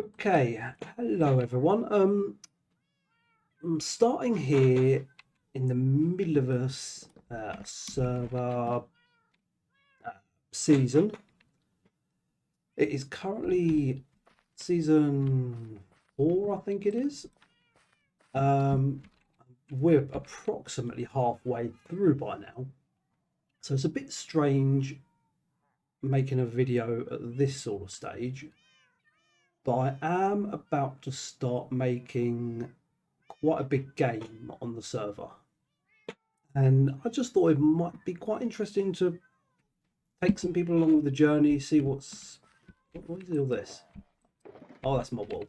Okay, hello everyone. I'm starting here in the middle of a server season. It is currently season 4, I think it is. We're approximately halfway through by now, so it's a bit strange making a video at this sort of stage. But I am about to start making quite a big game on the server, and I just thought it might be quite interesting to take some people along with the journey, see what is all this. Oh, that's my wall.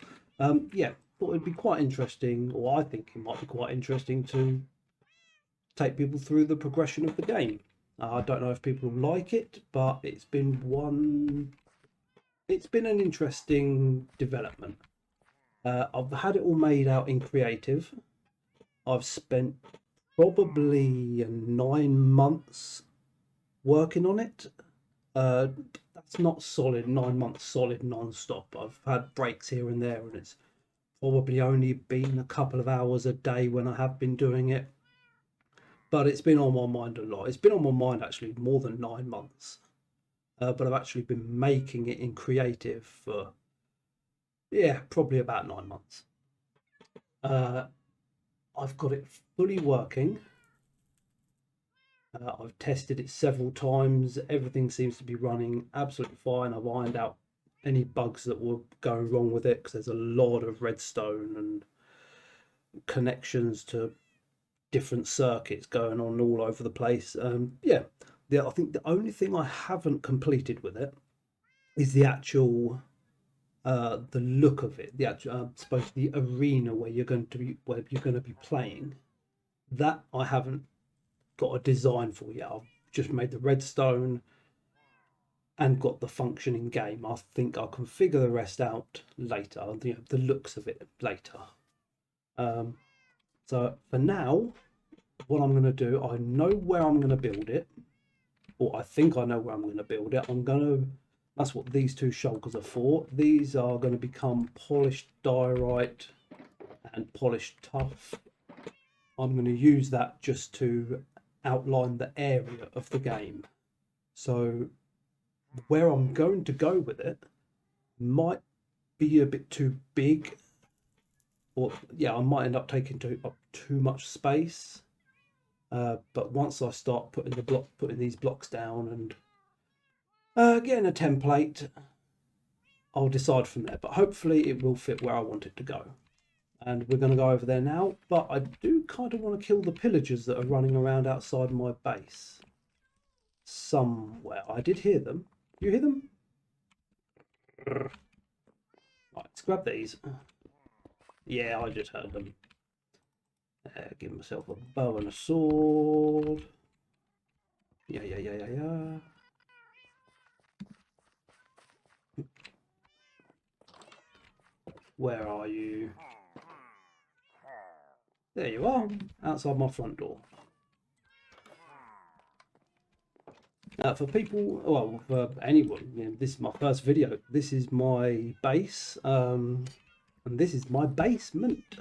Yeah, thought it'd be quite interesting, or I think it might be quite interesting to take people through the progression of the game. I don't know if people like it, but it's been an interesting development. I've had it all made out in creative. I've spent probably 9 months working on it. That's not solid 9 months solid non-stop. I've had breaks here and there, and it's probably only been a couple of hours a day when I have been doing it, but it's been on my mind a lot. It's been on my mind actually more than 9 months, but I've actually been making it in creative for probably about 9 months. I've got it fully working. I've tested it several times. Everything seems to be running absolutely fine. I've ironed out any bugs that were going wrong with it, because there's a lot of redstone and connections to different circuits going on all over the place. I think the only thing I haven't completed with it is the actual the look of it. The actual, I suppose, the arena where you're going to be playing. That I haven't got a design for yet. I've just made the redstone and got the functioning game. I think I'll configure the rest out later, the looks of it later. So for now, what I'm going to do, I know where I'm going to build it, or I think I know where I'm going to build it. That's what these two shulkers are for. These are going to become polished diorite and polished tuff. I'm going to use that just to outline the area of the game. So where I'm going to go with it might be a bit too big, or I might end up taking up too much space. But once I start putting these blocks down and getting a template, I'll decide from there. But hopefully it will fit where I want it to go. And we're going to go over there now, but I do kind of want to kill the pillagers that are running around outside my base somewhere. I did hear them. You hear them? Right, let's grab these. Yeah, I just heard them. Give myself a bow and a sword. Yeah. Where are you? There you are, outside my front door. For people, well, for anyone, this is my first video. This is my base, and this is my basement.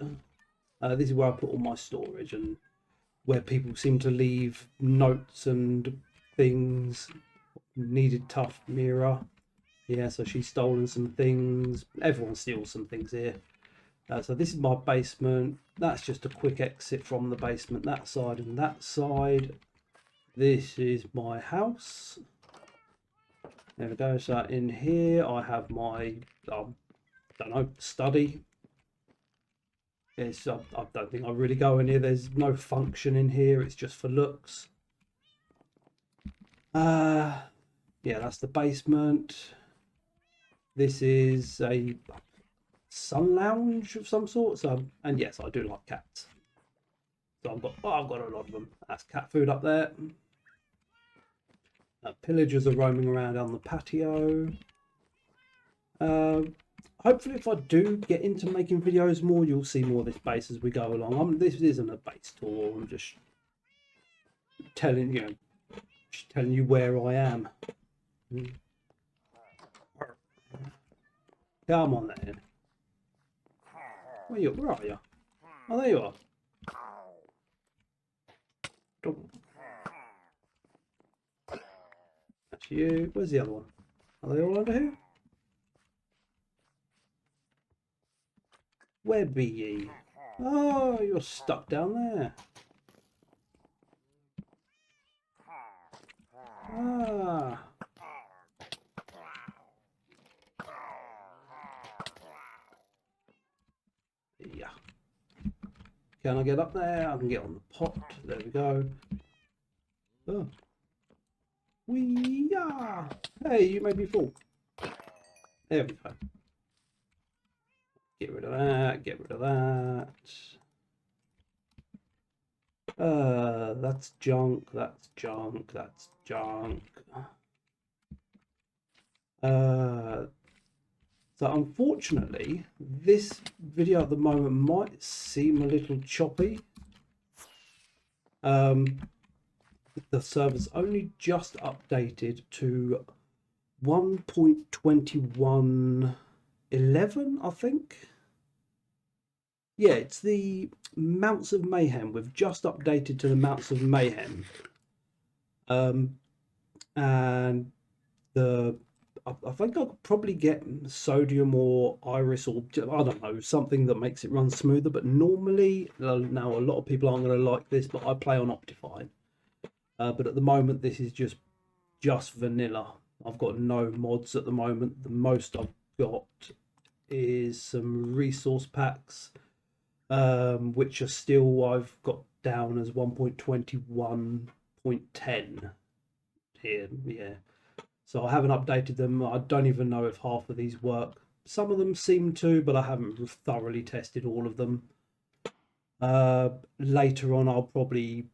This is where I put all my storage, and where people seem to leave notes and things. Needed tough mirror. Yeah, so she's stolen some things. Everyone steals some things here. So this is my basement. That's just a quick exit from the basement, that side and that side. This is my house. There we go. So in here I have my, study. I don't think I really go in here. There's no function in here. It's just for looks. Yeah, that's the basement. This is a sun lounge of some sort. So, and yes, I do like cats. So I've got a lot of them. That's cat food up there. Pillagers are roaming around on the patio. Hopefully, if I do get into making videos more, you'll see more of this base as we go along. This isn't a base tour. I'm just telling you where I am. Come on then. Where are you? Oh, there you are. That's you. Where's the other one? Are they all under here? Where be ye? Oh, you're stuck down there. Ah. Yeah. Can I get up there? I can get on the pot. There we go. Oh. Wee-yah! Hey, you made me fall. There we go. Get rid of that. Get rid of that. That's junk. That's junk. That's junk. So unfortunately, this video at the moment might seem a little choppy. The server's only just updated to 1.21.11, I think. Yeah, it's the Mounts of Mayhem. We've just updated to the Mounts of Mayhem. And I think I could probably get sodium or iris or I don't know, something that makes it run smoother. But normally, now a lot of people aren't going to like this, but I play on Optifine. But at the moment, this is just vanilla. I've got no mods at the moment. The most I've got is some resource packs, which are still I've got down as 1.21.10 here. Yeah. So I haven't updated them. I don't even know if half of these work. Some of them seem to, but I haven't thoroughly tested all of them. Later on, I'll probably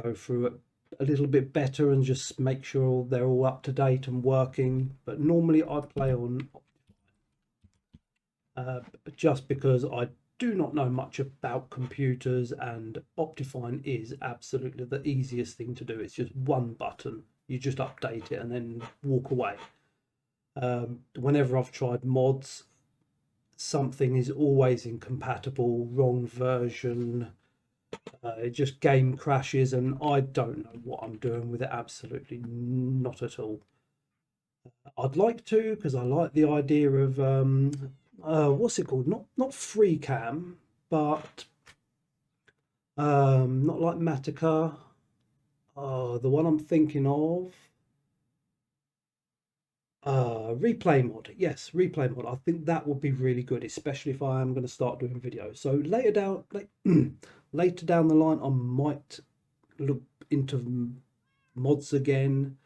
go through it a little bit better and just make sure they're all up to date and working. But normally I play on just because I do not know much about computers, and Optifine is absolutely the easiest thing to do. It's just one button. You just update it and then walk away. Whenever I've tried mods, something is always incompatible, wrong version. It just game crashes, and I don't know what I'm doing with it. Absolutely not at all. I'd like to, because I like the idea of what's it called? Not free cam, but not like Matica. The one I'm thinking of, replay mod. Yes, replay mod. I think that would be really good, especially if I am going to start doing videos. So later down the line, I might look into mods again,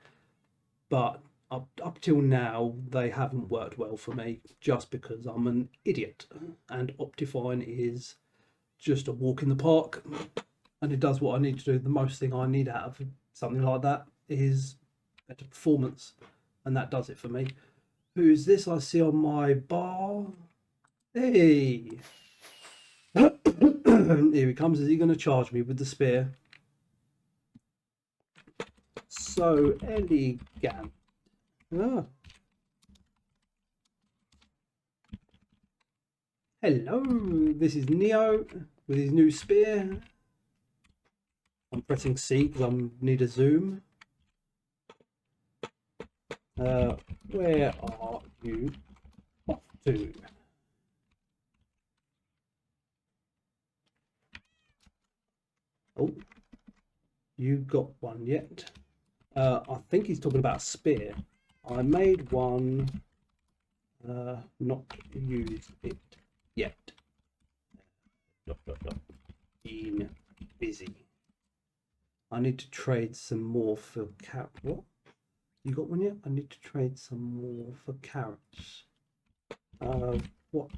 but up till now they haven't worked well for me, just because I'm an idiot and Optifine is just a walk in the park, and it does what I need to do. The most thing I need out of something like that is better performance, and that does it for me. Who's this I see on my bar? Hey. Here he comes. Is he going to charge me with the spear? So elegant. Ah. Hello, this is Neo with his new spear. I'm pressing C because I need a zoom. Where are you off to? Oh, you got one yet? I think he's talking about a spear. I made one, not used it yet. ... Been busy. I need to trade some more for what? You got one yet? I need to trade some more for carrots. What?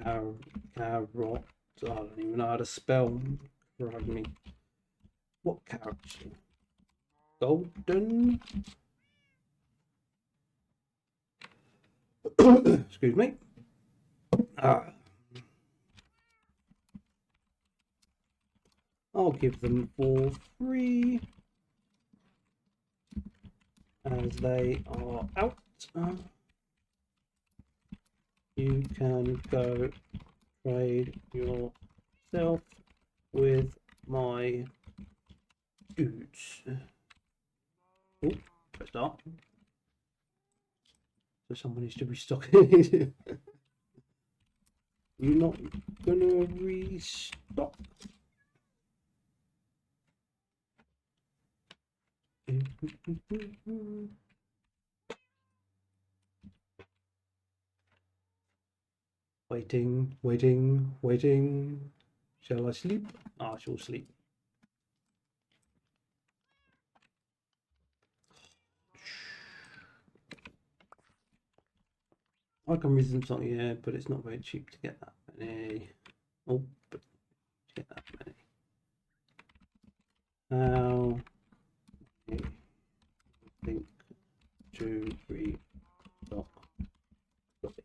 Carrot. I don't even know how to spell. Correct me. What carrots? Golden. Excuse me. I'll give them for free as they are out. you can go trade yourself with my goods. Oh, press start. So someone needs to restock it. You're not gonna restock? Waiting, waiting, waiting. Shall I sleep? I shall sleep. I can resume something, yeah, but it's not very cheap to get that many. Oh, but to get that many. How I think to restock coffee.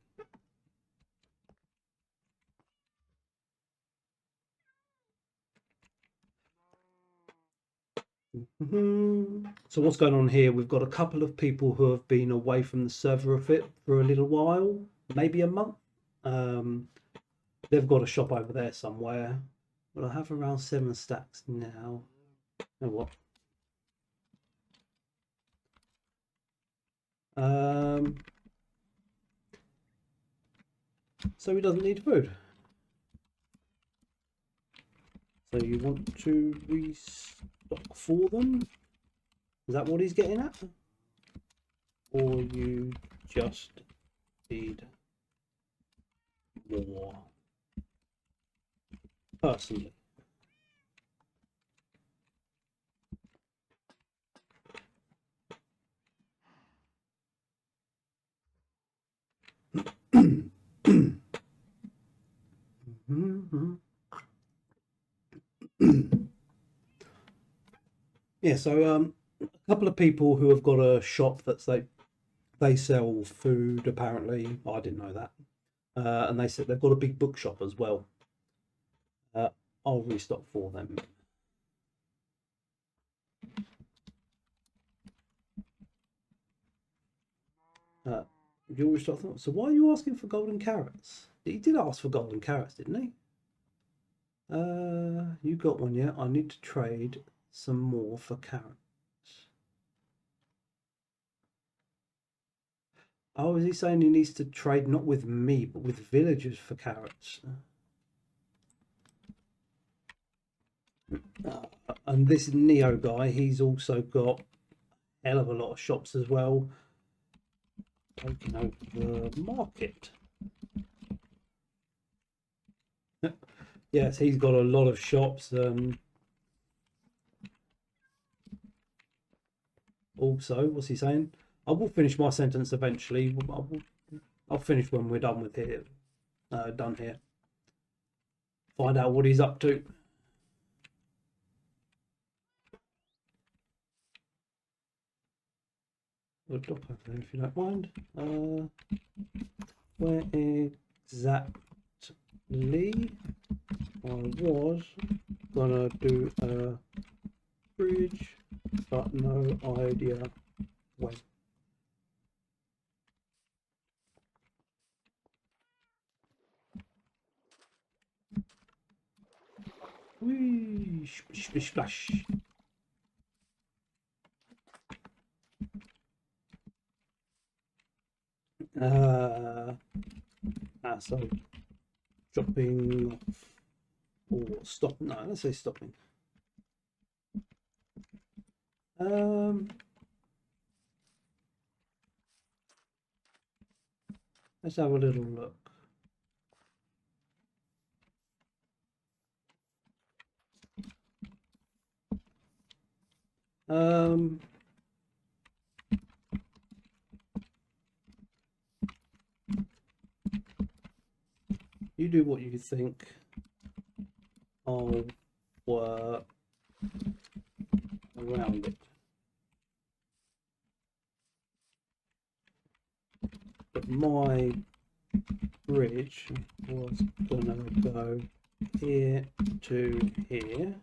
So what's going on here? We've got a couple of people who have been away from the server for a little while, maybe a month. They've got a shop over there somewhere. Well, I have around 7 stacks now. You know what? So he doesn't need food. So you want to restock for them? Is that what he's getting at? Or you just need more? Personally. Yeah, so a couple of people who have got a shop that's they sell food apparently. I didn't know that. And they said they've got a big bookshop as well. I'll restock for them. You'll restock them. So why are you asking for golden carrots? He did ask for golden carrots, didn't he? You got one yet? I need to trade some more for carrots. Oh, is he saying he needs to trade not with me, but with villagers for carrots? And this Neo guy, he's also got a hell of a lot of shops as well. Taking over the market. Yes, he's got a lot of shops. Also, what's he saying? I will finish my sentence eventually. I'll finish when we're done with here. Done here. Find out what he's up to. We'll drop over there if you don't mind. Where exactly? I was gonna do a bridge, but no idea when. Whee! Splish, splish, splash. So dropping off or stop. No, let's say stopping. Let's have a little look. You do what you think. I'll work around it. But my bridge was gonna go here to here.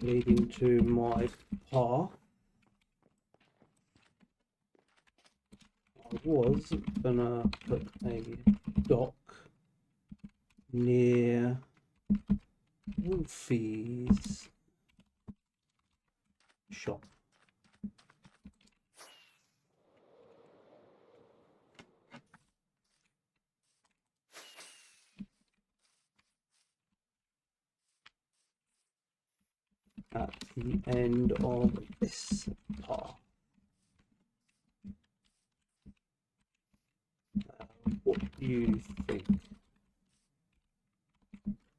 leading to my path. I was gonna put a dock near Wolfie's shop. At the end of this path. What do you think?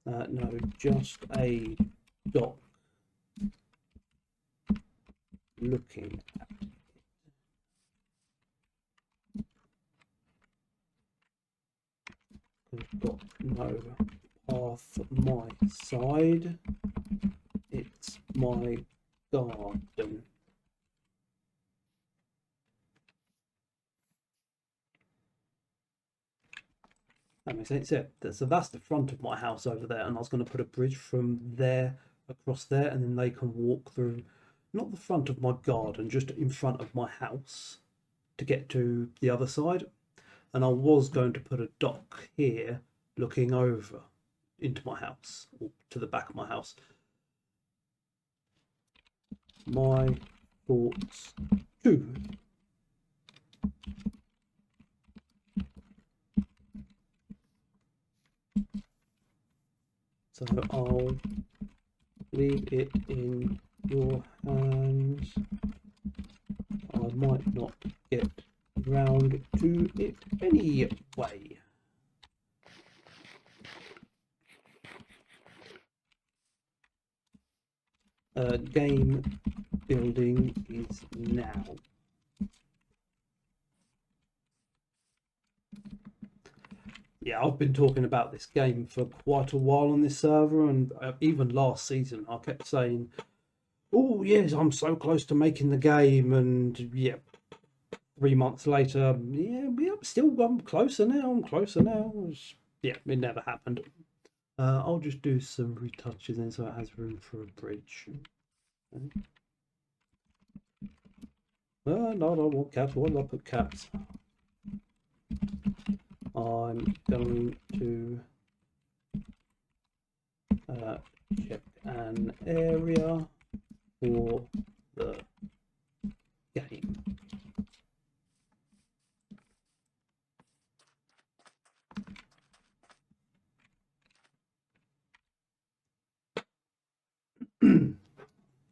No, just a dock looking at it. I've got no path my side. It's my garden. That makes sense. Yeah. So that's the front of my house over there, and I was going to put a bridge from there across there, and then they can walk through, not the front of my garden, just in front of my house to get to the other side. And I was going to put a dock here looking over into my house, or to the back of my house. My thoughts too. So I'll leave it in your hands. I might not get round to it anyway. Game building is now. Yeah, I've been talking about this game for quite a while on this server, and even last season I kept saying, oh yes, I'm so close to making the game, and yeah, 3 months later, yeah, I'm closer now, Yeah, it never happened. I'll just do some retouches then so it has room for a bridge. Okay. No, I don't want cats. Why did I put cats? I'm going to check an area for the game.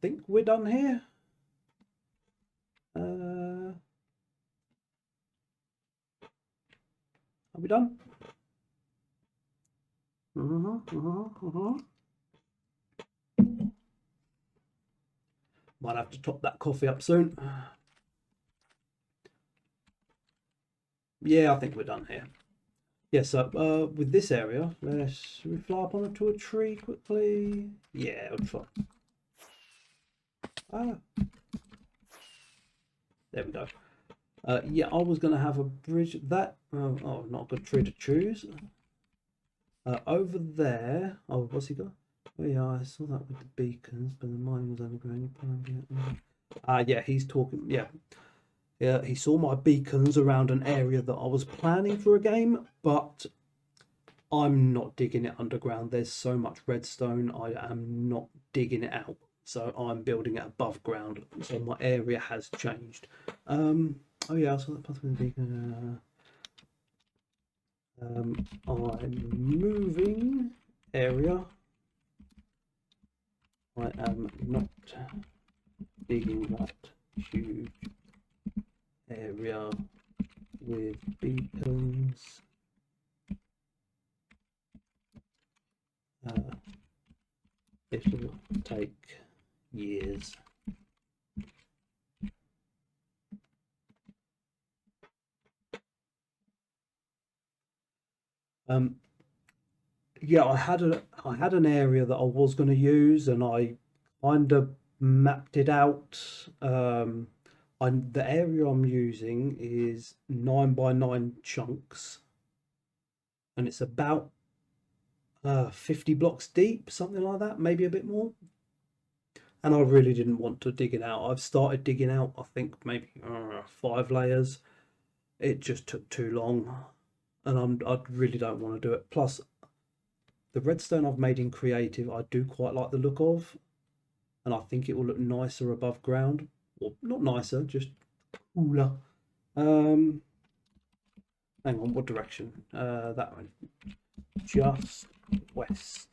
Think we're done here. Are we done? Might have to top that coffee up soon. Yeah, I think we're done here. Yeah, so with this area, should we fly up onto a tree quickly? Yeah, it'll be fine. Ah, there we go. Yeah, I was going to have a bridge that. Oh, not a good tree to choose. Over there. Oh, what's he got? Oh yeah, I saw that with the beacons, but the mine was underground. Yeah, he's talking. Yeah, yeah, he saw my beacons around an area that I was planning for a game, but I'm not digging it underground. There's so much redstone. I am not digging it out, so I'm building it above ground. So my area has changed. Oh yeah, I saw that path with the beacon. I'm moving area. I am not digging that huge area with beacons. It'll take years. Yeah, I had an area that I was going to use, and I kind of mapped it out. The area I'm using is 9x9 chunks, and it's about 50 blocks deep, something like that, maybe a bit more. and I really didn't want to dig it out. I've started digging out, I think maybe 5 layers. It just took too long, and I really don't want to do it. Plus, the redstone I've made in creative, I do quite like the look of, and I think it will look nicer above ground. Or not nicer, just cooler. Hang on, what direction? That one. Just west.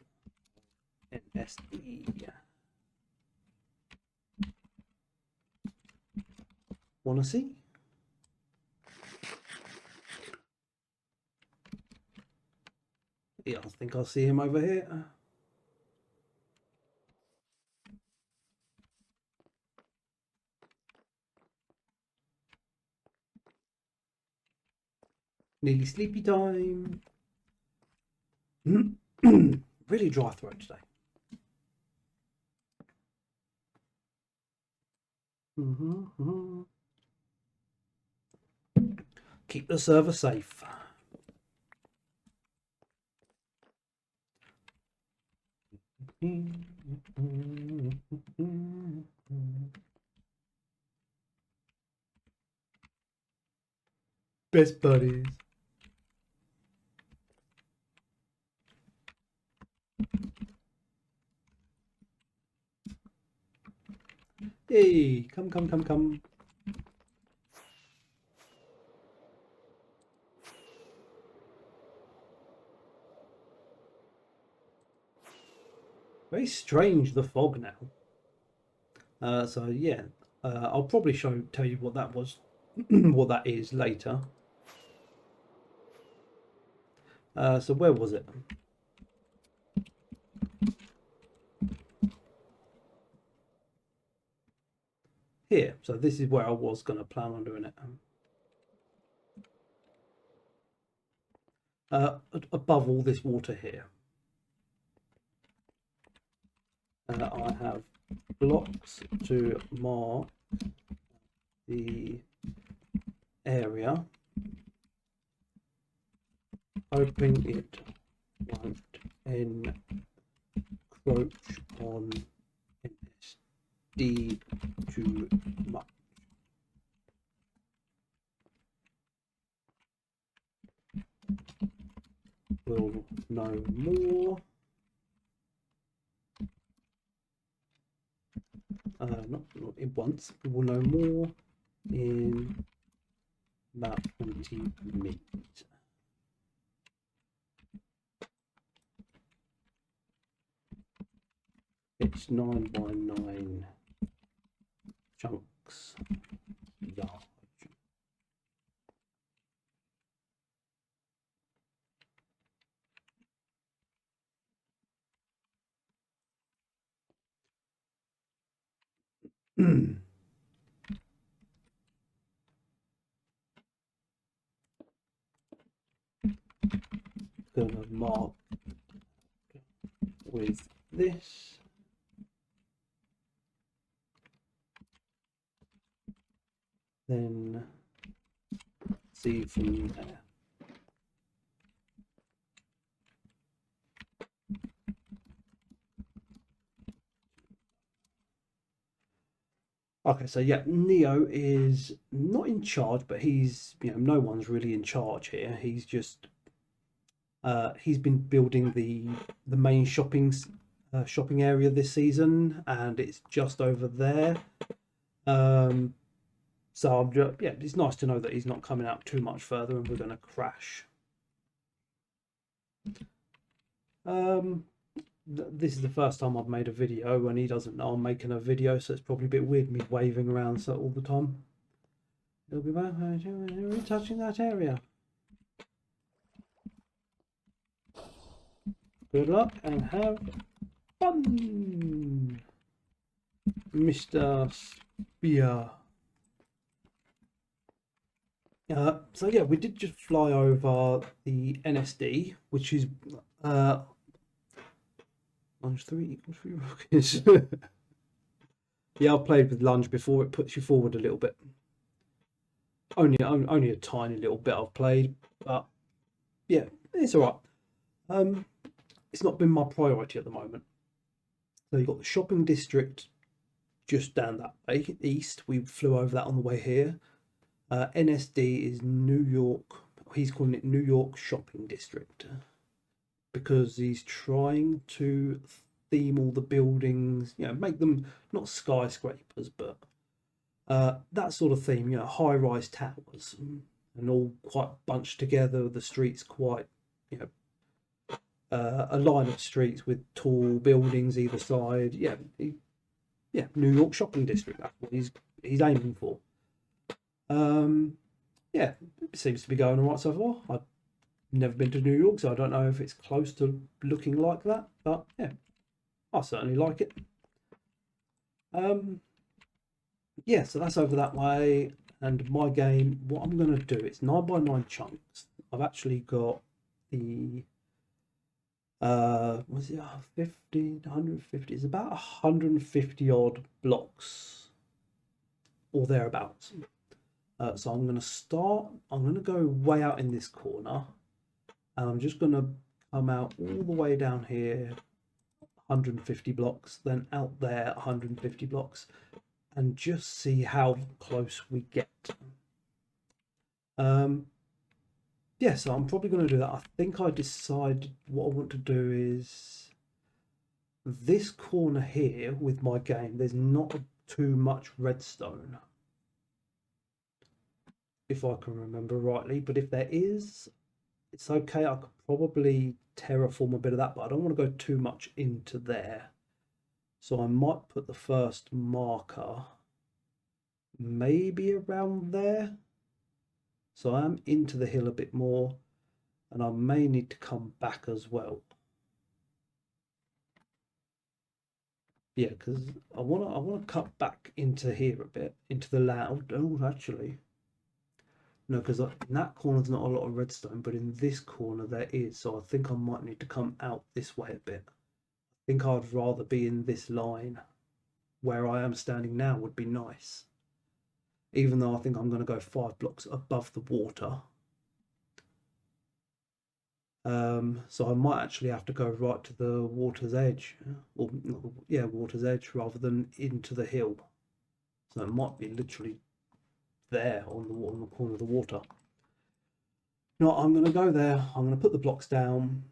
NSE. Wanna see? Yeah, I think I'll see him over here. Nearly sleepy time. Really dry throat today. Keep the server safe. Best buddies. Hey, come. Very strange, the fog now. So yeah, I'll probably tell you what that was, what that is later. So where was it? Here. So this is where I was going to plan on doing it. Above all this water here. I have blocks to mark the area, hoping it won't encroach on NSD too much. We'll know more. Not in once. We will know more in about 20 minutes. It's 9 by 9 chunks large. Gonna mark with this. Then see from there. Okay, so yeah, Neo is not in charge, but he's, no one's really in charge here. He's just he's been building the main shopping area this season, and it's just over there. So I'm just, yeah, it's nice to know that he's not coming out too much further, and we're going to crash. This is the first time I've made a video, and he doesn't know I'm making a video, so it's probably a bit weird me waving around so all the time. It'll be back. You're touching that area. Good luck and have fun, Mr. Spear. So yeah, we did just fly over the NSD, which is lunge 3 equals 3 rockets. Yeah, I've played with lunge before. It puts you forward a little bit. Only a tiny little bit I've played, but yeah, it's all right. It's not been my priority at the moment. So you've got the shopping district just down that way east. We flew over that on the way here. NSD is New York. He's calling it New York Shopping District because he's trying to theme all the buildings, you know, make them not skyscrapers, but that sort of theme, you know, high-rise towers and all quite bunched together. The streets quite, you know, a line of streets with tall buildings either side. Yeah, New York Shopping District. That's what he's aiming for. Yeah, it seems to be going all right so far. I've never been to New York, so I don't know if it's close to looking like that. But yeah, I certainly like it. Yeah, so that's over that way. And my game, what I'm going to do, it's 9x9 chunks. I've actually got the was it 50, 150? It's about 150 odd blocks or thereabouts. So I'm going to start, I'm going to go way out in this corner, and I'm just going to come out all the way down here 150 blocks, then out there 150 blocks, and just see how close we get. Yeah, so I'm probably going to do that. I think I decided what I want to do is this corner here with my game, there's not too much redstone, if I can remember rightly, but if there is, it's okay. I could probably terraform a bit of that, but I don't want to go too much into there. So I might put the first marker maybe around there. So I am into the hill a bit more, and I may need to come back as well. Yeah, because I want to cut back into here a bit, into the loud. Oh, actually, no, because in that corner there's not a lot of redstone, but in this corner there is. So I think I might need to come out this way a bit. I think I'd rather be in this line. Where I am standing now would be nice. Even though I think I'm going to go 5 blocks above the water. So I might actually have to go right to the water's edge, or yeah, water's edge, rather than into the hill. So it might be literally there on the corner of the water. No, I'm going to go there. I'm going to put the blocks down,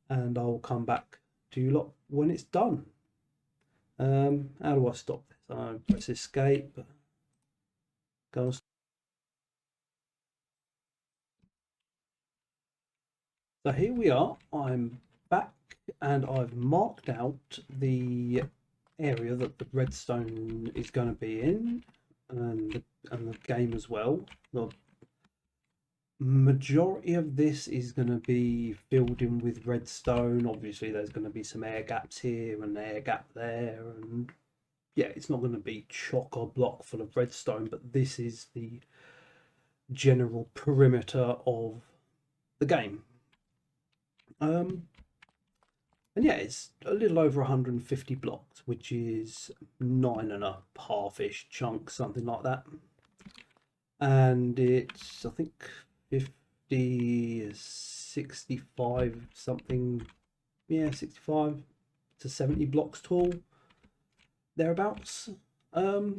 and I'll come back to you lot when it's done. How do I stop this? I press escape. Go. So here we are. I'm back, and I've marked out the area that the redstone is going to be in, and the game as well. The majority of this is going to be filled in with redstone. Obviously there's going to be some air gaps here and air gap there, and yeah, it's not going to be chock or block full of redstone, but this is the general perimeter of the game. And yeah, it's a little over 150 blocks, which is 9.5-ish chunks, something like that. And it's, I think, 50, 65 something, yeah, 65 to 70 blocks tall, thereabouts. Yeah,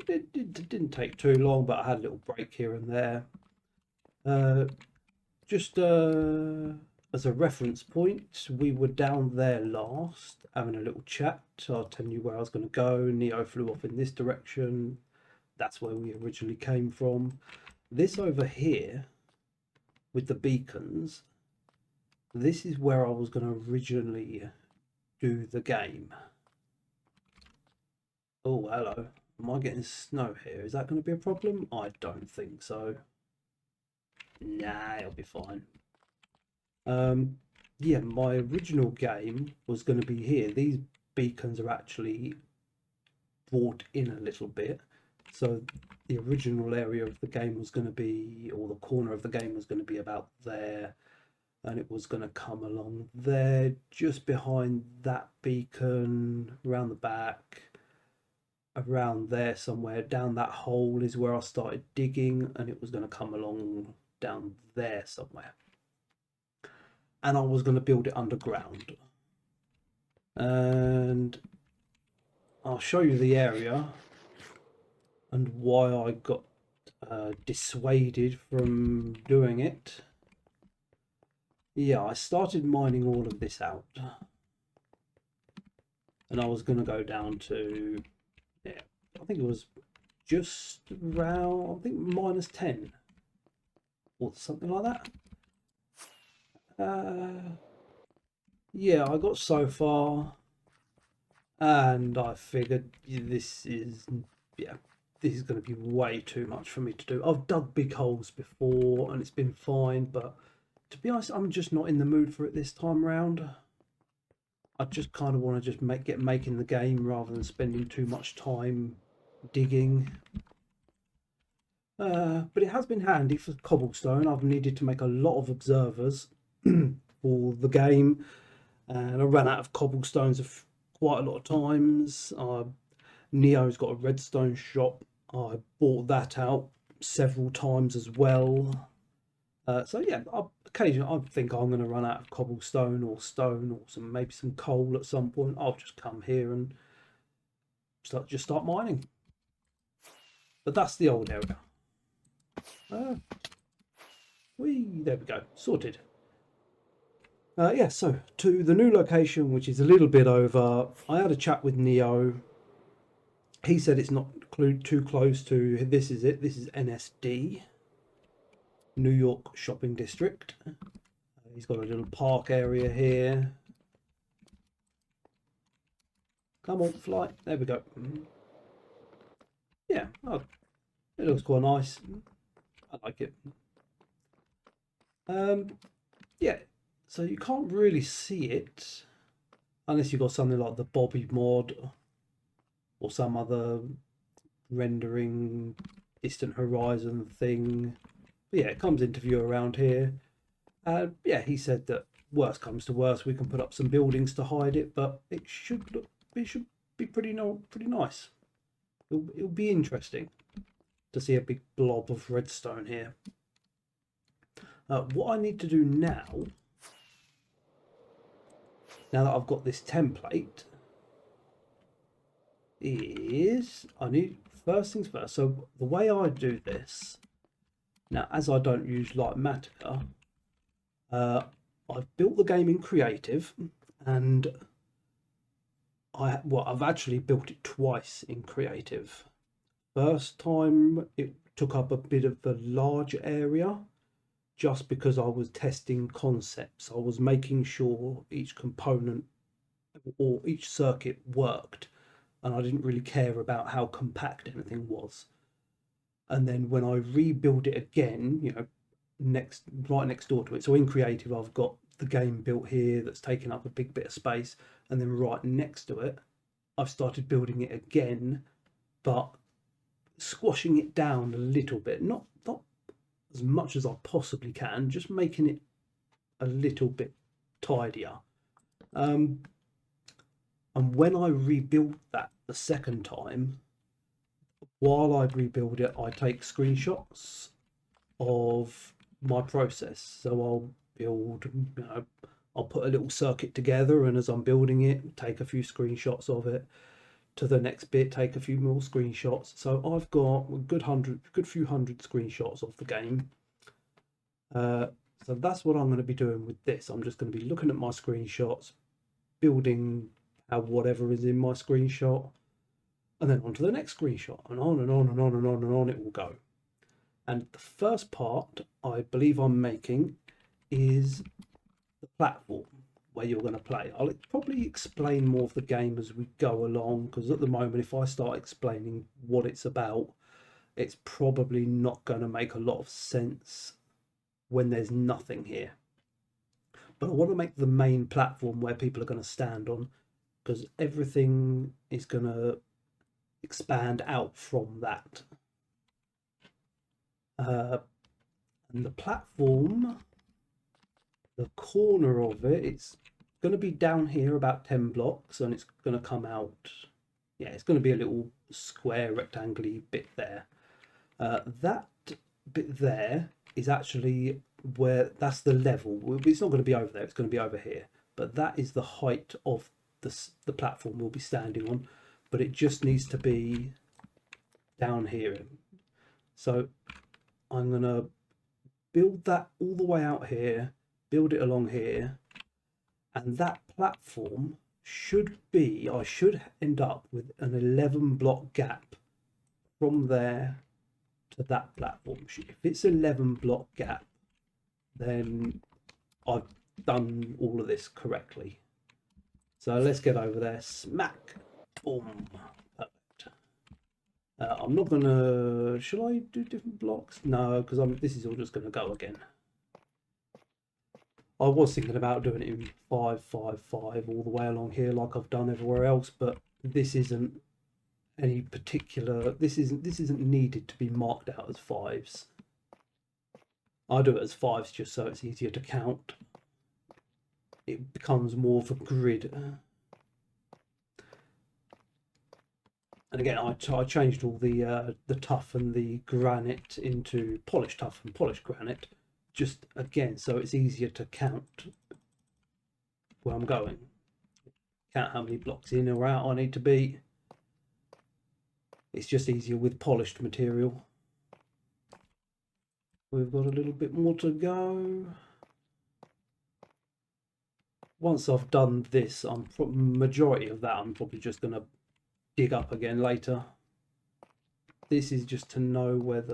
it didn't take too long, but I had a little break here and there. Just as a reference point, we were down there last having a little chat. I was telling you where I was going to go. Neo flew off in this direction. That's where we originally came from. This over here with the beacons, this is where I was going to originally do the game. Oh, hello. Am I getting snow here? Is that going to be a problem? I don't think so. Nah, it'll be fine. Yeah, my original game was going to be here. These beacons are actually brought in a little bit. So the original area of the game was going to be, or the corner of the game was going to be about there. And it was going to come along there, just behind that beacon, around the back, around there somewhere. Down that hole is where I started digging, and it was going to come along down there somewhere. And I was going to build it underground. And I'll show you the area and why I got dissuaded from doing it. Yeah, I started mining all of this out, and I was going to go down to, yeah, I think it was just around, I think -10 or something like that. Yeah, I got so far, and I figured this is, yeah, this is going to be way too much for me to do. I've dug big holes before and it's been fine, but to be honest, I'm just not in the mood for it this time round. I just kind of want to just get making the game rather than spending too much time digging. But it has been handy for cobblestone. I've needed to make a lot of observers for the game, and I ran out of cobblestones quite a lot of times. Neo's got a redstone shop. I bought that out several times as well. So yeah, occasionally I think I'm going to run out of cobblestone or stone or maybe some coal at some point. I'll just come here and start mining. But that's the old area. There we go, sorted. Yeah, so to the new location, which is a little bit over. I had a chat with Neo. He said it's not too close to, this is it, this is NSD, New York Shopping District. He's got a little park area here. Come on, fly, there we go. Yeah, oh, it looks quite nice. I like it. Yeah, so you can't really see it unless you've got something like the Bobby mod or some other rendering distant horizon thing. But yeah, it comes into view around here. Yeah, he said that worst comes to worst, we can put up some buildings to hide it, but it should be pretty nice. It'll be interesting to see a big blob of redstone here. What I need to do now that I've got this template, is first things first. So the way I do this now, as I don't use Matica, I've built the game in creative, and I've actually built it twice in creative. First time it took up a bit of a large area just because I was testing concepts. I was making sure each component or each circuit worked, and I didn't really care about how compact anything was. And then when I rebuild it again, you know, right next door to it, so in creative I've got the game built here that's taking up a big bit of space, and then right next to it I've started building it again, but squashing it down a little bit, not as much as I possibly can, just making it a little bit tidier. And when I rebuild that the second time, while I rebuild it, I take screenshots of my process. So I'll build, you know, I'll put a little circuit together, and as I'm building it, take a few screenshots of it. To the next bit, take a few more screenshots. So I've got a good few hundred screenshots of the game. So that's what I'm going to be doing with this. I'm just going to be looking at my screenshots, building whatever is in my screenshot, and then on to the next screenshot, and on and on and on and on and on it will go. And the first part I believe I'm making is the platform where you're going to play. I'll probably explain more of the game as we go along, because at the moment, if I start explaining what it's about, it's probably not going to make a lot of sense when there's nothing here. But I want to make the main platform where people are going to stand on, because everything is going to expand out from that. And the platform, the corner of it, it's going to be down here about 10 blocks, and it's going to come out, yeah, it's going to be a little square rectangular bit there. That bit there is actually that's the level. It's not going to be over there, it's going to be over here, but that is the height of the platform we'll be standing on. but it just needs to be down here. So I'm gonna build that all the way out here, build it along here, and that platform should be, I should end up with an 11 block gap from there to that platform. If it's 11 block gap, then I've done all of this correctly. So let's get over there. Smack. Boom. Perfect. I'm not gonna, should I do different blocks? No, because this is all just gonna go again. I was thinking about doing it in 5, 5, 5 all the way along here like I've done everywhere else, but this isn't any particular, this isn't needed to be marked out as 5s. I do it as 5s just so it's easier to count. It becomes more of a grid. And again, I changed all the tuff and the granite into polished tuff and polished granite, just again so it's easier to count where I'm going, count how many blocks in or out I need to be. It's just easier with polished material. We've got a little bit more to go. Once I've done this, majority of that I'm probably just going to dig up again later. This is just to know where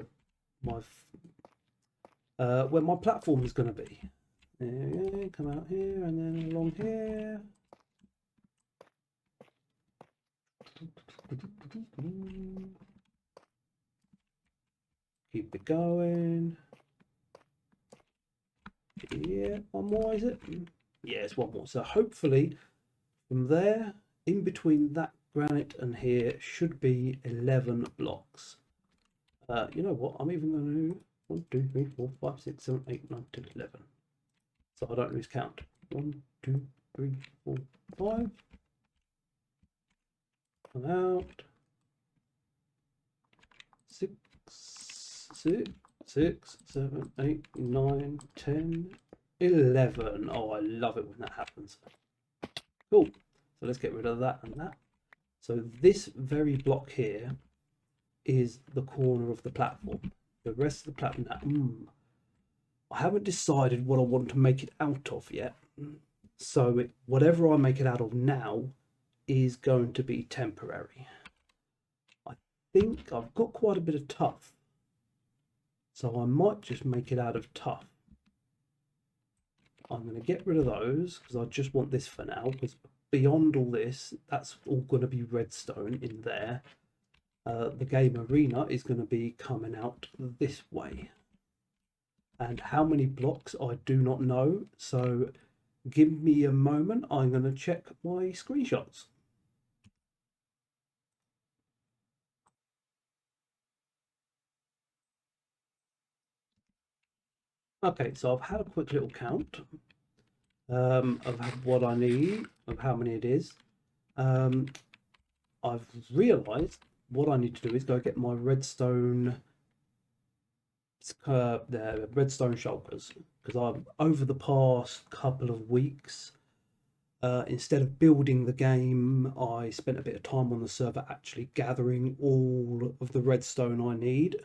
my platform is going to be. There we go, come out here and then along here. Keep it going. Yeah, one more, is it? Yeah, it's one more. So hopefully from there, in between that granite and here, should be 11 blocks. You know what? I'm even going to do 1, 2, 3, 4, 5, 6, 7, 8, 9, 10, 11. So I don't lose count. 1, 2, 3, 4, 5. Come out. 6, 7, 8, 9, 10, 11. Oh, I love it when that happens. Cool. So let's get rid of that and that. So this very block here is the corner of the platform. The rest of the platform, I haven't decided what I want to make it out of yet. So whatever I make it out of now is going to be temporary. I think I've got quite a bit of tuff, so I might just make it out of tuff. I'm going to get rid of those because I just want this for now, because beyond all this, that's all going to be redstone in there. The game arena is going to be coming out this way, and how many blocks I do not know, so give me a moment. I'm going to check my screenshots. Okay, so I've had a quick little count of what I need, of how many it is. I've realised what I need to do is go get my redstone shulkers, because I'm over the past couple of weeks, instead of building the game, I spent a bit of time on the server actually gathering all of the redstone I need,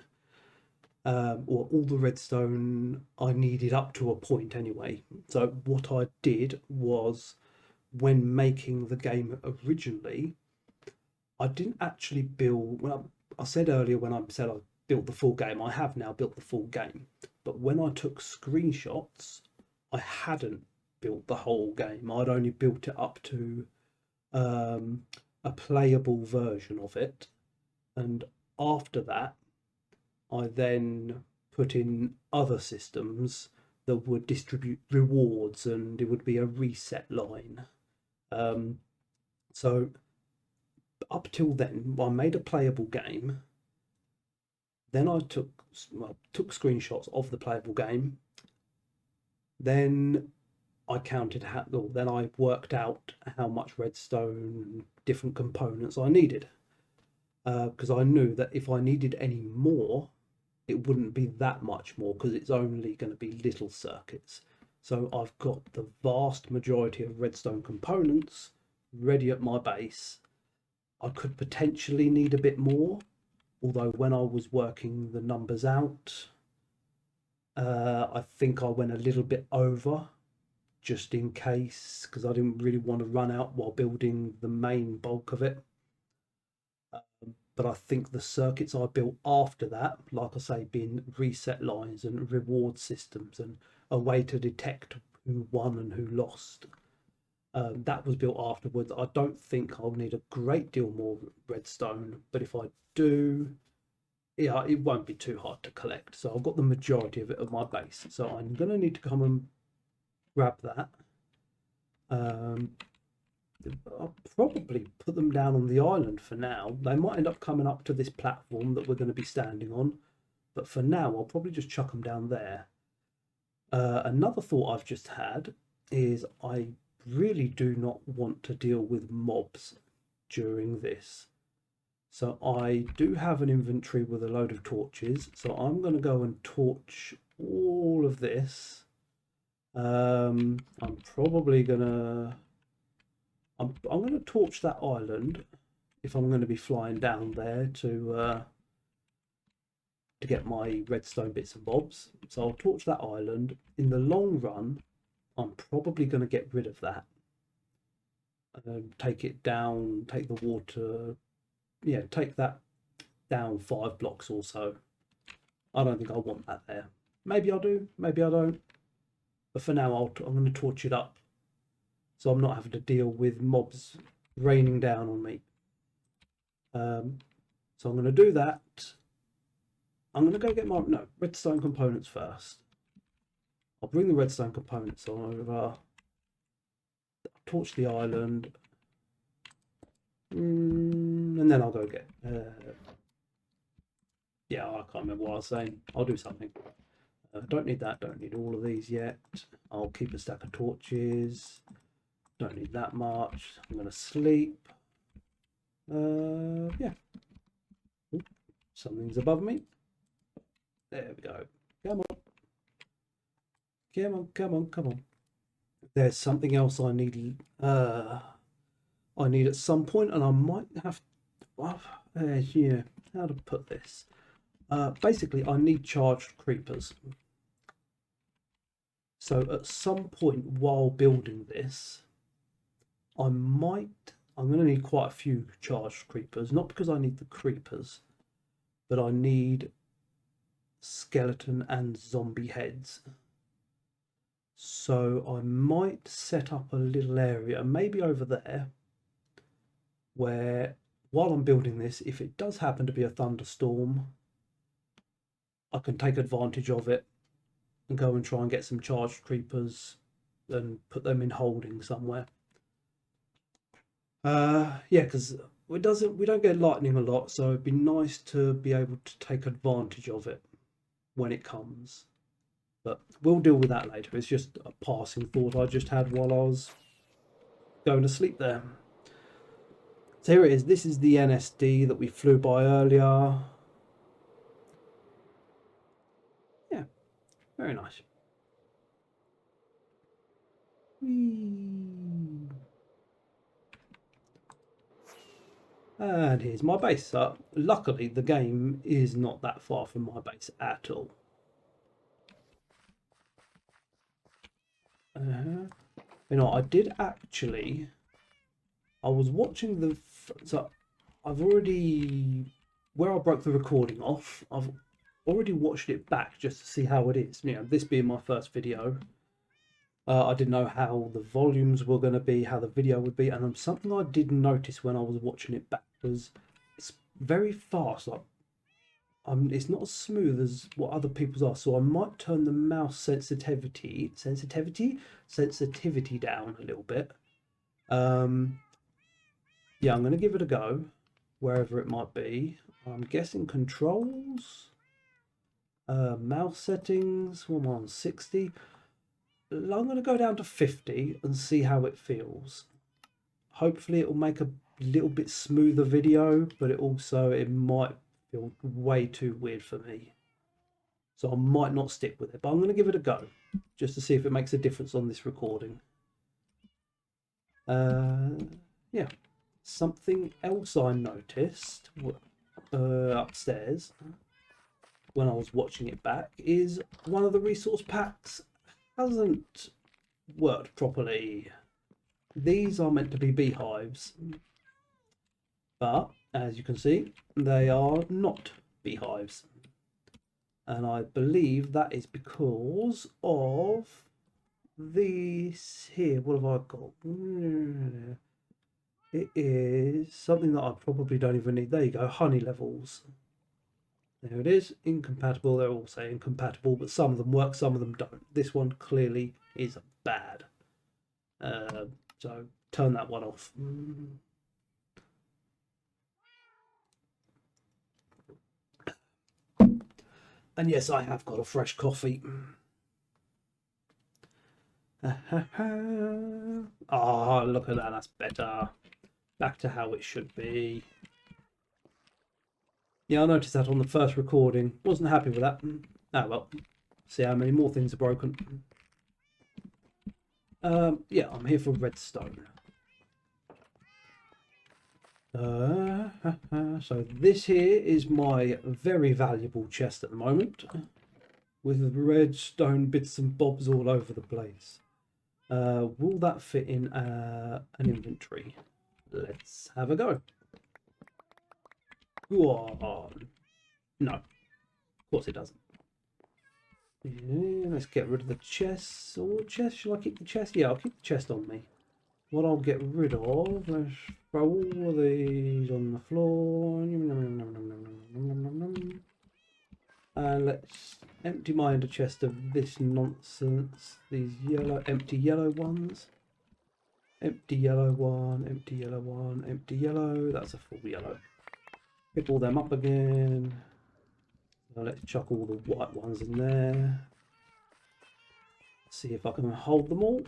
or all the redstone I needed up to a point anyway. So what I did was, when making the game originally, I didn't actually build, well, I said earlier when I said I built the full game, I have now built the full game, but when I took screenshots, I hadn't built the whole game. I'd only built it up to a playable version of it, and after that I then put in other systems that would distribute rewards, and it would be a reset line. So up till then, I made a playable game. Then I took screenshots of the playable game. Then I counted then I worked out how much redstone, different components I needed, because I knew that if I needed any more, it wouldn't be that much more, because it's only going to be little circuits. So I've got the vast majority of redstone components ready at my base. I could potentially need a bit more, although when I was working the numbers out, I think I went a little bit over just in case, because I didn't really want to run out while building the main bulk of it. But I think the circuits I built after that, like I say, being reset lines and reward systems and a way to detect who won and who lost, that was built afterwards. I don't think I'll need a great deal more redstone, but if I do, yeah, it won't be too hard to collect. So I've got the majority of it at my base. So I'm going to need to come and grab that. I'll probably put them down on the island for now. They might end up coming up to this platform that we're going to be standing on, but for now I'll probably just chuck them down there. Another thought I've just had is I really do not want to deal with mobs during this. So I do have an inventory with a load of torches, so I'm going to go and torch all of this. I'm probably gonna I'm going to torch that island if I'm going to be flying down there to get my redstone bits and bobs. So I'll torch that island. In the long run, I'm probably going to get rid of that. Take it down, take the water, yeah, take that down 5 blocks or so. I don't think I want that there. Maybe I do, maybe I don't. But for now, I'm going to torch it up, so I'm not having to deal with mobs raining down on me. So I'm going to do that. I'm going to go get my redstone components first. I'll bring the redstone components over. Torch the island, and then I'll go get. Yeah, I can't remember what I was saying. I'll do something. Don't need that. Don't need all of these yet. I'll keep a stack of torches. Don't need that much. I'm going to sleep. Yeah. Ooh, something's above me. There we go. Come on. Come on, come on, come on. There's something else I need. I need at some point, and I might have. Yeah. How to put this? Basically, I need charged creepers. So at some point while building this, I'm going to need quite a few charged creepers. Not because I need the creepers, but I need skeleton and zombie heads. So I might set up a little area, maybe over there, where while I'm building this, if it does happen to be a thunderstorm, I can take advantage of it and go and try and get some charged creepers and put them in holding somewhere. Yeah, because we don't get lightning a lot, so it'd be nice to be able to take advantage of it when it comes. But we'll deal with that later. It's just a passing thought I just had while I was going to sleep there. So here it is. This is the NSD that we flew by earlier. Yeah, very nice. Whee. And here's my base. Luckily, the game is not that far from my base at all. You know, I did actually. I was watching the. So I've already. Where I broke the recording off, I've already watched it back just to see how it is. You know, this being my first video. I didn't know how the volumes were going to be, how the video would be, and something I did notice when I was watching it back was it's very fast. Like, it's not as smooth as what other people's are, so I might turn the mouse sensitivity down a little bit. Yeah, I'm going to give it a go, wherever it might be. I'm guessing controls, mouse settings. What am I on? 60. I'm going to go down to 50 and see how it feels. Hopefully it will make a little bit smoother video, but it might feel way too weird for me. So I might not stick with it, but I'm going to give it a go just to see if it makes a difference on this recording. Yeah, something else I noticed upstairs when I was watching it back is one of the resource packs hasn't worked properly. These are meant to be beehives, but as you can see, they are not beehives. And I believe that is because of these here. What have I got? It is something that I probably don't even need. There you go, honey levels. There it is, incompatible. They're all saying incompatible, but some of them work, some of them don't. This one clearly is bad. So turn that one off. And yes, I have got a fresh coffee. Ah, look at that, that's better. Back to how it should be. Yeah, I noticed that on the first recording. Wasn't happy with that. Ah, well. See how many more things are broken. Yeah, I'm here for redstone. So this here is my very valuable chest at the moment, with redstone bits and bobs all over the place. Will that fit in an inventory? Let's have a go. Whoa. No, of course it doesn't. Yeah, let's get rid of the chest. Or chest? Shall I keep the chest? Yeah, I'll keep the chest on me. What I'll get rid of, let's throw all of these on the floor. And let's empty my ender chest of this nonsense. These yellow, empty yellow ones. Empty yellow one, empty yellow one, empty yellow. That's a full yellow. Pick all them up again. So let's chuck all the white ones in there. See if I can hold them all.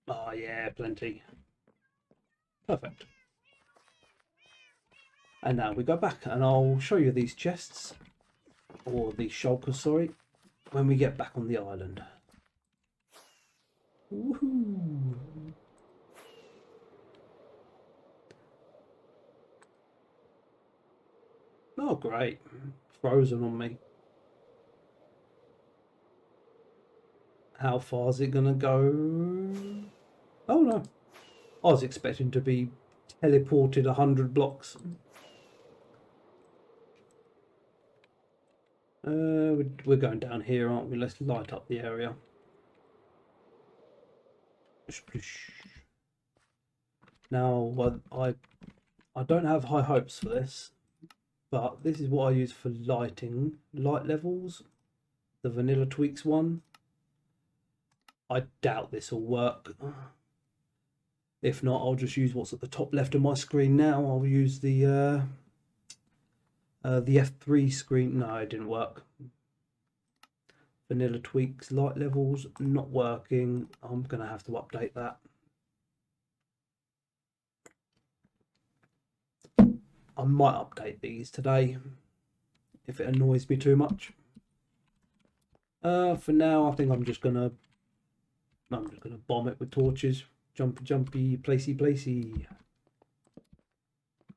Oh yeah, plenty. Perfect. And now we go back and I'll show you these chests, or these shulkers, sorry, when we get back on the island. Woohoo! Oh great, frozen on me. How far is it gonna go? Oh no, I was expecting to be teleported 100 blocks. We're going down here, aren't we? Let's light up the area. Now, I don't have high hopes for this, but this is what I use for lighting. Light levels, the Vanilla Tweaks one. I doubt this will work. If not, I'll just use what's at the top left of my screen now. I'll use the F3 screen. No, it didn't work. Vanilla Tweaks light levels not working. I'm gonna have to update that. I might update these today if it annoys me too much. For now, I think I'm just gonna bomb it with torches. Jumpy, jumpy, placey, placey.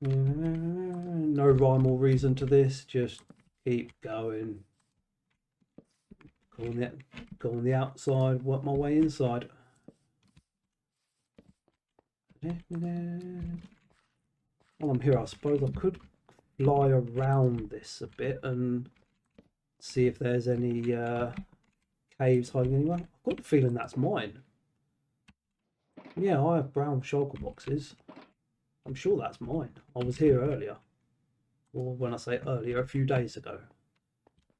No rhyme or reason to this. Just keep going. Go on the outside. Work my way inside. While I'm here, I suppose I could fly around this a bit and see if there's any caves hiding anywhere. I've got the feeling that's mine. Yeah, I have brown shulker boxes. I'm sure that's mine. I was here earlier. Or when I say earlier, a few days ago.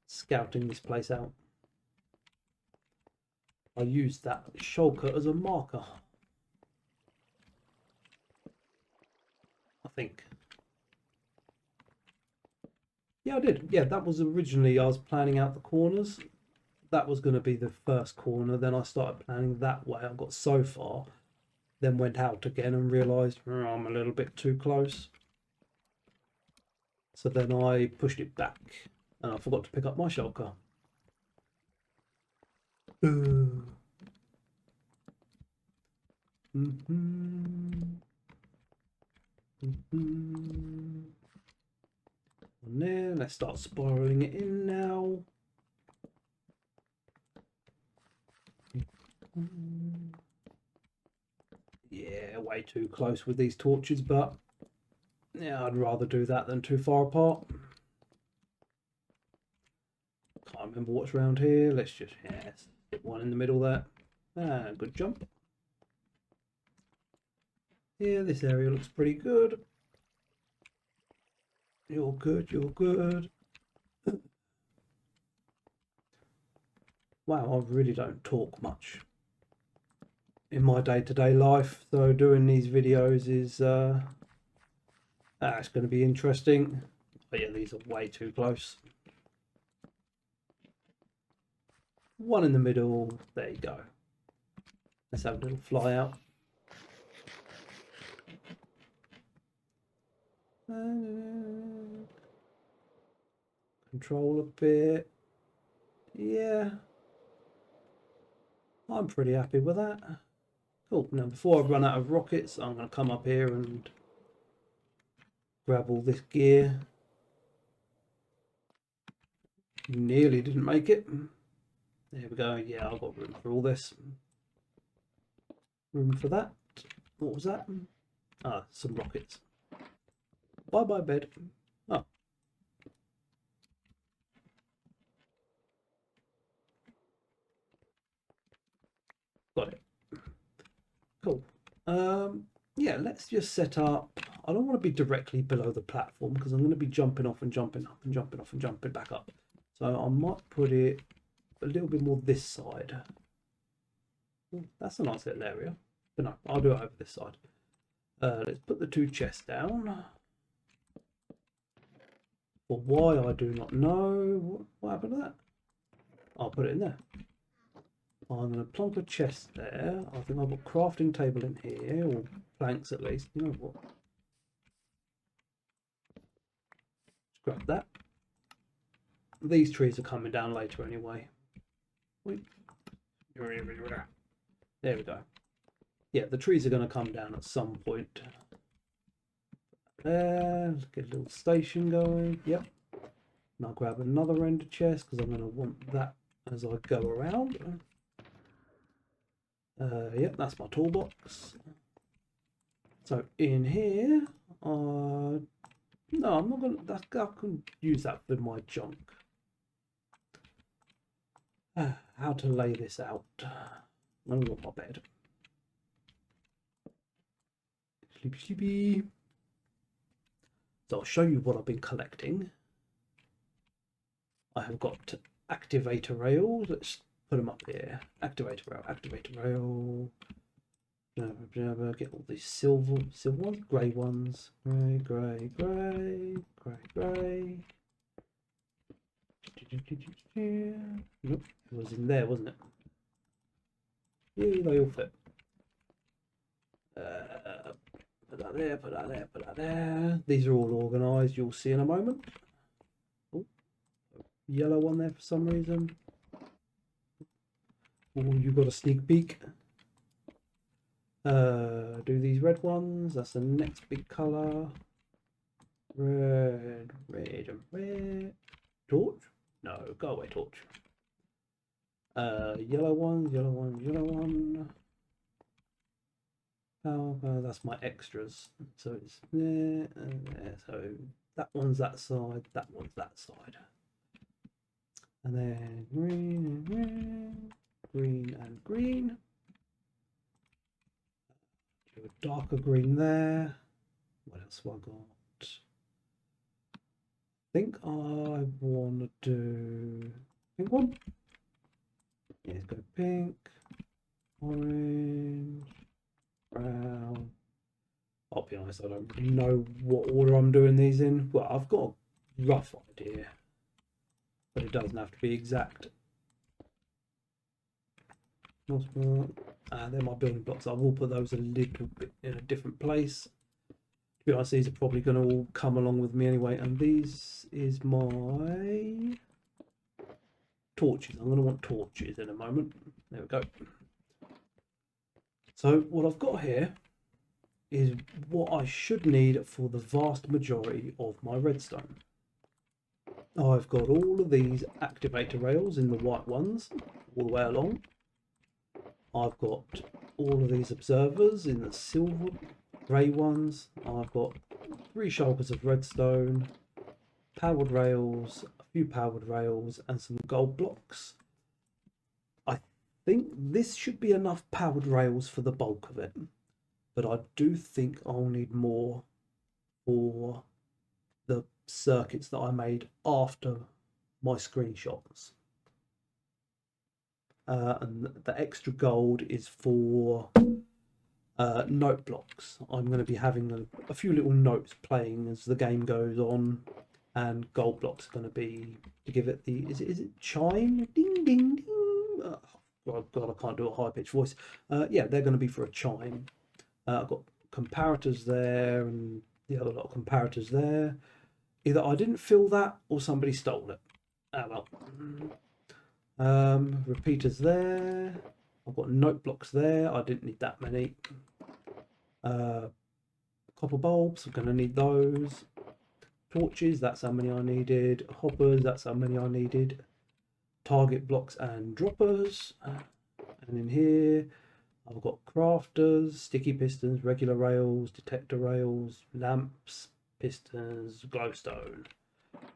Scouting this place out. I used that shulker as a marker. I think. Yeah, I did. Yeah, that was originally, I was planning out the corners. That was going to be the first corner. Then I started planning that way. I got so far. Then went out again and realised I'm a little bit too close. So then I pushed it back and I forgot to pick up my shulker. On there, let's start spiraling it in now. Yeah, way too close with these torches, but yeah, I'd rather do that than too far apart. Can't remember what's around here. Let's just, yeah, stick one in the middle there. Ah, good jump. Yeah, this area looks pretty good. You're good, you're good. Wow, I really don't talk much in my day-to-day life, so doing these videos is it's going to be interesting. But yeah, these are way too close. One in the middle, there you go. Let's have a little fly out. Control a bit. Yeah, I'm pretty happy with that. Cool. Now, before I run out of rockets, I'm going to come up here and grab all this gear. Nearly didn't make it. There we go. Yeah, I've got room for all this. Room for that. What was that? Ah, some rockets. Bye bye, bed. Oh. Got it. Cool. Yeah, let's just set up. I don't want to be directly below the platform because I'm going to be jumping off and jumping up and jumping off and jumping back up. So I might put it a little bit more this side. Ooh, that's a nice little area. But no, I'll do it over this side. Let's put the two chests down. For why, I do not know. What happened to that? I'll put it in there. I'm going to plonk a chest there. I think I've got a crafting table in here, or planks at least. You know what? Just grab that. These trees are coming down later anyway. Wait. There we go. Yeah, the trees are going to come down at some point. There, let's get a little station going. Yep. And I'll grab another ender chest because I'm going to want that as I go around. Yep, that's my toolbox. So in here, no, I'm not going to, I can use that for my junk. How to lay this out. I'm going to my bed. Sleepy, sleepy. So I'll show you what I've been collecting. I have got activator rails. Let's put them up here. Activator rail, activator rail. Get all these silver ones, grey ones. Grey, grey, grey, grey, grey. Nope, it was in there, wasn't it? Yeah, they all fit. Put that there, put that there, put that there. These are all organised, you'll see in a moment. Oh, yellow one there for some reason. Oh, you got a sneak peek. Do these red ones. That's the next big colour. Red, red, and red. Torch? No, go away, torch. Yellow one, yellow one, yellow one. Oh, that's my extras. So it's there and there. So that one's that side, that one's that side. And then green and green, green and green. Do a darker green there. What else have I got? I think I want to do pink one. Yeah, let's go pink, orange, brown. I'll be honest, I don't really know what order I'm doing these in. Well, I've got a rough idea, but it doesn't have to be exact. They're my building blocks. I will put those a little bit in a different place. To be honest, these are probably going to all come along with me anyway. And these is my torches. I'm going to want torches in a moment. There we go. So what I've got here is what I should need for the vast majority of my redstone. I've got all of these activator rails in the white ones all the way along. I've got all of these observers in the silver grey ones. I've got 3 shulkers of redstone, powered rails, a few powered rails, and some gold blocks. I think this should be enough powered rails for the bulk of it, but I do think I'll need more for the circuits that I made after my screenshots. And the extra gold is for note blocks. I'm going to be having a few little notes playing as the game goes on, and gold blocks are going to be to give it the is it chime, ding ding ding. Oh God, I can't do a high pitched voice. Yeah, they're going to be for a chime. I've got comparators there and the other lot of comparators there. Either I didn't fill that or somebody stole it. Oh well. Repeaters there. I've got note blocks there. I didn't need that many. Copper bulbs, I'm going to need those. Torches, that's how many I needed. Hoppers, that's how many I needed. Target blocks and droppers. And in here, I've got crafters, sticky pistons, regular rails, detector rails, lamps, pistons, glowstone.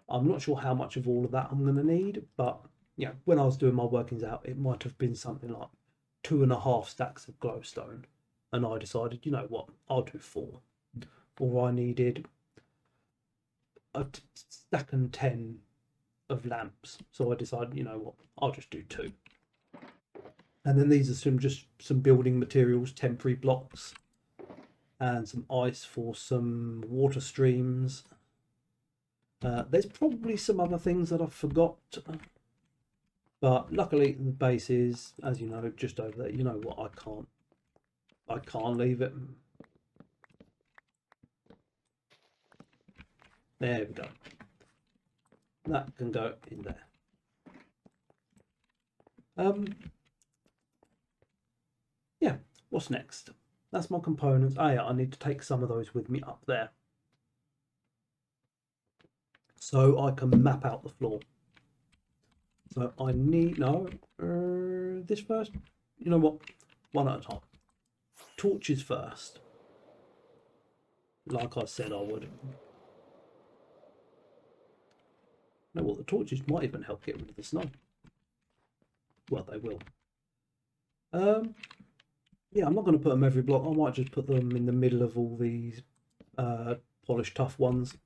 I'm not sure how much of all of that I'm going to need, but yeah, when I was doing my workings out, it might have been something like 2.5 stacks of glowstone, and I decided, you know what, I'll do 4. Or I needed a stack and 10 of lamps, so I decided, you know what, I'll just do 2. And then these are some building materials, temporary blocks, and some ice for some water streams. There's probably some other things that I forgot, but luckily the base is, as you know, just over there. You know what, I can't leave it. There we go. That can go in there. Yeah, what's next? That's my components. Oh yeah, I need to take some of those with me up there, so I can map out the floor. So I need, no, this first. You know what? One at a time. Torches first. Like I said I would. You know what? The torches might even help get rid of the snow. Well, they will. Yeah, I'm not going to put them every block. I might just put them in the middle of all these polished tough ones.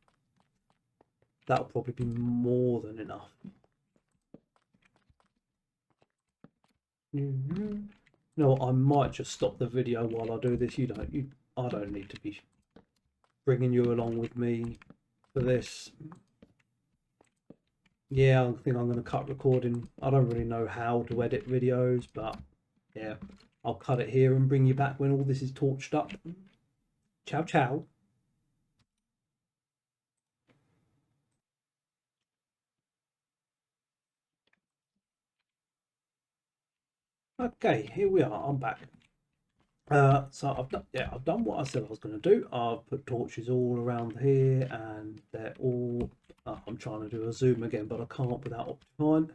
That'll probably be more than enough. No, I might just stop the video while I do this. I don't need to be bringing you along with me for this. Yeah, I think I'm going to cut recording. I don't really know how to edit videos, but yeah, I'll cut it here and bring you back when all this is torched up. Ciao, ciao. Okay, here we are. I'm back. So I've done what I said I was going to do. I've put torches all around here, and they're all. I'm trying to do a zoom again, but I can't without Optifine.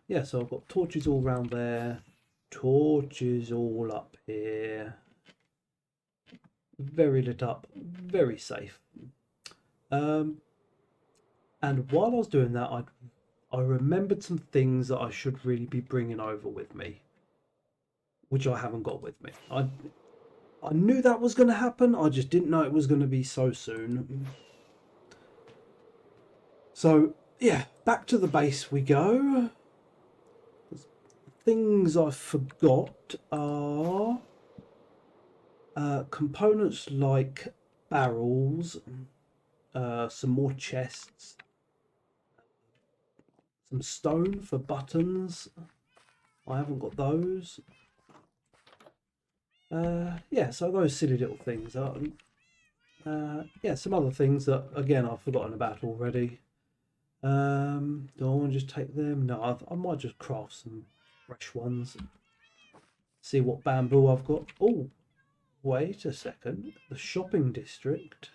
Yeah, so I've got torches all around there, torches all up here. Very lit up, very safe. And while I was doing that, I remembered some things that I should really be bringing over with me, which I haven't got with me. I knew that was going to happen. I just didn't know it was going to be so soon. So yeah, back to the base we go. Things I forgot are components like barrels, some more chests, some stone for buttons. I haven't got those. Yeah, so those silly little things are. Yeah, some other things that again I've forgotten about already. Do I want to just take them? No, I might just craft some fresh ones. See what bamboo I've got. Oh, Wait a second. The shopping district.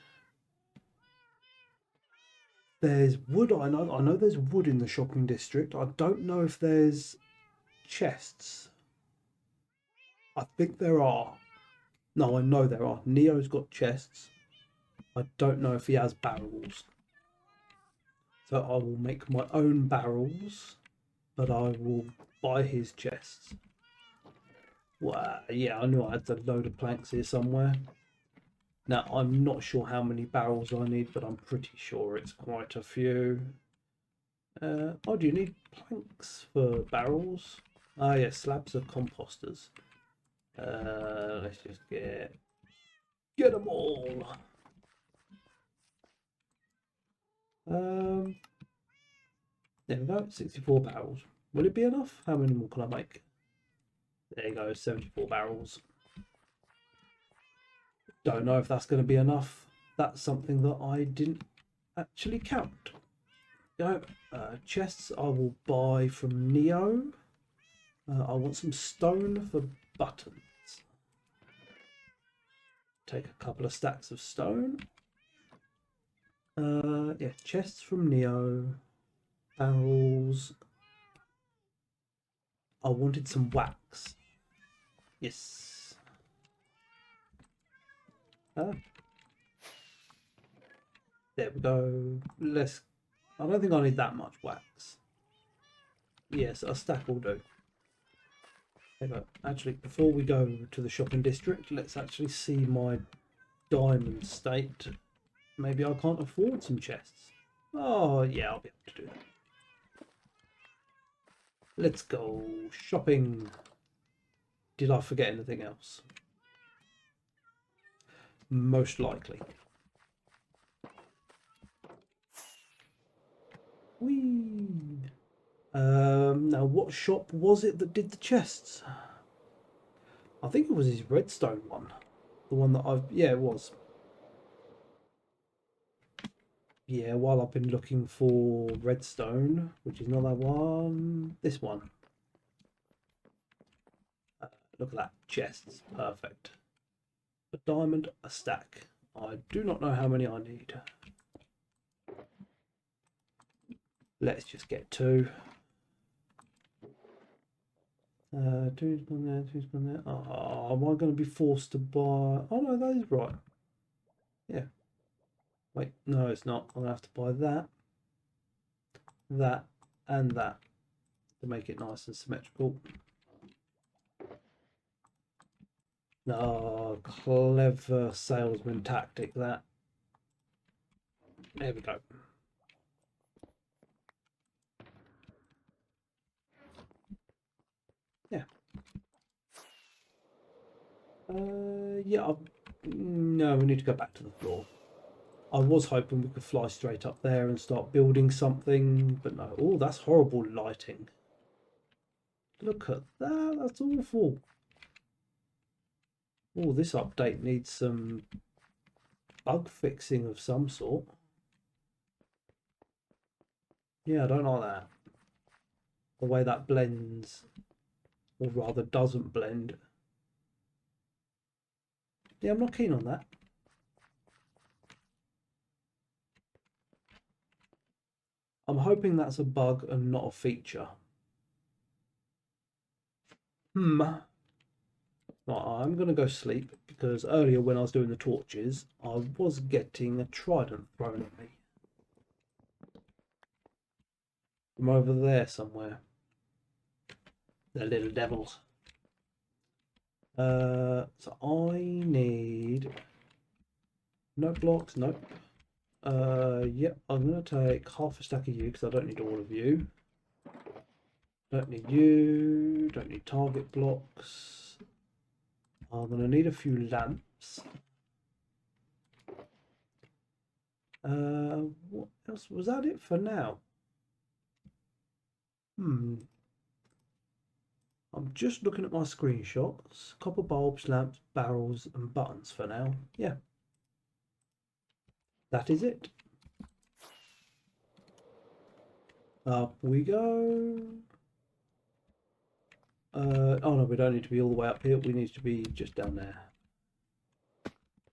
There's wood. I know there's wood in the shopping district. I don't know if there's chests. I think there are. No, I know there are. Neo's got chests. I don't know if he has barrels. So I will make my own barrels, but I will buy his chests. Well, yeah, I knew I had a load of planks here somewhere. Now, I'm not sure how many barrels I need, but I'm pretty sure it's quite a few. Oh, do you need planks for barrels? Ah, yeah, slabs of composters. Let's just get them all. There we go, 64 barrels. Will it be enough? How many more can I make? There you go, 74 barrels. Don't know if that's going to be enough. That's something that I didn't actually count. Chests I will buy from Neo. I want some stone for buttons. Take a couple of stacks of stone. Yeah, chests from Neo. Barrels. I wanted some wax. Yes. There we go. I don't think I need that much wax. Yes, a stack will do. There we go. Actually, before we go to the shopping district, let's actually see my diamond state. Maybe I can't afford some chests. Oh, yeah, I'll be able to do that. Let's go shopping. Did I forget anything else? Most likely. Whee! Now, what shop was it that did the chests? I think it was his redstone one. The one that yeah, it was. Yeah, while I've been looking for redstone, which is not that one, this one. Look at that, chests, perfect. A diamond, a stack. I do not know how many I need. Let's just get two. Two's gone there, two's gone there. Oh, am I going to be forced to buy? Oh no, that is right. Yeah. Wait, no, it's not. I'm going to have to buy that, that, and that to make it nice and symmetrical. Oh, clever salesman tactic that. There we go. Yeah. Yeah. No, we need to go back to the floor. I was hoping we could fly straight up there and start building something, but no. Oh, that's horrible lighting. Look at that. That's awful. Oh, this update needs some bug fixing of some sort. Yeah, I don't like that. The way that blends, or rather doesn't blend. Yeah, I'm not keen on that. I'm hoping that's a bug and not a feature. Right, I'm going to go sleep because earlier when I was doing the torches, I was getting a trident thrown at me. From over there somewhere. The little devils. So I need no blocks, nope. Yep, I'm gonna take half a stack of you because I don't need all of you. Don't need you, don't need target blocks. I'm gonna need a few lamps. What else? Was that it for now? I'm just looking at my screenshots. Copper bulbs, lamps, barrels, and buttons for now. Yeah. That is it. Up we go. Oh no, we don't need to be all the way up here. We need to be just down there.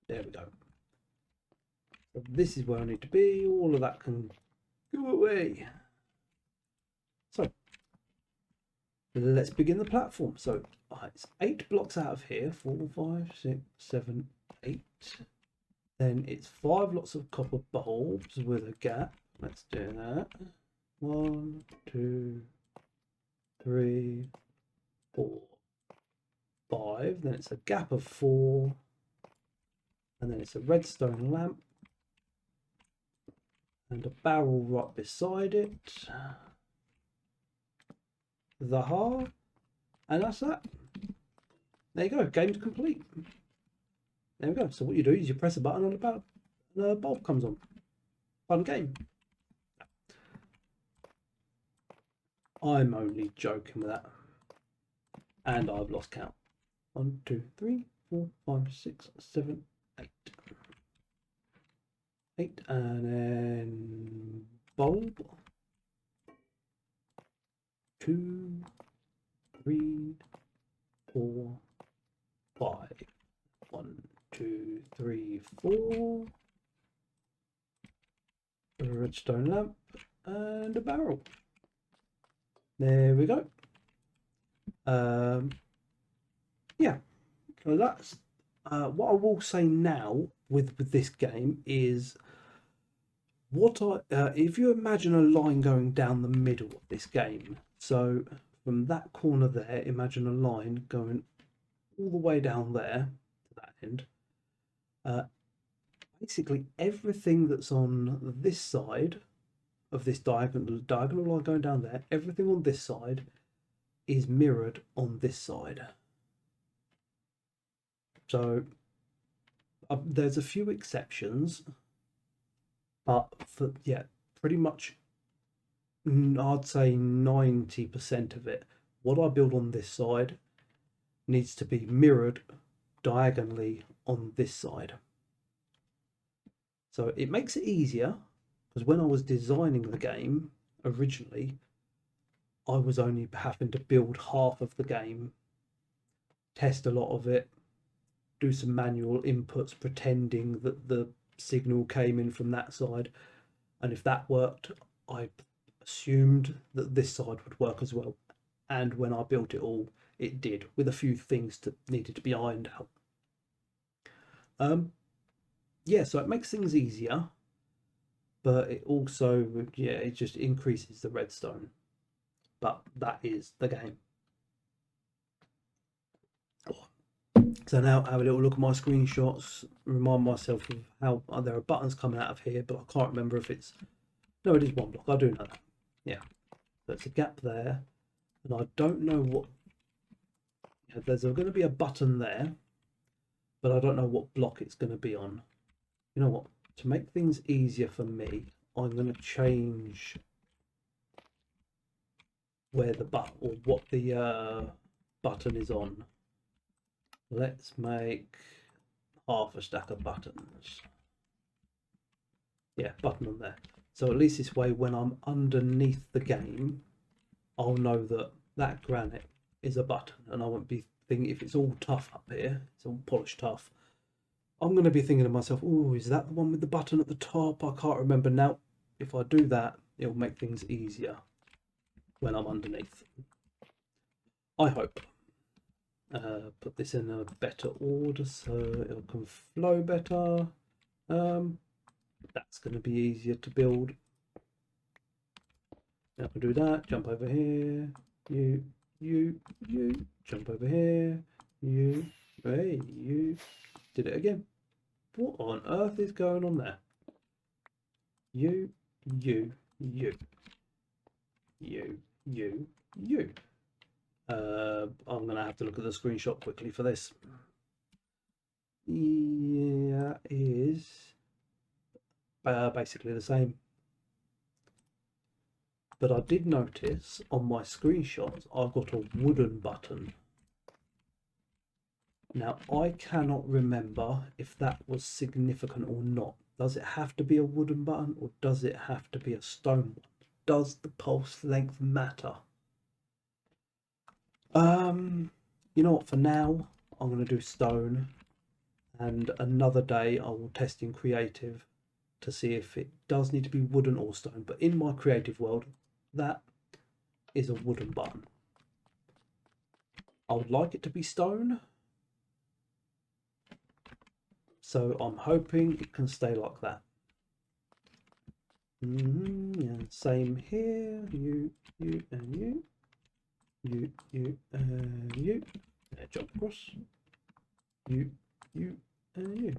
There we go. So this is where I need to be. All of that can go away. So let's begin the platform. So it's 8 blocks out of here. 4, 5, 6, 7, 8. Then it's 5 lots of copper bulbs with a gap. Let's do that. 1, 2, 3, 4, 5. Then it's a gap of 4. And then it's a redstone lamp. And a barrel right beside it. The heart. And that's that. There you go. Game's complete. There we go. So what you do is you press a button and a bulb comes on. Fun game. I'm only joking with that. And I've lost count. 1, 2, 3, 4, 5, 6, 7, 8. 8 and then bulb. 2, 3, 4, 5. 1, 2, 3, 4. A redstone lamp and a barrel. There we go. Yeah, so that's what I will say now with this game is what if you imagine a line going down the middle of this game. So from that corner there, imagine a line going all the way down there to that end. Basically everything that's on this side of this diagonal line going down there, everything on this side is mirrored on this side. So there's a few exceptions, but for pretty much I'd say 90% of it, what I build on this side needs to be mirrored diagonally on this side. So it makes it easier, because when I was designing the game originally, I was only having to build half of the game, test a lot of it, do some manual inputs pretending that the signal came in from that side, and if that worked, I assumed that this side would work as well. And when I built it all, it did, with a few things that needed to be ironed out. Yeah, so it makes things easier, but it also, it just increases the redstone. But that is the game. So now I have a little look at my screenshots, remind myself of how there are buttons coming out of here, but I can't remember if it's, no, it is 1 block, I do know that. Yeah, so it's a gap there, and I don't know what, there's going to be a button there, but I don't know what block it's going to be on. You know what, to make things easier for me, I'm going to change where the what the button is on. Let's make half a stack of buttons. Yeah, button on there. So at least this way, when I'm underneath the game, I'll know that that granite is a button, and I won't be thinking, if it's all tough up here, it's all polished tough, I'm going to be thinking to myself, oh, is that the one with the button at the top? I can't remember now. If I do that, it'll make things easier when I'm underneath. I hope. Put this in a better order so it can flow better. That's going to be easier to build. Now I can do that. Jump over here. You. Jump over here. You. Hey, you. Did it again. What on earth is going on there? You. I'm going to have to look at the screenshot quickly for this. Yeah, it is basically the same. But I did notice on my screenshots, I've got a wooden button. Now, I cannot remember if that was significant or not. Does it have to be a wooden button, or does it have to be a stone one? Does the pulse length matter? You know what, for now I'm going to do stone, and another day I will test in creative to see if it does need to be wooden or stone. But in my creative world, that is a wooden button. I would like it to be stone, so I'm hoping it can stay like that. Yeah, same here. You and you. You and you. Jump across. You and you.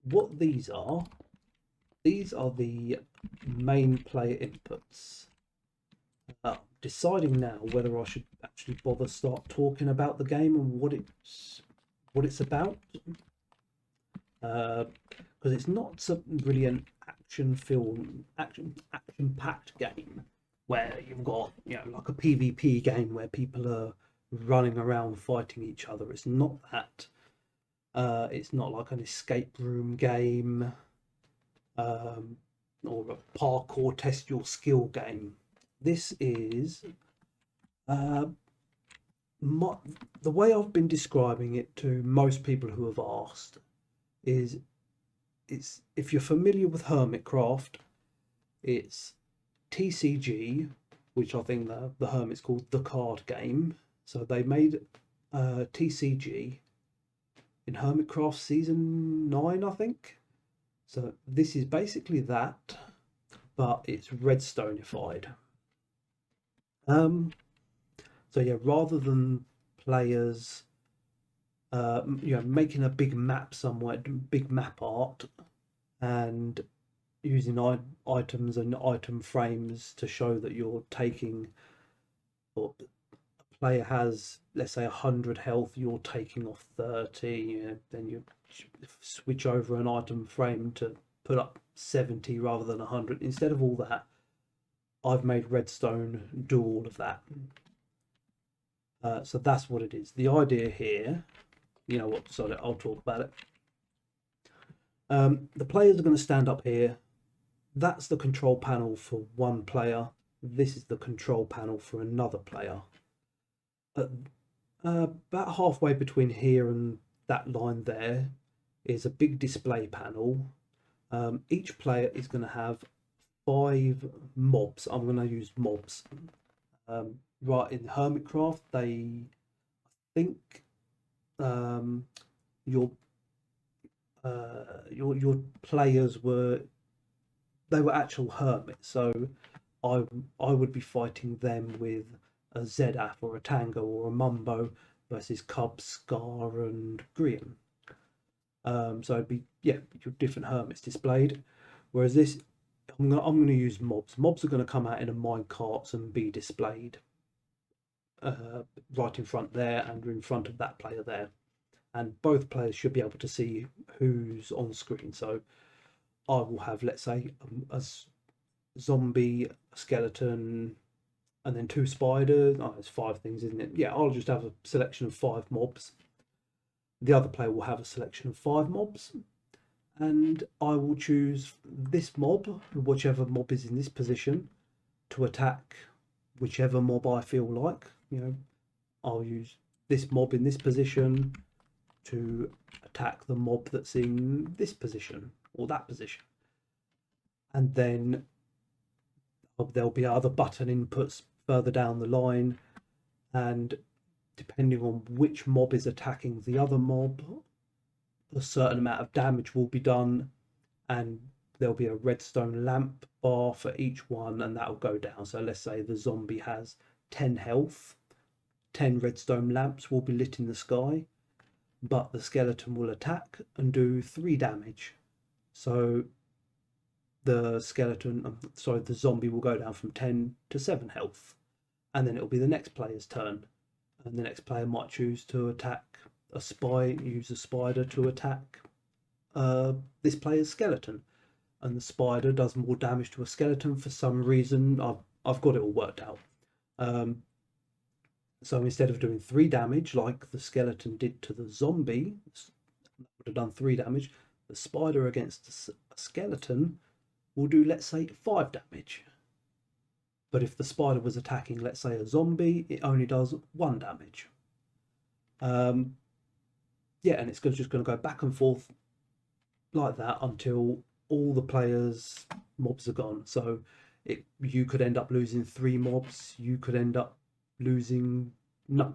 What these are the main player inputs. Deciding now whether I should actually bother start talking about the game and what it's about, because it's not really an action packed game where you've got, you know, like a PvP game where people are running around fighting each other. It's not that. It's not like an escape room game, or a parkour test your skill game. This is the way I've been describing it to most people who have asked is, it's, if you're familiar with Hermitcraft, it's TCG, which I think the Hermit's called the card game. So they made TCG in Hermitcraft season 9, I think. So this is basically that, but it's redstone-ified. So yeah, rather than players you know, making a big map somewhere, big map art, and using items and item frames to show that you're taking, or a player has, let's say, 100 health, you're taking off 30, you know, then you switch over an item frame to put up 70 rather than 100. Instead of all that, I've made redstone do all of that. So that's what it is. The idea here, you know what, sorry, I'll talk about it. The players are going to stand up here. That's the control panel for one player. This is the control panel for another player. About halfway between here and that line there is a big display panel. Each player is going to have 5 mobs. I'm going to use mobs. Right, in Hermitcraft, I think your players were actual hermits, so I would be fighting them with a Zedaf or a Tango or a Mumbo versus Cub, Scar, and Grian. So it'd be, yeah, your different hermits displayed. Whereas this, I'm gonna use mobs. Mobs are gonna come out in a minecarts and be displayed right in front there and in front of that player there, and both players should be able to see who's on screen. So I will have, let's say, a zombie, a skeleton, and then 2 spiders. Oh, it's 5 things, isn't it? Yeah, I'll just have a selection of 5 mobs. The other player will have a selection of 5 mobs, and I will choose this mob, whichever mob is in this position, to attack whichever mob I feel like. You know, I'll use this mob in this position to attack the mob that's in this position or that position. And then there'll be other button inputs further down the line, and depending on which mob is attacking the other mob, a certain amount of damage will be done, and there'll be a redstone lamp bar for each one, and that'll go down. So let's say the zombie has 10 health, 10 redstone lamps will be lit in the sky, but the skeleton will attack and do 3 damage. So the zombie will go down from 10 to 7 health, and then it'll be the next player's turn, and the next player might choose to attack use a spider to attack this player's skeleton, and the spider does more damage to a skeleton for some reason. I've got it all worked out. So instead of doing 3 damage like the skeleton did to the zombie, that would have done 3 damage, the spider against a skeleton will do, let's say, 5 damage. But if the spider was attacking, let's say, a zombie, it only does 1 damage. Yeah, and it's just going to go back and forth like that until all the players' mobs are gone. So you could end up losing 3 mobs, you could end up losing none.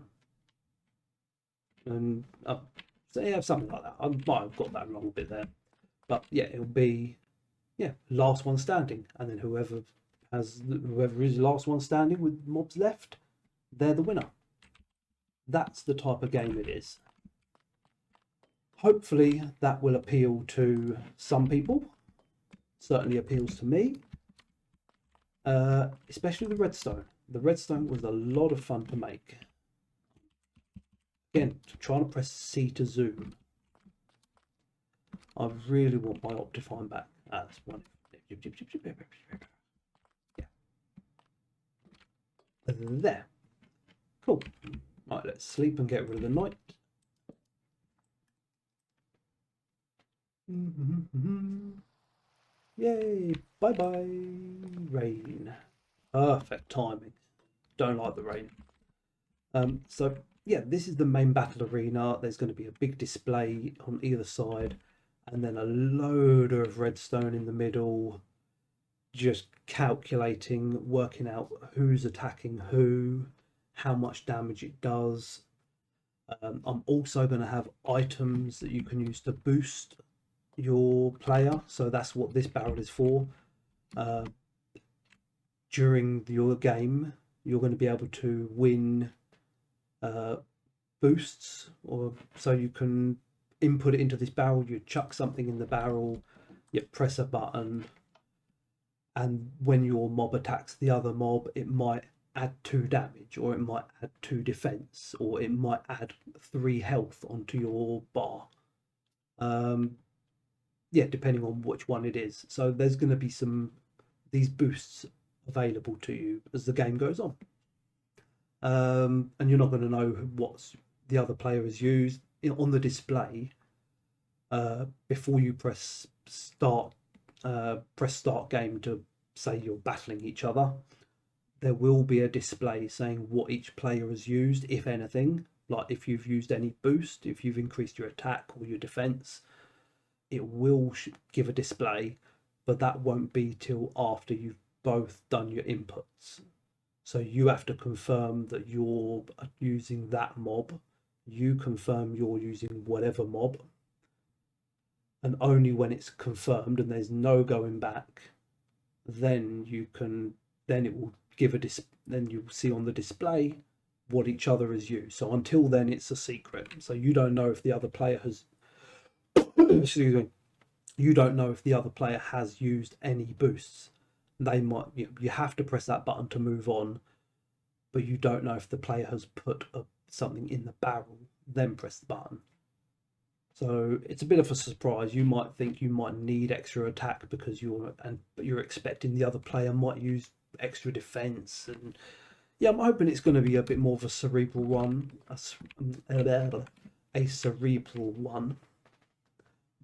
And so yeah, something like that. I might have got that wrong a bit there. But yeah, it'll be last one standing, and then whoever is last one standing with mobs left, they're the winner. That's the type of game it is. Hopefully that will appeal to some people. Certainly appeals to me, especially the redstone. The redstone was a lot of fun to make. Again, trying to press C to zoom. I really want my Optifine back. That's one. Yeah. There. Cool. Right, let's sleep and get rid of the night. Yay! Bye bye, rain. Perfect timing. Don't like the rain. So yeah, this is the main battle arena. There's going to be a big display on either side, and then a load of redstone in the middle, just calculating, working out who's attacking who, how much damage it does. I'm also going to have items that you can use to boost your player, so that's what this barrel is for. During your game, you're going to be able to win boosts, or so you can input it into this barrel. You chuck something in the barrel, you press a button, and when your mob attacks the other mob, it might add 2 damage, or it might add 2 defense, or it might add 3 health onto your bar. Yeah, depending on which one it is. So there's going to be these boosts available to you as the game goes on. And you're not going to know what the other player has used on the display. Before you press start game to say you're battling each other, there will be a display saying what each player has used, if anything. Like if you've used any boost, if you've increased your attack or your defense, it will give a display, but that won't be till after you've both done your inputs. So you have to confirm that you're using that mob, you confirm you're using whatever mob, and only when it's confirmed and there's no going back, then it will give then you'll see on the display what each other has used. So until then it's a secret, so you don't know if the other player has excuse me, you don't know if the other player has used any boosts. They might, you have to press that button to move on, but you don't know if the player has put something in the barrel, then press the button. So it's a bit of a surprise. You might think you might need extra attack because you're expecting the other player might use extra defense. And yeah, I'm hoping it's going to be a bit more of a cerebral one, a cerebral one.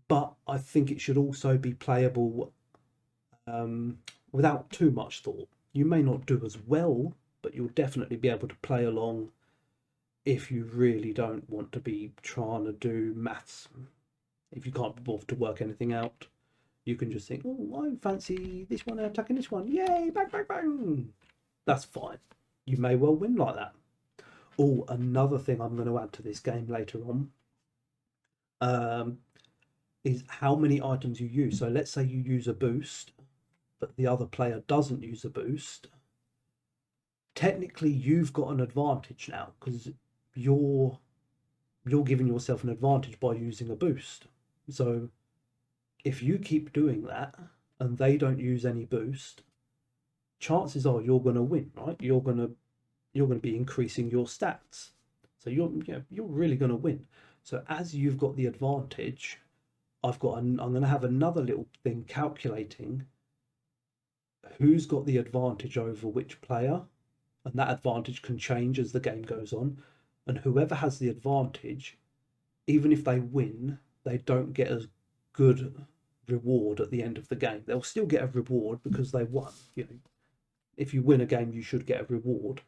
But I think it should also be playable without too much thought. You may not do as well, but you'll definitely be able to play along if you really don't want to be trying to do maths. If you can't be bothered to work anything out, you can just think, oh, I fancy this one attacking this one. Yay, bang, bang, bang. That's fine. You may well win like that. Oh, another thing I'm going to add to this game later on is how many items you use. So let's say you use a boost, but the other player doesn't use a boost. Technically, you've got an advantage now because you're giving yourself an advantage by using a boost. So if you keep doing that and they don't use any boost, chances are you're going to win, right? You're going to be increasing your stats, so you're really going to win. So as you've got the advantage, I'm going to have another little thing calculating who's got the advantage over which player, and that advantage can change as the game goes on. And whoever has the advantage, even if they win, they don't get as good reward at the end of the game. They'll still get a reward because they won, if you win a game, you should get a reward,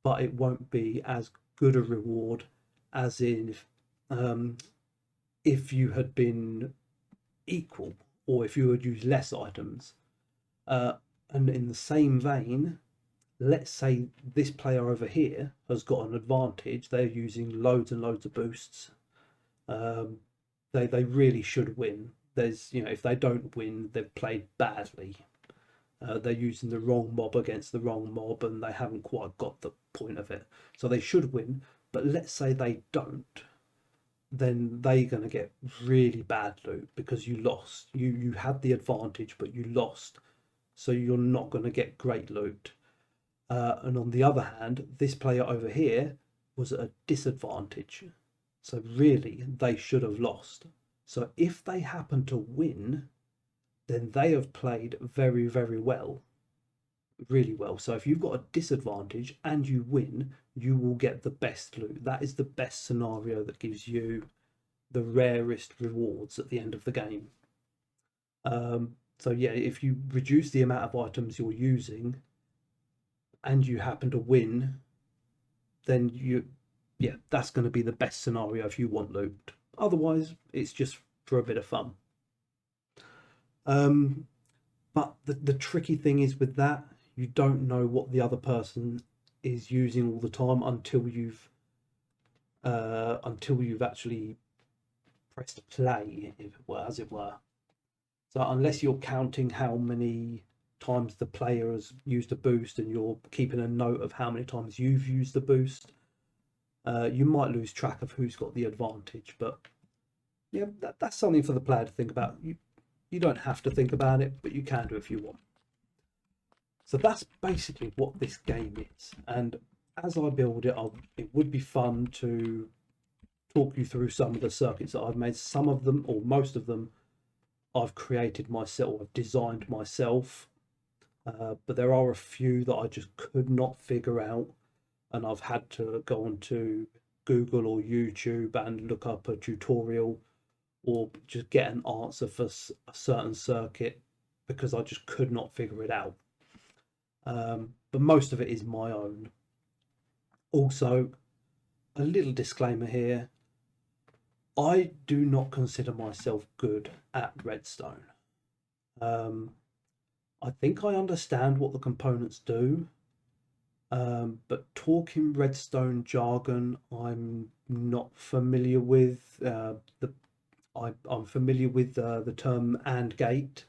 but it won't be as good a reward as if you had been equal, or if you had used less items. And in the same vein, let's say this player over here has got an advantage. They're using loads and loads of boosts. They really should win. There's, you know, if they don't win, they've played badly. They're using the wrong mob against the wrong mob, and they haven't quite got the point of it. So they should win. But let's say they don't, then they're going to get really bad loot because you lost. You had the advantage, but you lost. So you're not going to get great loot. And on the other hand, this player over here was at a disadvantage. So really, they should have lost. So if they happen to win, then they have played very, very well. Really well. So if you've got a disadvantage and you win, you will get the best loot. That is the best scenario that gives you the rarest rewards at the end of the game. So yeah, if you reduce the amount of items you're using and you happen to win, then yeah, that's going to be the best scenario if you want loot. Otherwise, it's just for a bit of fun. But the tricky thing is with that, you don't know what the other person is using all the time until you've actually pressed play, as it were. So unless you're counting how many times the player has used a boost and you're keeping a note of how many times you've used the boost, you might lose track of who's got the advantage. But yeah, that's something for the player to think about. You don't have to think about it, but you can do if you want. So that's basically what this game is. And as I build it, it would be fun to talk you through some of the circuits that I've made. Some of them, or most of them, I've created myself, I've designed myself. But there are a few that I just could not figure out, and I've had to go onto Google or YouTube and look up a tutorial or just get an answer for a certain circuit because I just could not figure it out. But most of it is my own. Also, a little disclaimer here. I do not consider myself good at redstone. I think I understand what the components do, but talking redstone jargon, I'm not familiar with. I'm familiar with the term AND gate.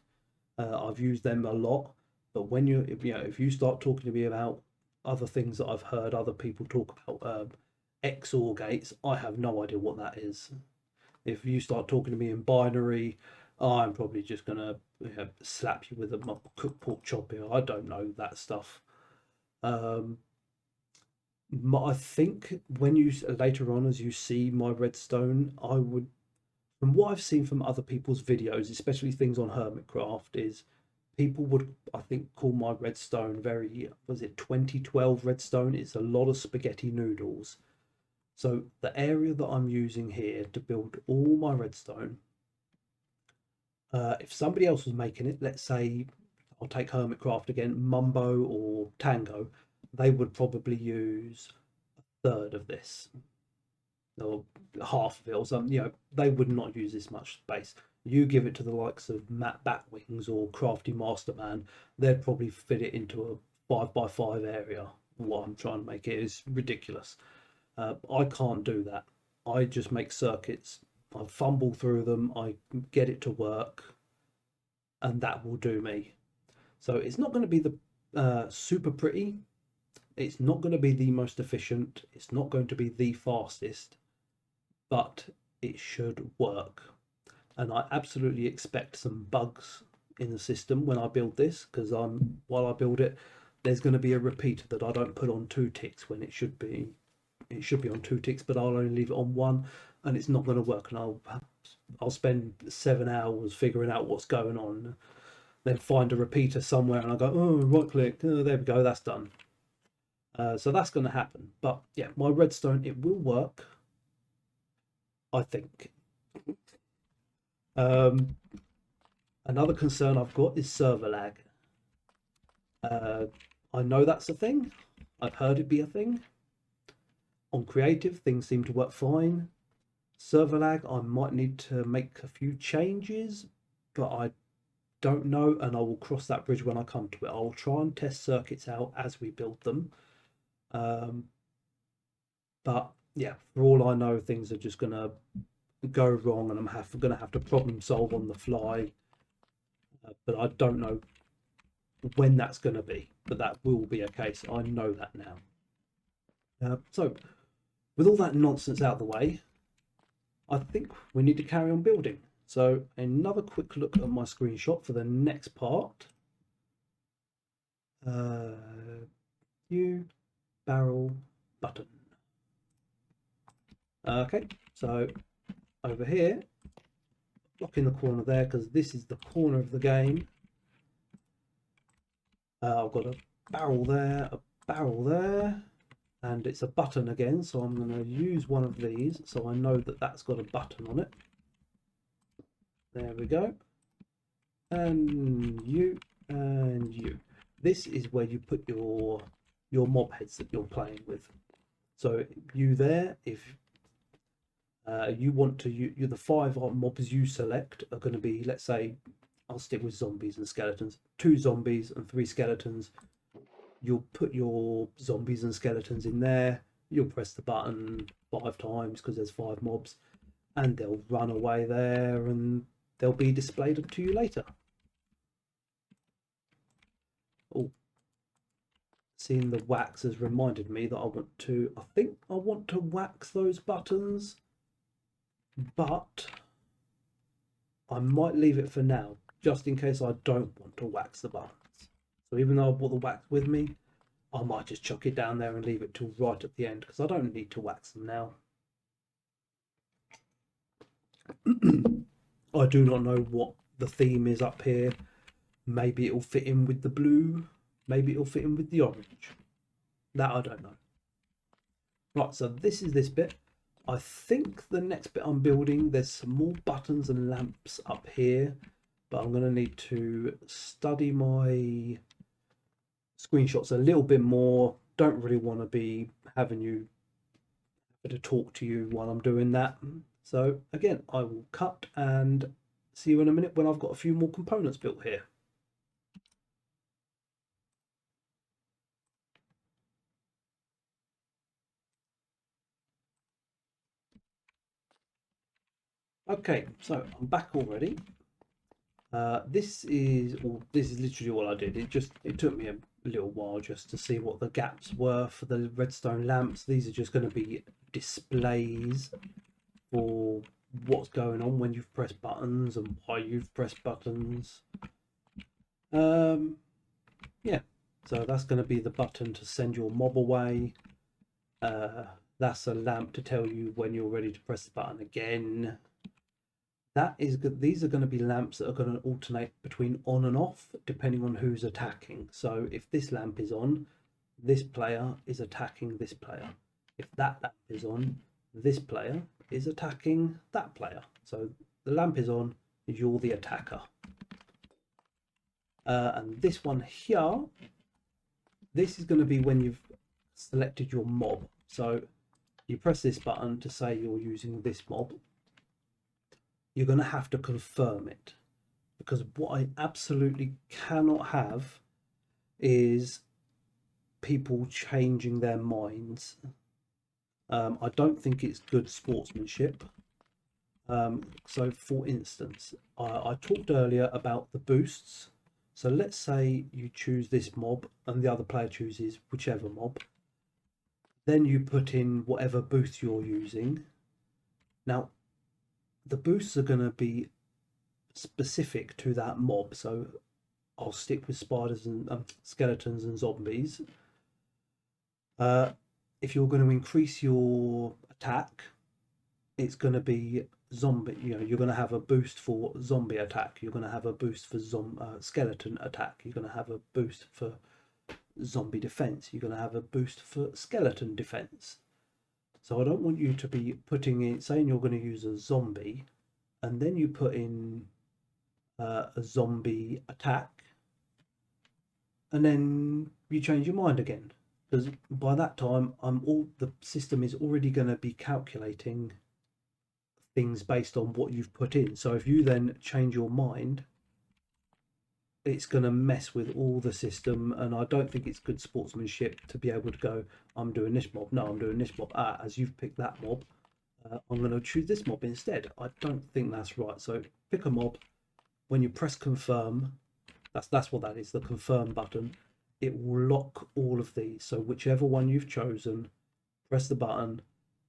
I've used them a lot, but when if you start talking to me about other things that I've heard other people talk about, XOR gates, I have no idea what that is. If you start talking to me in binary, I'm probably just gonna slap you with a cooked pork chop here. I don't know that stuff. I think when you later on, as you see my redstone, I would, from what I've seen from other people's videos, especially things on Hermitcraft, is people would, I think, call my redstone very, was it 2012 redstone? It's a lot of spaghetti noodles. So the area that I'm using here to build all my redstone, if somebody else was making it, let's say, I'll take Hermitcraft again, Mumbo or Tango, they would probably use a third of this, or half of it, or something. They would not use this much space. You give it to the likes of Matt Batwings or Crafty Masterman, they'd probably fit it into a 5x5 area. What I'm trying to make it is ridiculous. I can't do that. I just make circuits. I fumble through them. I get it to work, and that will do me. So it's not going to be the super pretty. It's not going to be the most efficient. It's not going to be the fastest, but it should work. And I absolutely expect some bugs in the system when I build this, because while I build it, there's going to be a repeater that I don't put on 2 ticks when it should be on 2 ticks, but I'll only leave it on 1, and it's not going to work. And I'll spend 7 hours figuring out what's going on, then find a repeater somewhere, and I go, oh, right click, oh, there we go, that's done. So that's going to happen. But yeah, my redstone, it will work, I think. Another concern I've got is server lag. I know that's a thing. I've heard it be a thing. On creative, things seem to work fine. Server lag, I might need to make a few changes, but I don't know, and I will cross that bridge when I come to it. I'll try and test circuits out as we build them. But yeah, for all I know, things are just going to go wrong, and I'm going to have to problem solve on the fly. But I don't know when that's going to be, but that will be a case. I know that now. So with all that nonsense out of the way, I think we need to carry on building. So another quick look at my screenshot for the next part. New barrel button. Okay, so over here, lock in the corner there, because this is the corner of the game. I've got a barrel there, and it's a button again, so I'm going to use one of these so I know that that's got a button on it. There we go. And you. This is where you put your mob heads that you're playing with. So you there, if you want to, the 5 mobs you select are going to be, let's say, I'll stick with zombies and skeletons. 2 zombies and 3 skeletons. You'll put your zombies and skeletons in there. You'll press the button 5 times because there's 5 mobs, and they'll run away there, and they'll be displayed to you later. Oh, seeing the wax has reminded me that I think I want to wax those buttons, but I might leave it for now, just in case I don't want to wax the buttons. So even though I brought the wax with me, I might just chuck it down there and leave it till right at the end, because I don't need to wax them now. I do not know what the theme is up here. Maybe it'll fit in with the blue. Maybe it'll fit in with the orange. That I don't know. Right, so this is this bit. I think the next bit I'm building, there's some more buttons and lamps up here, but I'm going to need to study my screenshots a little bit more. Don't really want to be having to talk to you while I'm doing that. So again, I will cut and see you in a minute when I've got a few more components built here. Okay, so I'm back already. This is literally all I did. It took me a little while just to see what the gaps were for the redstone lamps. These are just going to be displays for what's going on when you've pressed buttons and why you've pressed buttons. Yeah, so that's going to be the button to send your mob away. That's a lamp to tell you when you're ready to press the button again. That is good. These are going to be lamps that are going to alternate between on and off depending on who's attacking. So if this lamp is on, this player is attacking this player. If that lamp is on, this player is attacking that player. So the lamp is on, you're the attacker. And this one here, this is going to be when you've selected your mob. So you press this button to say you're using this mob. You're going to have to confirm it, because what I absolutely cannot have is people changing their minds. I don't think it's good sportsmanship. So for instance, I talked earlier about the boosts. So let's say you choose this mob and the other player chooses whichever mob. Then you put in whatever boost you're using. Now, the boosts are going to be specific to that mob. So I'll stick with spiders and skeletons and zombies. If you're going to increase your attack, it's going to be zombie. You're going to have a boost for zombie attack. You're going to have a boost for skeleton attack. You're going to have a boost for zombie defense. You're going to have a boost for skeleton defense. So I don't want you to be putting in, saying you're going to use a zombie, and then you put in a zombie attack, and then you change your mind again, because by that time the system is already going to be calculating things based on what you've put in. So if you then change your mind, it's going to mess with all the system, and I don't think it's good sportsmanship to be able to go, I'm doing this mob, no, I'm doing this mob, as you've picked that mob, I'm going to choose this mob instead. I don't think that's right. So pick a mob. When you press confirm, that's what that is, the confirm button. It will lock all of these. So whichever one you've chosen, press the button.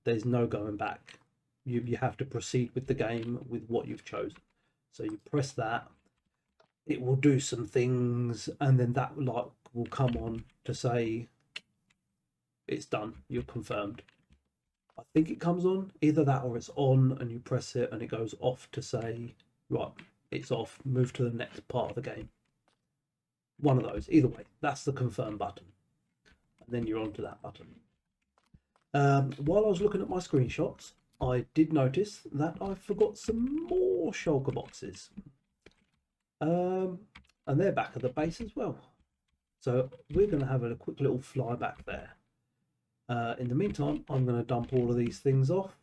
There's no going back. You have to proceed with the game with what you've chosen. So you press that. It will do some things, and then that light will come on to say it's done. You're confirmed. I think it comes on, either that or it's on and you press it and it goes off to say, right, it's off, move to the next part of the game. One of those, either way, that's the confirm button. And then you're onto that button. While I was looking at my screenshots, I did notice that I forgot some more shulker boxes. And they're back at the base as well. So we're going to have a quick little fly back there. In the meantime, I'm going to dump all of these things off.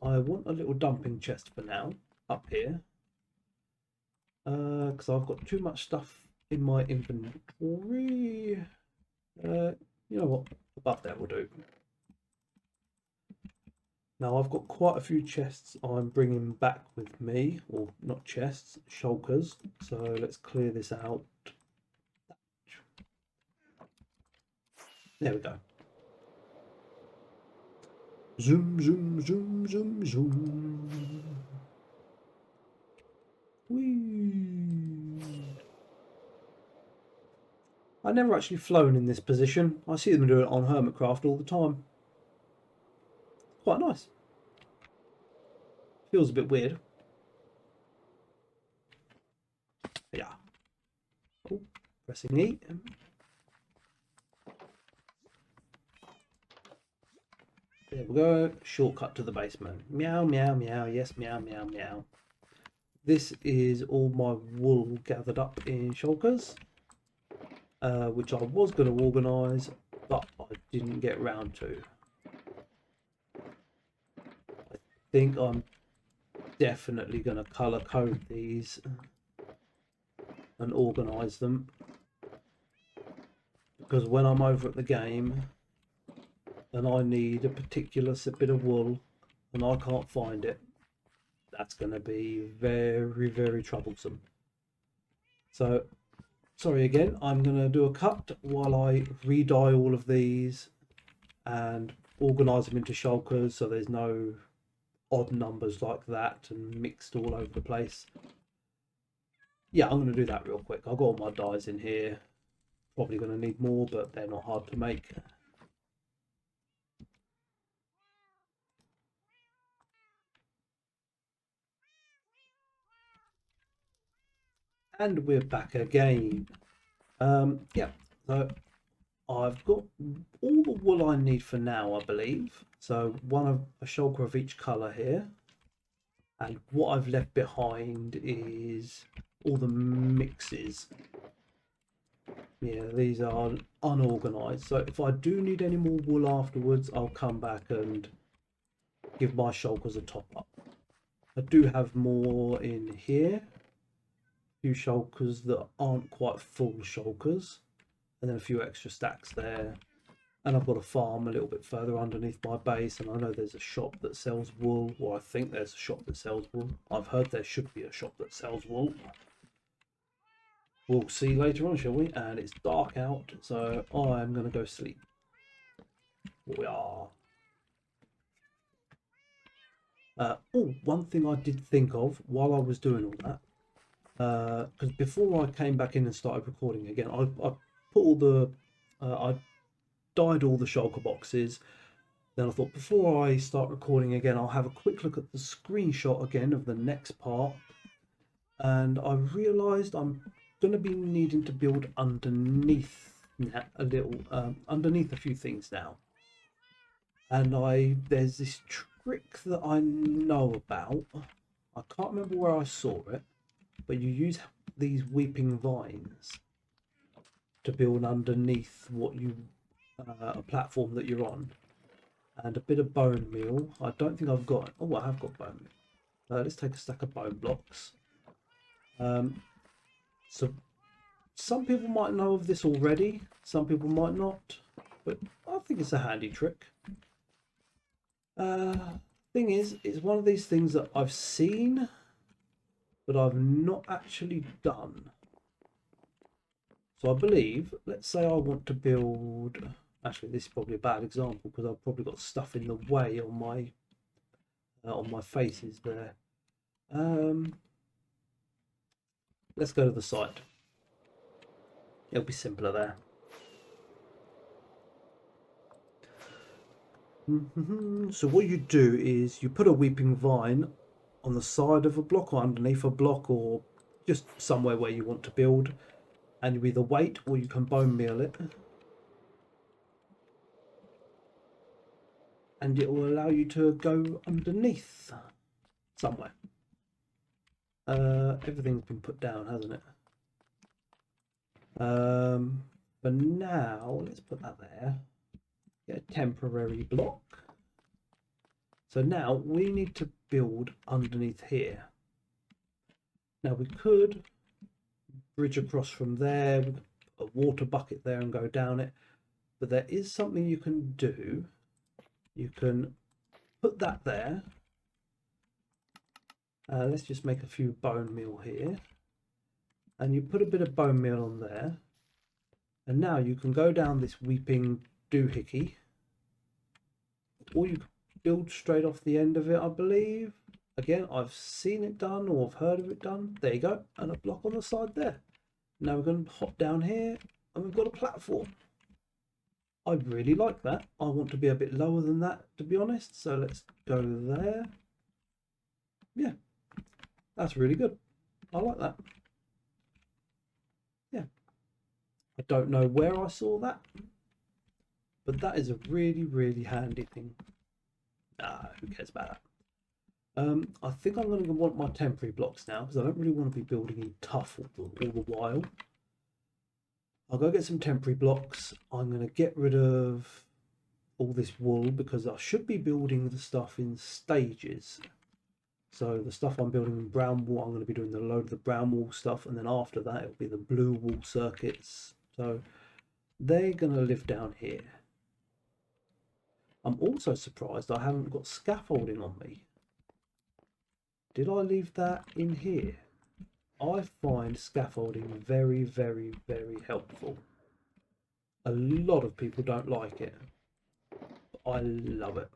I want a little dumping chest for now up here, because I've got too much stuff in my inventory. You know what, above there will do. Now I've got quite a few chests I'm bringing back with me, or not chests, shulkers. So let's clear this out. There we go. Zoom, zoom, zoom, zoom, zoom. Whee. I've never actually flown in this position. I see them do it on Hermitcraft all the time. Quite nice. Feels a bit weird. Yeah. Oh, pressing E. There we go. Shortcut to the basement. Meow, meow, meow. Yes, meow, meow, meow. This is all my wool gathered up in shulkers, which I was going to organise, but I didn't get round to. I think I'm definitely going to colour code these and organise them, because when I'm over at the game and I need a particular bit of wool and I can't find it, that's going to be very, very troublesome. So sorry again, I'm going to do a cut while I re-dye all of these and organise them into shulkers so there's no odd numbers like that and mixed all over the place. Yeah, I'm going to do that real quick. I've got all my dyes in here. Probably going to need more, but they're not hard to make. And we're back again. Yeah, so I've got all the wool I need for now, I believe. So a shulker of each colour here. And what I've left behind is all the mixes. Yeah, these are unorganised. So if I do need any more wool afterwards, I'll come back and give my shulkers a top up. I do have more in here. A few shulkers that aren't quite full shulkers. And then a few extra stacks there. And I've got a farm a little bit further underneath my base, and I know there's a shop that sells wool, or I think there's a shop that sells wool. I've heard there should be a shop that sells wool. We'll see later on, shall we? And it's dark out, so I'm going to go sleep. We are. Oh, one thing I did think of while I was doing all that, because before I came back in and started recording again, I put all the, I dyed all the shulker boxes. Then I thought before I start recording again, I'll have a quick look at the screenshot again of the next part. And I realised I'm going to be needing to build underneath a little, underneath a few things now. And there's this trick that I know about. I can't remember where I saw it, but you use these weeping vines to build underneath what you a platform that you're on, and a bit of bone meal. I don't think I've got. Oh, I have got bone meal. Let's take a stack of bone blocks. So some people might know of this already, some people might not, but I think it's a handy trick. Thing is, it's one of these things that I've seen, but I've not actually done. So I believe, let's say I want to build, actually this is probably a bad example because I've probably got stuff in the way on my faces there. Let's go to the site. It'll be simpler there. So what you do is you put a weeping vine on the side of a block or underneath a block or just somewhere where you want to build, and you either wait or you can bone meal it, and it will allow you to go underneath somewhere. Everything's been put down, hasn't it? For now, let's put that there. Get a temporary block. So now we need to build underneath here. Now we could bridge across from there, with a water bucket there and go down it, but there is something you can do. You can put that there. Let's just make a few bone meal here, and you put a bit of bone meal on there, and now you can go down this weeping doohickey, or you can build straight off the end of it, I believe. Again, I've seen it done or I've heard of it done. There you go, and a block on the side there. Now we're going to hop down here and we've got a platform. I really like that. I want to be a bit lower than that, to be honest, so let's go there. Yeah, that's really good. I like that. Yeah, I don't know where I saw that, but that is a really handy thing. Who cares about that? I think I'm going to want my temporary blocks now because I don't really want to be building in tough all the while. I'll go get some temporary blocks. I'm going to get rid of all this wool because I should be building the stuff in stages. So the stuff I'm building in brown wool, I'm going to be doing a load of the brown wool stuff, and then after that it'll be the blue wool circuits. So they're going to live down here. I'm also surprised I haven't got scaffolding on me. Did I leave that in here? I find scaffolding very helpful. A lot of people don't like it, but I love it.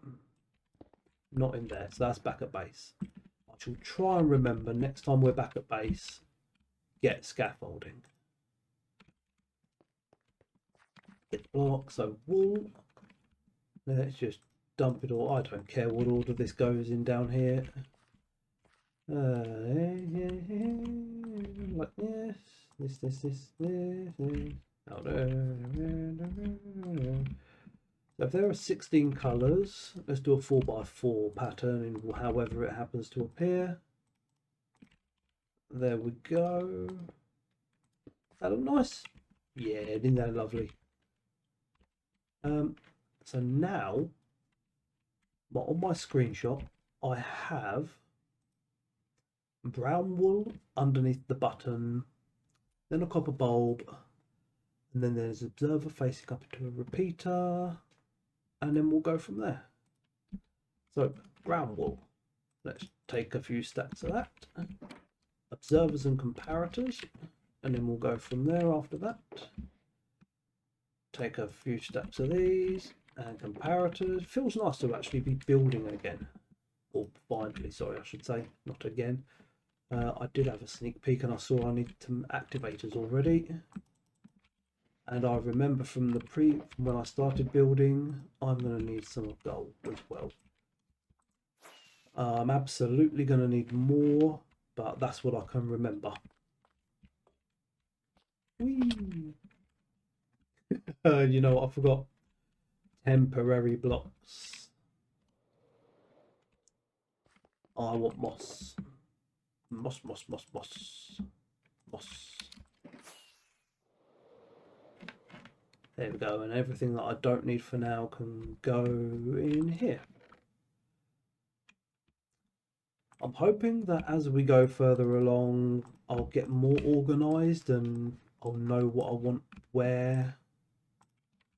Not in there, so that's back at base. I shall try and remember next time we're back at base, get scaffolding. Get blocks, so wool. Let's just dump it all. I don't care what order this goes in down here. Like this. Oh, so if there are 16 colours, let's do a 4x4 pattern in however it happens to appear. There we go. That look nice? Yeah, isn't that lovely? So now, on my screenshot, I have brown wool underneath the button, then a copper bulb, and then there's an observer facing up into a repeater, and then we'll go from there. So brown wool, let's take a few stacks of that, observers and comparators, and then we'll go from there after that. Take a few stacks of these and comparators. Feels nice to actually be building again, or finally, sorry, I should say, not again. I did have a sneak peek and I saw I needed some activators already, and I remember from when I started building, I'm going to need some gold as well. I'm absolutely going to need more, but that's what I can remember. Whee! You know what I forgot? Temporary blocks. I want moss. Moss. There we go, and everything that I don't need for now can go in here. I'm hoping that as we go further along, I'll get more organised and I'll know what I want where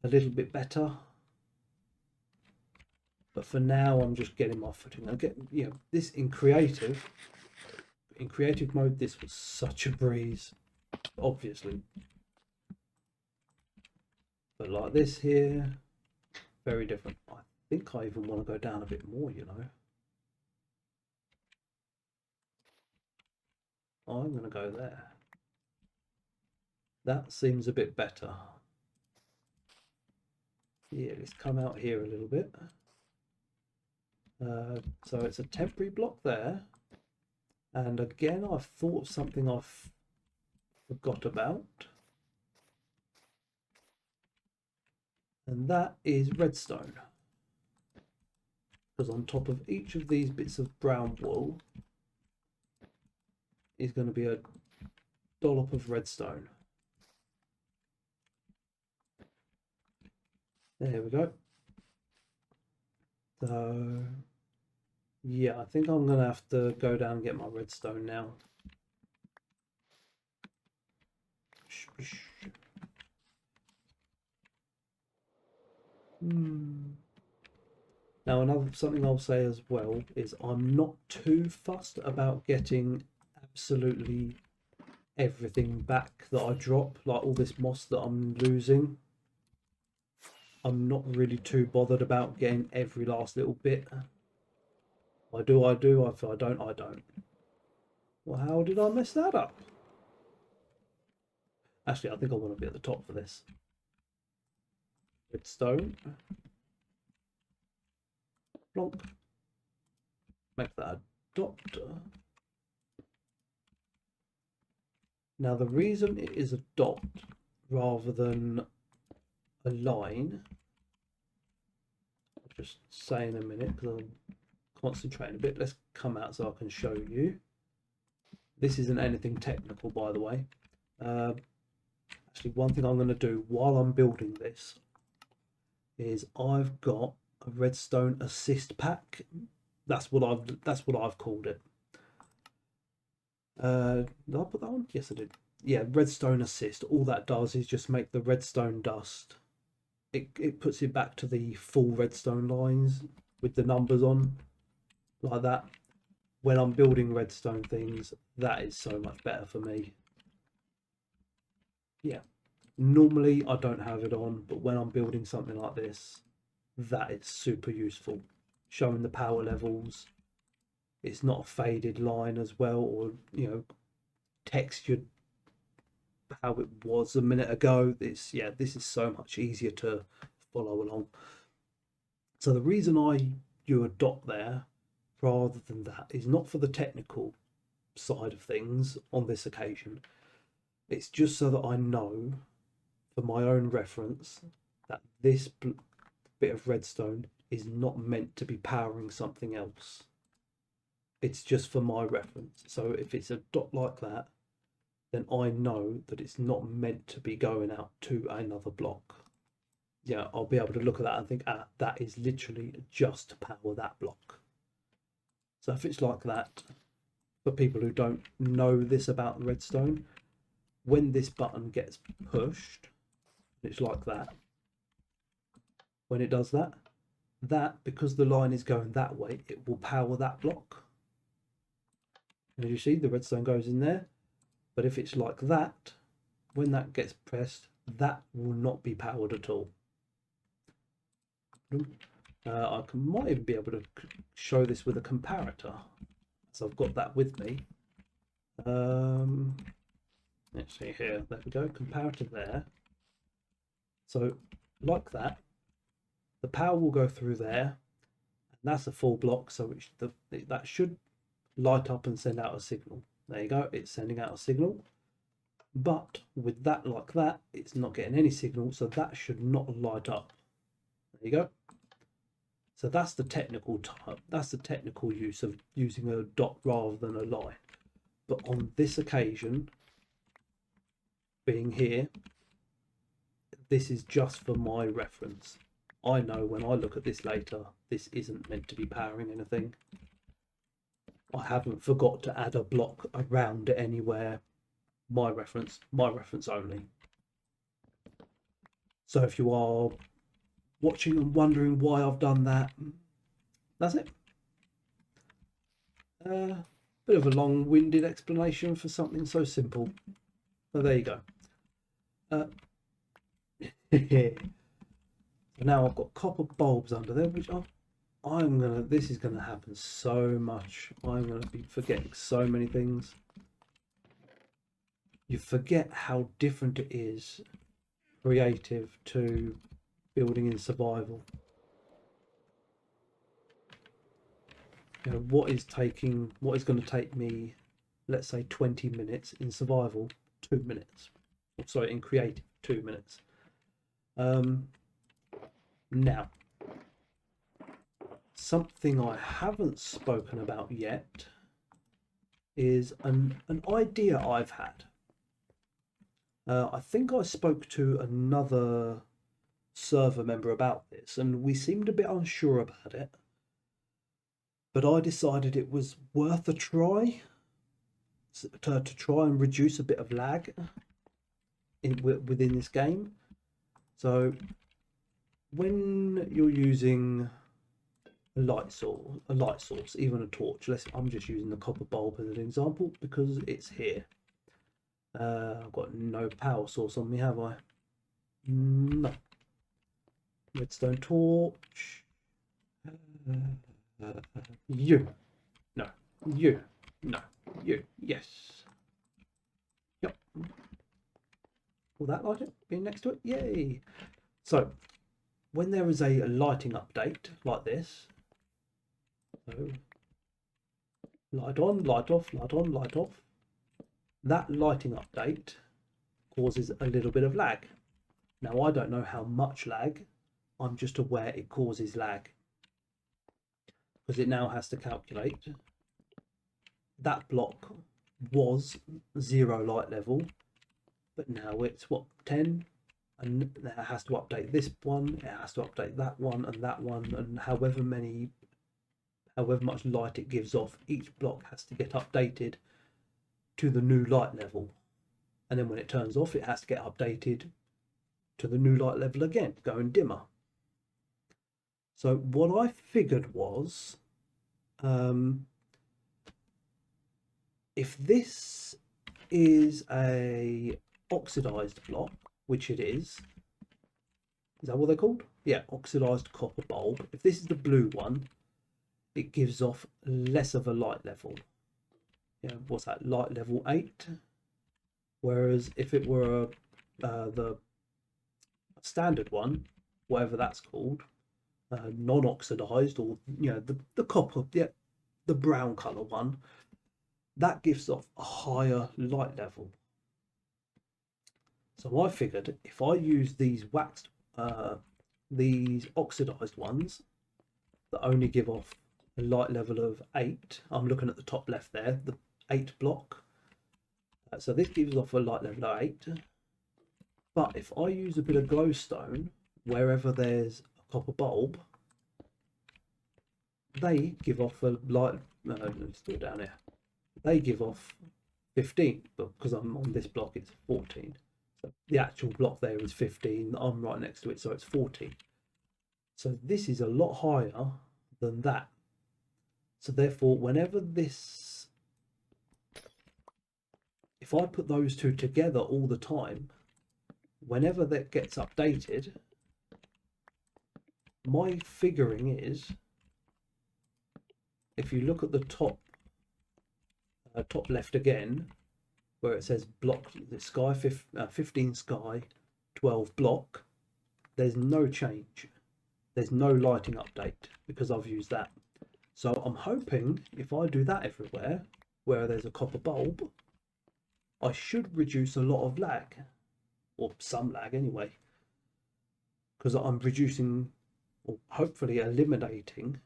a little bit better. But for now, I'm just getting my footing. I get, you know, this in creative mode, this was such a breeze, obviously. But like this here, very different. I think I even want to go down a bit more, you know. I'm going to go there. That seems a bit better. Yeah, let's come out here a little bit. So it's a temporary block there. And again, I've thought of something I've forgot about. And that is redstone. Because on top of each of these bits of brown wool is going to be a dollop of redstone. There we go. So yeah, I think I'm gonna have to go down and get my redstone now. Now something I'll say as well is I'm not too fussed about getting absolutely everything back that I drop, like all this moss that I'm losing. I'm not really too bothered about getting every last little bit. If I do, I do. If I don't, I don't. Well, how did I mess that up? Actually, I think I want to be at the top for this. Redstone. Plonk. Make that a dot. Now, the reason it is a dot rather than a line, I'll just say in a minute because I'm concentrating a bit. Let's come out so I can show you. This isn't anything technical, by the way. Actually, one thing I'm going to do while I'm building this is I've got a redstone assist pack. That's what I've called it. Did I put that on? Yes, I did. Yeah, redstone assist. All that does is just make the redstone dust. It puts it back to the full redstone lines with the numbers on, like that. When I'm building redstone things, that is so much better for me. Yeah, normally I don't have it on, but when I'm building something like this, that is super useful. Showing the power levels. It's not a faded line as well, or, you know, textured how it was a minute ago. This is so much easier to follow along. So the reason I do a dot there rather than that is not for the technical side of things on this occasion. It's just so that I know for my own reference that this bit of redstone is not meant to be powering something else. It's just for my reference. So if it's a dot like that, then I know that it's not meant to be going out to another block. Yeah, I'll be able to look at that and think, that is literally just to power that block. So if it's like that, for people who don't know this about redstone, when this button gets pushed, it's like that. When it does that, because the line is going that way, it will power that block. And as you see, the redstone goes in there. But if it's like that, when that gets pressed, that will not be powered at all. I might even be able to show this with a comparator, so I've got that with me. Let's see here. There we go. Comparator there. So like that, the power will go through there, and that's a full block. So that should light up and send out a signal. There you go. It's sending out a signal. But with that like that, it's not getting any signal, so that should not light up. There you go. So that's the technical type. That's the technical use of using a dot rather than a line. But on this occasion, being here, this is just for my reference. I know when I look at this later, this isn't meant to be powering anything. I haven't forgot to add a block around it anywhere. My reference only. So if you are watching and wondering why I've done that, that's it. Bit of a long-winded explanation for something so simple. So there you go. So now I've got copper bulbs under there, which this is gonna happen so much. I'm gonna be forgetting so many things. You forget how different it is creative to building in survival. You know, what is going to take me, let's say 20 minutes in survival, 2 minutes. Sorry, in creative, 2 minutes. Now, something I haven't spoken about yet is an idea I've had. I think I spoke to another server member about this, and we seemed a bit unsure about it. But I decided it was worth a try to try and reduce a bit of lag within this game. So when you're using a light source, even a torch. I'm just using the copper bulb as an example because it's here. I've got no power source on me, have I? No. Redstone torch. You. No. You. No. You. Yes. Yep. Will that light it? Being next to it? Yay. So, when there is a lighting update like this, so light on, light off, light on, light off, that lighting update causes a little bit of lag. Now, I don't know how much lag, I'm just aware it causes lag because it now has to calculate. That block was 0 light level, but now it's what, 10? And it has to update this one, it has to update that one, and however much light it gives off, each block has to get updated to the new light level. And then when it turns off, it has to get updated to the new light level again, going dimmer. So what I figured was, if this is a oxidized block, which it is that what they're called? Yeah, oxidized copper bulb. If this is the blue one, it gives off less of a light level. Yeah, what's that? Light level 8. Whereas if it were the standard one, whatever that's called, non-oxidized, or the copper, the brown color one, that gives off a higher light level. So I figured if I use these these oxidized ones that only give off a light level of 8, I'm looking at the top left there, the 8 block. So this gives off a light level of 8. But if I use a bit of glowstone wherever there's a copper bulb, they give off a light. Let's do it down here. They give off 15, but because I'm on this block, it's 14. So the actual block there is 15. I'm right next to it, so it's 14. So this is a lot higher than that. So therefore, whenever this, if I put those two together all the time, whenever that gets updated, my figuring is, if you look at the top left again, where it says block the sky, 15 sky, 12 block, there's no change. There's no lighting update because I've used that. So I'm hoping if I do that everywhere where there's a copper bulb, I should reduce a lot of lag, or some lag anyway, because I'm reducing, or hopefully eliminating,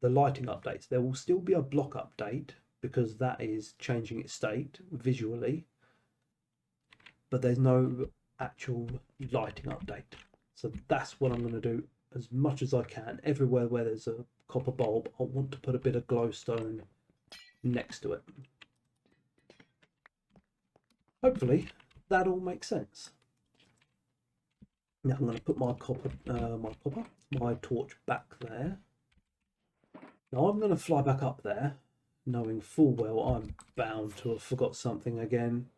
the lighting updates. There will still be a block update because that is changing its state visually, but there's no actual lighting update. So that's what I'm going to do as much as I can. Everywhere where there's a copper bulb, I want to put a bit of glowstone next to it. Hopefully that all makes sense. Now I'm going to put my torch back there. Now I'm going to fly back up there, knowing full well I'm bound to have forgot something again.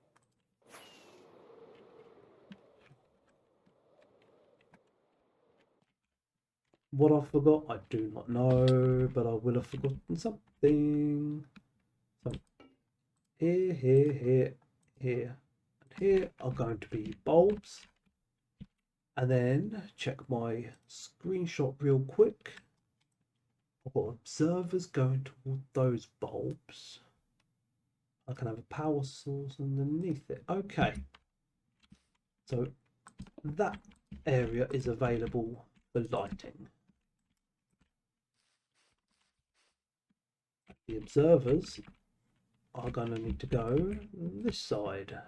What I forgot, I do not know, but I will have forgotten something. So here, and here are going to be bulbs. And then check my screenshot real quick. I've got observers going toward those bulbs. I can have a power source underneath it. Okay. So that area is available for lighting. The observers are going to need to go this side.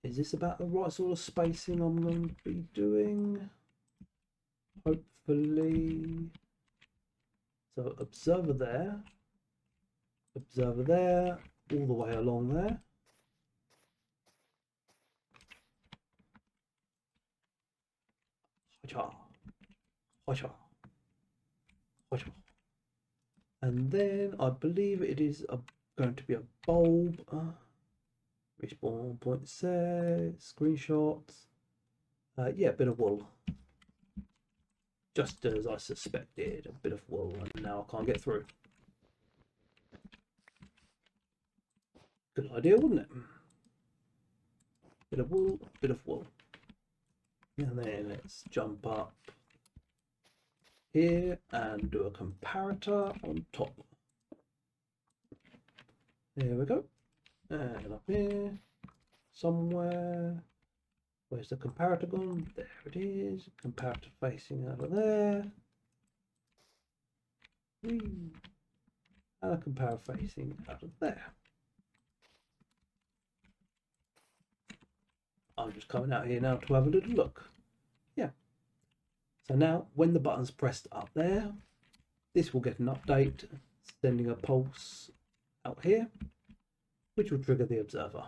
Is this about the right sort of spacing I'm going to be doing? Hopefully. So observer there, all the way along there. And then I believe it is going to be a bulb. Respawn point set, screenshots. Yeah, a bit of wool. Just as I suspected, a bit of wool, and now I can't get through. Good idea, wouldn't it? Bit of wool, bit of wool. And then let's jump up here and do a comparator on top. There we go. And up here, somewhere. Where's the comparator gone? There it is. Comparator facing over there. And a comparator facing out of there. I'm just coming out here now to have a little look. Yeah. So now when the button's pressed up there, this will get an update, sending a pulse out here, which will trigger the observer.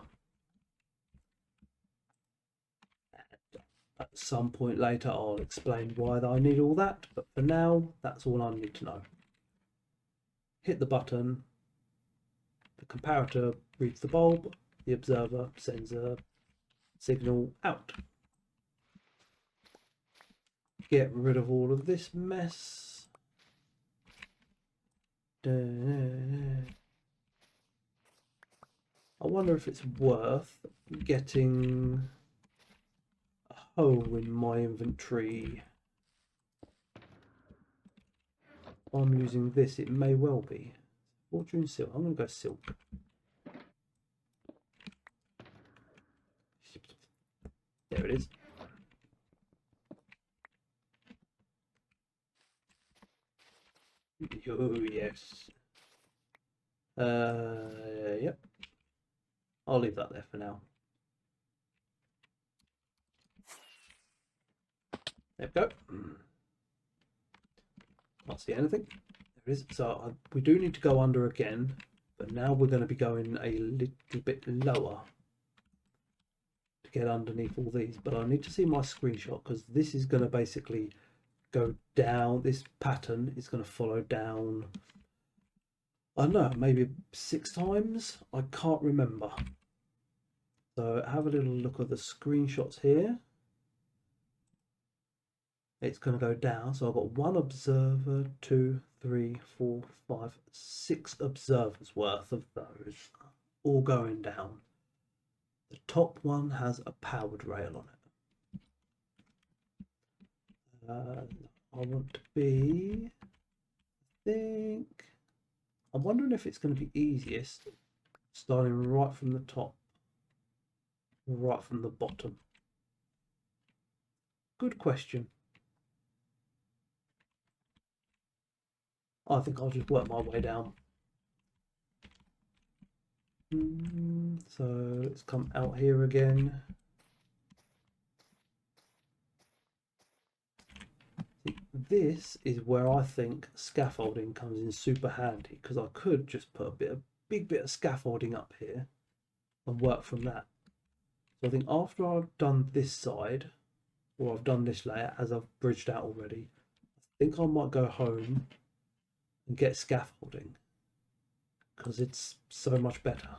And at some point later, I'll explain why I need all that, but for now, that's all I need to know. Hit the button, the comparator reads the bulb, the observer sends a signal out. Get rid of all of this mess. I wonder if it's worth getting a hole in my inventory. If I'm using this, it may well be. Fortune silk. I'm going to go silk. There it is. Oh, yes. Yep. I'll leave that there for now. There we go. Can't see anything. There it is. So we do need to go under again, but now we're going to be going a little bit lower to get underneath all these. But I need to see my screenshot because this is going to basically go down. This pattern is going to follow down. I don't know, maybe 6 times. I can't remember. So have a little look at the screenshots here. It's going to go down. So I've got 1 observer, 2, 3, 4, 5, 6 observers worth of those, all going down. The top one has a powered rail on it. I want to be, I'm wondering if it's going to be easiest starting right from the top, right from the bottom. Good question. I think I'll just work my way down. So let's come out here again. This is where I think scaffolding comes in super handy, because I could just put a big bit of scaffolding up here and work from that. So I think after I've done this side, or I've done this layer as I've bridged out already, I think I might go home and get scaffolding, because it's so much better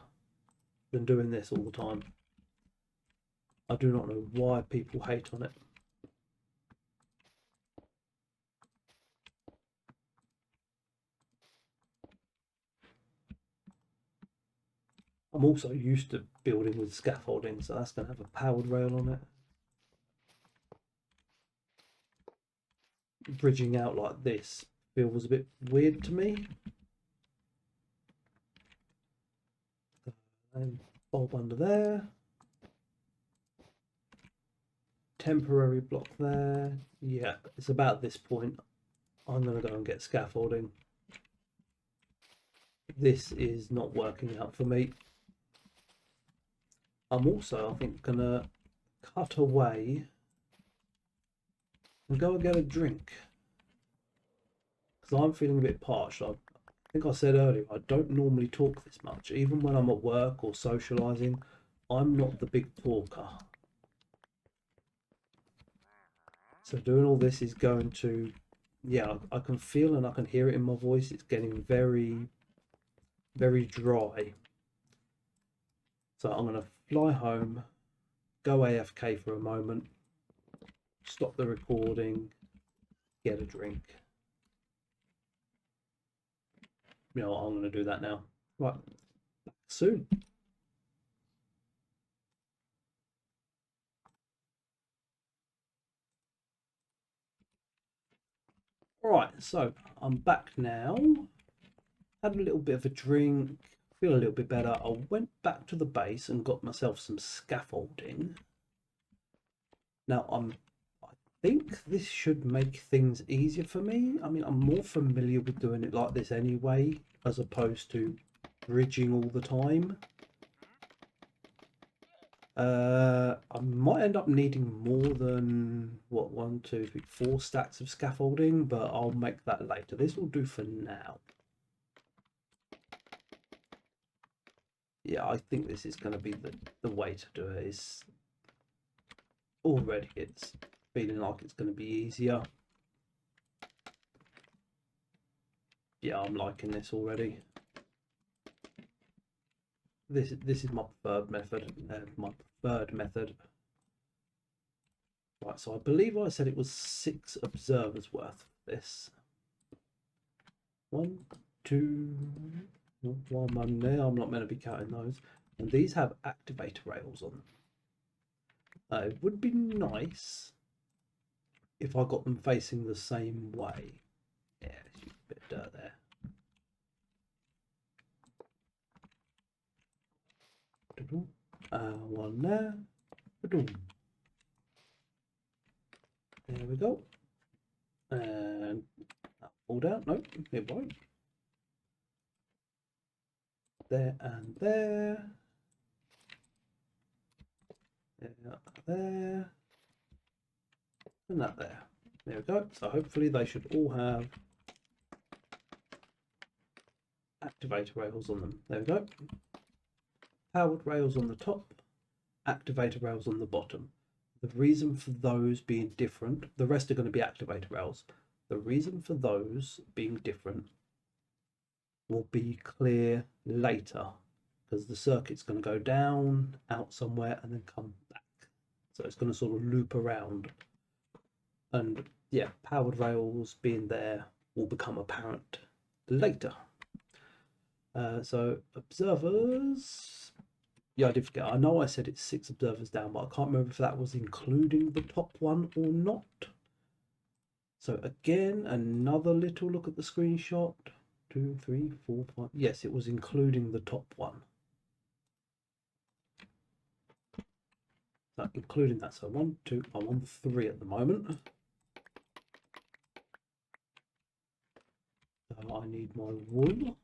than doing this all the time. I do not know why people hate on it. I'm also used to building with scaffolding, so that's going to have a powered rail on it. Bridging out like this feels a bit weird to me. And bulb under there. Temporary block there. Yeah, it's about this point. I'm going to go and get scaffolding. This is not working out for me. I'm also, I think, going to cut away and go and get a drink, because I'm feeling a bit parched. I think I said earlier, I don't normally talk this much. Even when I'm at work or socialising, I'm not the big talker. So doing all this is going to, yeah, I can feel and I can hear it in my voice. It's getting very, very dry. So I'm going to fly home, go AFK for a moment, stop the recording, get a drink. You know, I'm going to do that now. Right, back soon. Right, so I'm back now. Had a little bit of a drink, feel a little bit better. I went back to the base and got myself some scaffolding. Now I think this should make things easier for me. I mean, I'm more familiar with doing it like this anyway, as opposed to bridging all the time. I might end up needing more than, what, 1, 2, 3, 4 stacks of scaffolding, but I'll make that later. This will do for now. Yeah, I think this is going to be the way to do it. Is already it's feeling like it's going to be easier. Yeah, I'm liking this already. This is my preferred method. Right, so I believe I said it was 6 observers worth of this. 1, 2. While I'm there, I'm not meant to be counting those. And these have activator rails on them. It would be nice if I got them facing the same way. Yeah, there's a bit of dirt there. One there. There we go. And that fall down. Nope, it won't. There and there. There. And that there. There we go. So hopefully they should all have activator rails on them. There we go. Powered rails on the top, activator rails on the bottom. The reason for those being different, the rest are going to be activator rails. The reason for those being different will be clear later, because the circuit's going to go down, out somewhere, and then come back. So it's going to sort of loop around. And yeah, powered rails being there will become apparent later. So observers, yeah, I did forget. I know I said it's 6 observers down, but I can't remember if that was including the top one or not. So again, another little look at the screenshot. 2, 3, 4, 5. Yes, it was including the top one. So including that. So 1, 2. I'm on 3 at the moment. So I need my wool.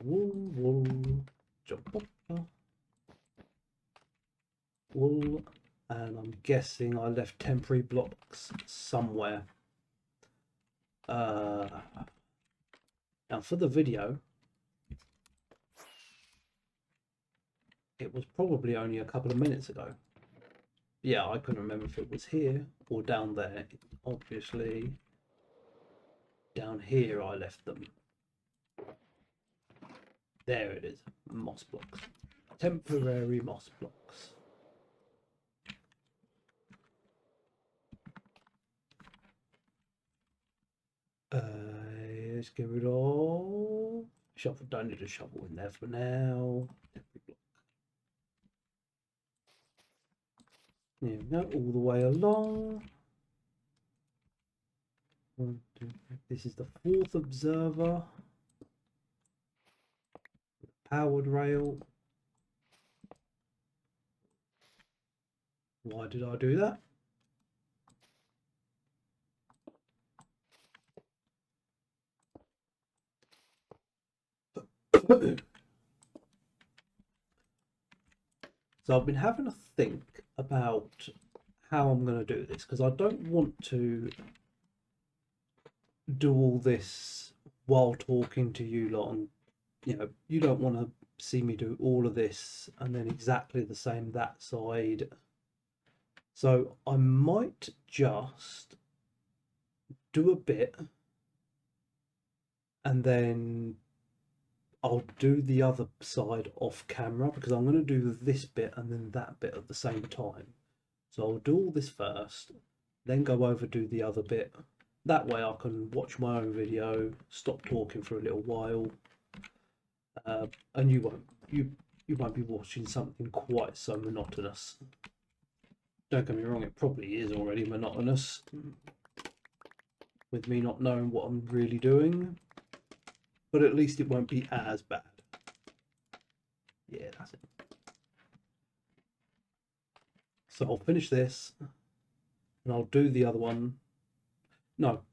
wool, jump up, wool, and I'm guessing I left temporary blocks somewhere. Now for the video, it was probably only a couple of minutes ago. Yeah, I couldn't remember if it was here or down there. Obviously, down here I left them. There it is, moss blocks. Temporary moss blocks. Let's get rid of shovel. Don't need a shovel in there for now. There we go, all the way along. This is the 4th observer. Powered rail. Why did I do that? So I've been having a think about how I'm going to do this, because I don't want to do all this while talking to you lot, and you don't want to see me do all of this and then exactly the same that side. So I might just do a bit and then I'll do the other side off camera, because I'm going to do this bit and then that bit at the same time. So I'll do all this first, then go over do the other bit. That way I can watch my own video, stop talking for a little while, and you won't be watching something quite so monotonous. Don't get me wrong, it probably is already monotonous with me not knowing what I'm really doing, but at least it won't be as bad. Yeah, that's it. So I'll finish this and I'll do the other one. No,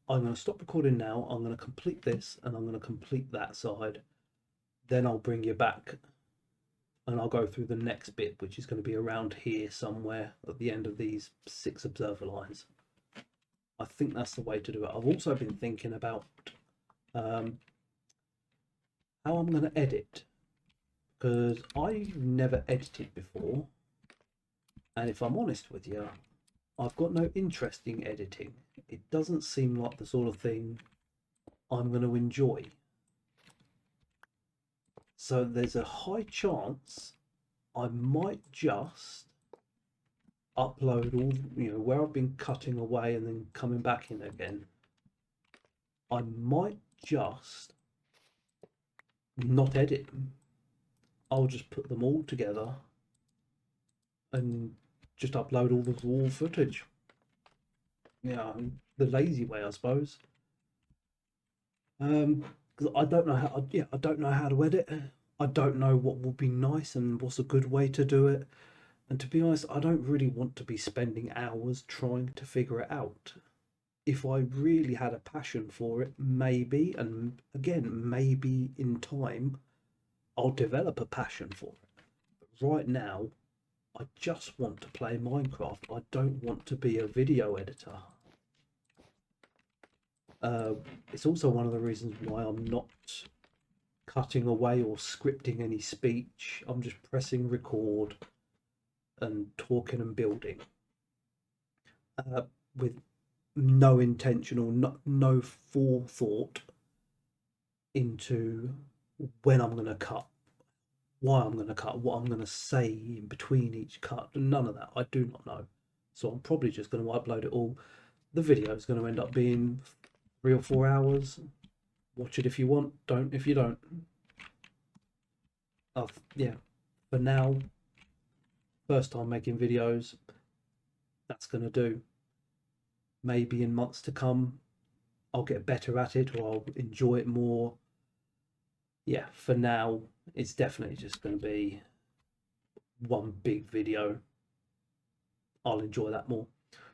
I'm going to stop recording now. I'm going to complete this and I'm going to complete that side. Then I'll bring you back and I'll go through the next bit, which is going to be around here somewhere at the end of these 6 observer lines. I think that's the way to do it. I've also been thinking about how I'm going to edit, because I've never edited before, and if I'm honest with you, I've got no interest in editing. It doesn't seem like the sort of thing I'm going to enjoy. So there's a high chance I might just upload all, where I've been cutting away and then coming back in again. I might just not edit them. I'll just put them all together and just upload all the raw footage. Yeah, the lazy way, I suppose. Because I don't know how. I don't know how to edit. I don't know what will be nice and what's a good way to do it. And to be honest, I don't really want to be spending hours trying to figure it out. If I really had a passion for it, maybe, and again, maybe in time, I'll develop a passion for it. But right now, I just want to play Minecraft. I don't want to be a video editor. It's also one of the reasons why I'm not cutting away or scripting any speech. I'm just pressing record and talking and building with no intention or no forethought into when I'm going to cut, why I'm going to cut, what I'm going to say in between each cut. None of that. I do not know. So I'm probably just going to upload it all. The video is going to end up being 3 or 4 hours. Watch it if you want, don't if you don't. Yeah, for now, first time making videos, that's going to do. Maybe in months to come, I'll get better at it or I'll enjoy it more. Yeah, for now, it's definitely just going to be one big video. I'll enjoy that more.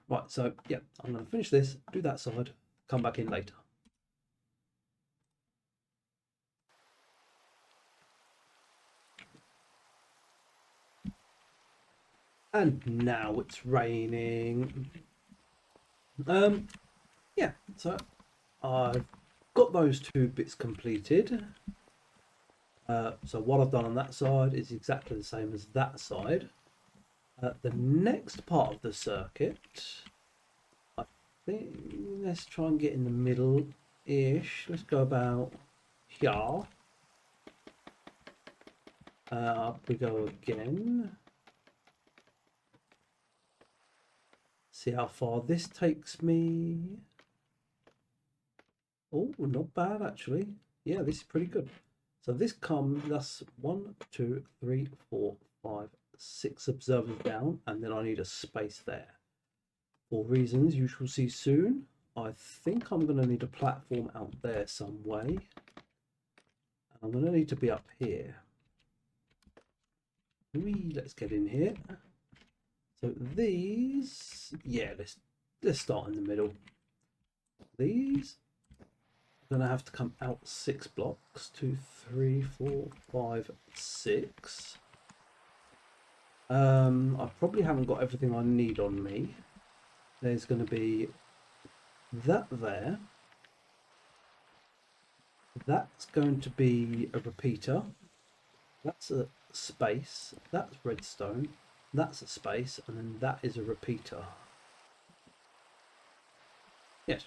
Right, so yeah, I'm going to finish this, do that side, come back in later. And now it's raining. Yeah, so I've got those two bits completed. So what I've done on that side is exactly the same as that side. The next part of the circuit, I think, let's try and get in the middle-ish. Let's go about here. Up we go again. See how far this takes me. Oh, not bad actually. Yeah, this is pretty good. So this comes, that's 1, 2, 3, 4, 5, 6 observers down, and then I need a space there. For reasons you shall see soon. I think I'm going to need a platform out there some way. And I'm going to need to be up here. Let's get in here. So these, yeah, let's start in the middle. These are going to have to come out 6 blocks. 2, 3, 4, 5, 6. I probably haven't got everything I need on me. There's going to be that there. That's going to be a repeater. That's a space. That's redstone. That's a space, and then that is a repeater. Yes.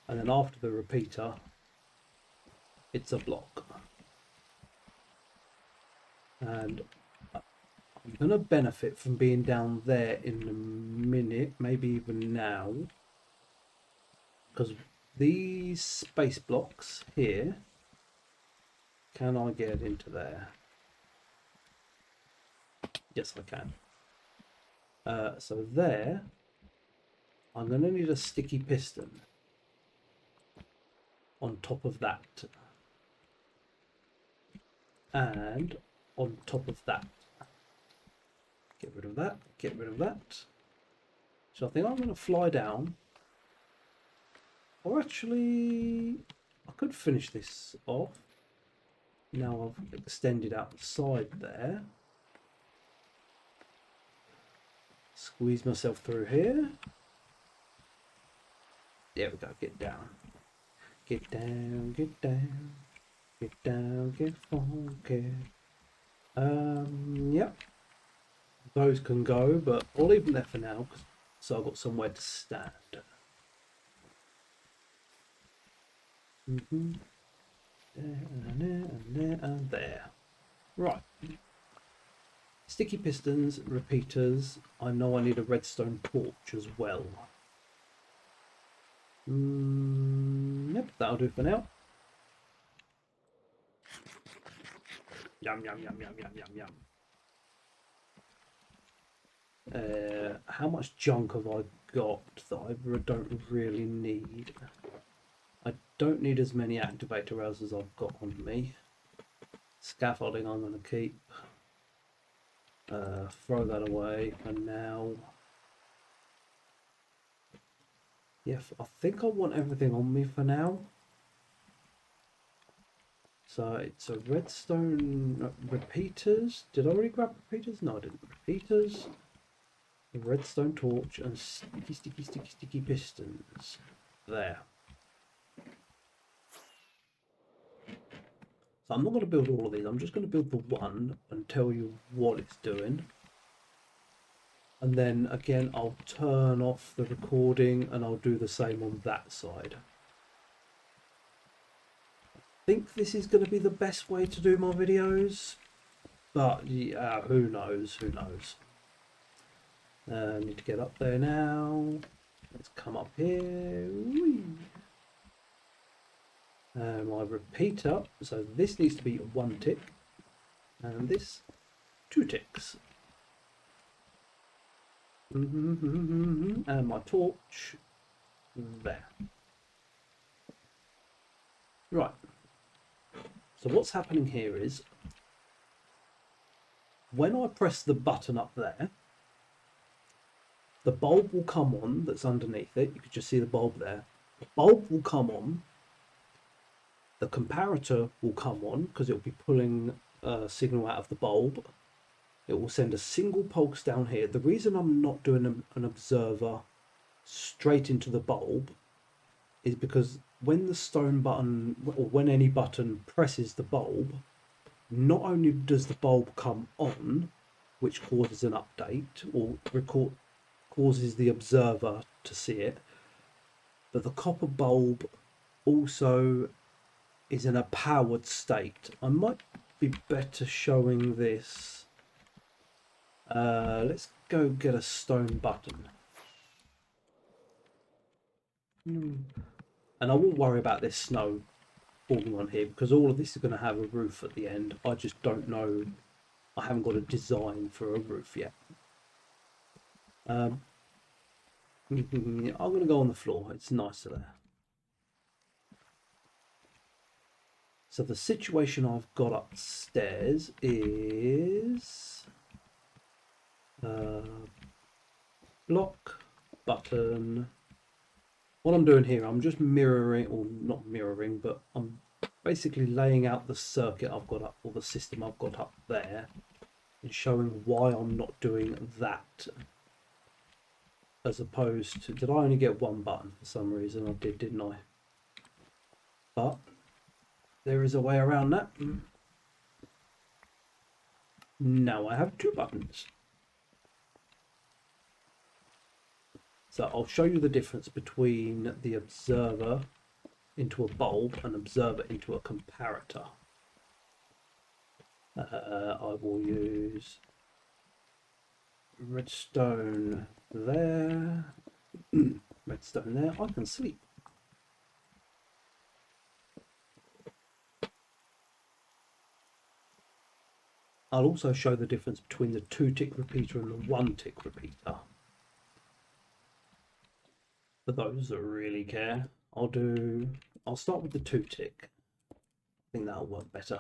And then after the repeater, it's a block. And I'm going to benefit from being down there in a minute, maybe even now, because these space blocks here, can I get into there? Yes, I can. So there, I'm going to need a sticky piston on top of that, and on top of that. Get rid of that, get rid of that. So I think I'm going to fly down. Or actually, I could finish this off. Now I've extended out the side there. Squeeze myself through here. There we go, get down. Get down, get down. Get down, get funky. Yep. Those can go, but I'll leave them there for now, so I've got somewhere to stand. There and there. Right. Sticky pistons, repeaters. I know I need a redstone torch as well. Yep, that'll do for now. Yum, yum, yum, yum, yum, yum, yum. How much junk have I got that I don't really need? I don't need as many activator rails as I've got on me. Scaffolding I'm going to keep. Throw that away for now. Yeah, I think I want everything on me for now. So it's a redstone repeaters. Did I already grab repeaters? No, I didn't. Repeaters, a redstone torch, and sticky pistons. There. So I'm not going to build all of these. I'm just going to build the one and tell you what it's doing. And then again, I'll turn off the recording and I'll do the same on that side. I think this is going to be the best way to do my videos, but yeah, who knows, who knows. Need to get up there now. Let's come up here. My repeater, so this needs to be 1 tick, and this 2 ticks. And my torch there. Right. So what's happening here is when I press the button up there, the bulb will come on that's underneath it. You could just see the bulb there. The bulb will come on. The comparator will come on because it will be pulling a signal out of the bulb. it will send a single pulse down here. The reason I'm not doing an observer straight into the bulb is because when the stone button, or when any button presses the bulb, not only does the bulb come on, which causes an update or causes the observer to see it, but the copper bulb also is in a powered state. I might be better showing this. Let's go get a stone button. And I won't worry about this snow falling on here because all of this is going to have a roof at the end. I just don't know. I haven't got a design for a roof yet. I'm going to go on the floor. It's nicer there. So the situation I've got upstairs is block, button. What I'm doing here, I'm just mirroring, or not mirroring, but I'm basically laying out the circuit I've got up, or the system I've got up there, and showing why I'm not doing that. As opposed to, did I only get one button for some reason? I did, didn't I? But there is a way around that. Now I have 2 buttons. So I'll show you the difference between the observer into a bulb and observer into a comparator. I will use redstone there, redstone there. I can sleep. I'll also show the difference between the 2-tick repeater and the 1-tick repeater. For those that really care, I'll start with the 2-tick. I think that'll work better.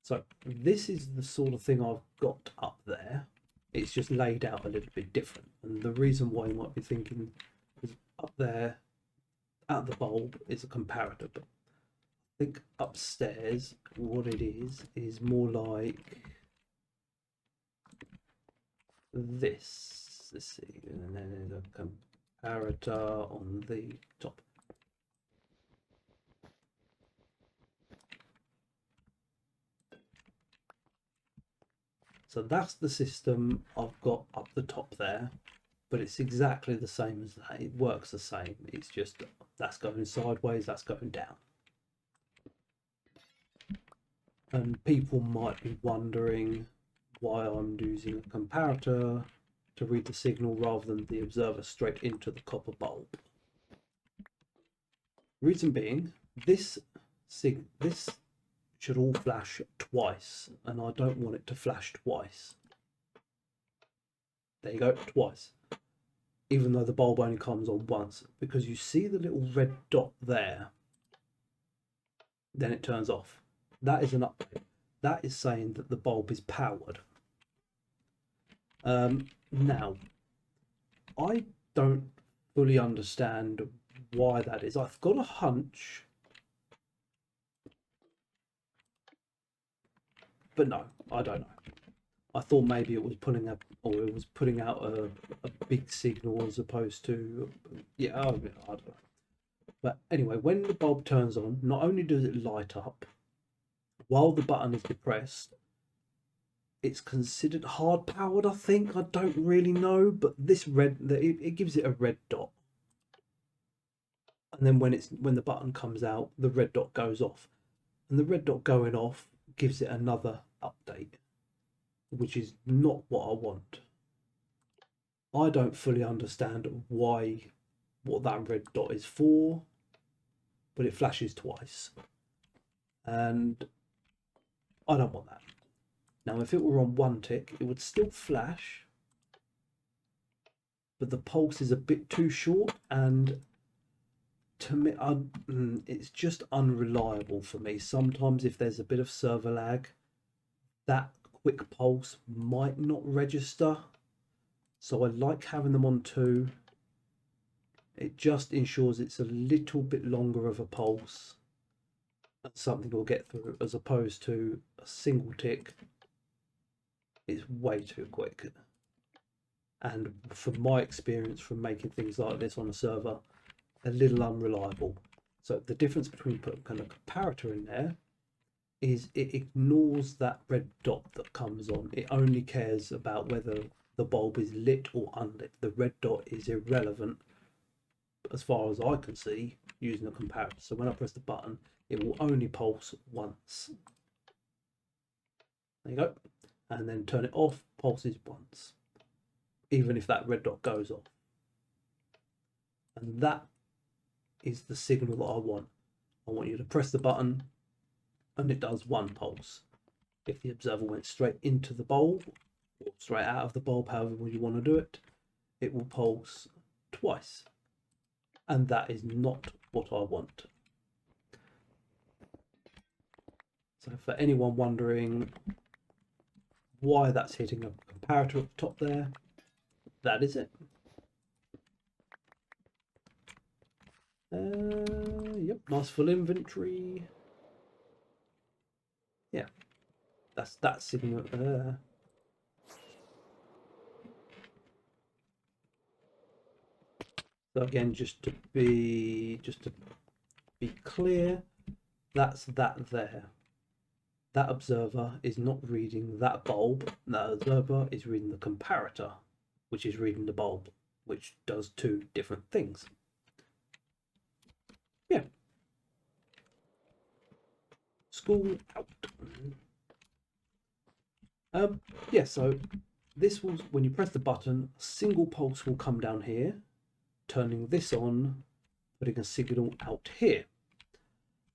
So this is the sort of thing I've got up there. It's just laid out a little bit different. And the reason why you might be thinking is up there at the bulb is a comparator, but I think upstairs what it is more like this. Let's see, and then there's a comparator on the top. So that's the system I've got up the top there, but it's exactly the same as that. It works the same. It's just that's going sideways, that's going down. And people might be wondering why I'm using a comparator to read the signal rather than the observer straight into the copper bulb. Reason being, this should all flash twice, and I don't want it to flash twice. There you go, twice. Even though the bulb only comes on once, because you see the little red dot there, then it turns off. That is an update. That is saying that the bulb is powered. Now, I don't fully understand why that is. I've got a hunch, but no, I don't know. I thought maybe it was putting up, or it was putting out a big signal as opposed to, yeah, I don't know. But anyway, when the bulb turns on, not only does it light up, while the button is depressed, it's considered hard powered, I think. I don't really know, but this red, it gives it a red dot. And then when the button comes out, the red dot goes off. And the red dot going off gives it another update, which is not what I want. I don't fully understand what that red dot is for, but it flashes twice. And I don't want that. Now, if it were on 1-tick, it would still flash, but the pulse is a bit too short, and to me, it's just unreliable for me. Sometimes if there's a bit of server lag, that quick pulse might not register. So I like having them on 2. It just ensures it's a little bit longer of a pulse and something will get through, as opposed to a single tick It's way too quick. And from my experience from making things like this on a server, a little unreliable. So the difference between putting kind of comparator in there is it ignores that red dot that comes on. It only cares about whether the bulb is lit or unlit. The red dot is irrelevant as far as I can see using a comparator. So when I press the button, it will only pulse once. There you go. And then turn it off, pulses once, even if that red dot goes off. And that is the signal that I want. I want you to press the button and it does one pulse. If the observer went straight into the bulb or straight out of the bulb, however you want to do it, it will pulse twice. And that is not what I want. So for anyone wondering why that's hitting a comparator at the top there, that is it. Yep, nice full inventory. Yeah, that's that signal there. So again, just to be clear, that's that there. That observer is not reading that bulb. That observer is reading the comparator, which is reading the bulb, which does two different things. Yeah. School out. Yeah, so this will, when you press the button, a single pulse will come down here, turning this on, putting a signal out here.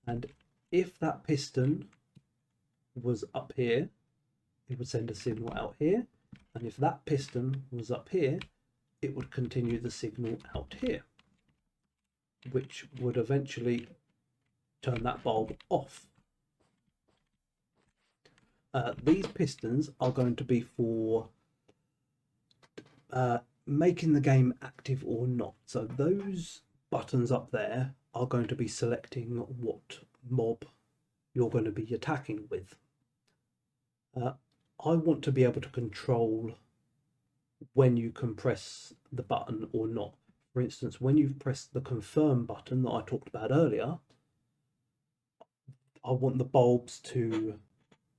And if that piston was up here, it would send a signal out here. And if that piston was up here, it would continue the signal out here, which would eventually turn that bulb off. These pistons are going to be for making the game active or not. So those buttons up there are going to be selecting what mob you're going to be attacking with. I want to be able to control when you can press the button or not. For instance, when you've pressed the confirm button that I talked about earlier, I want the bulbs to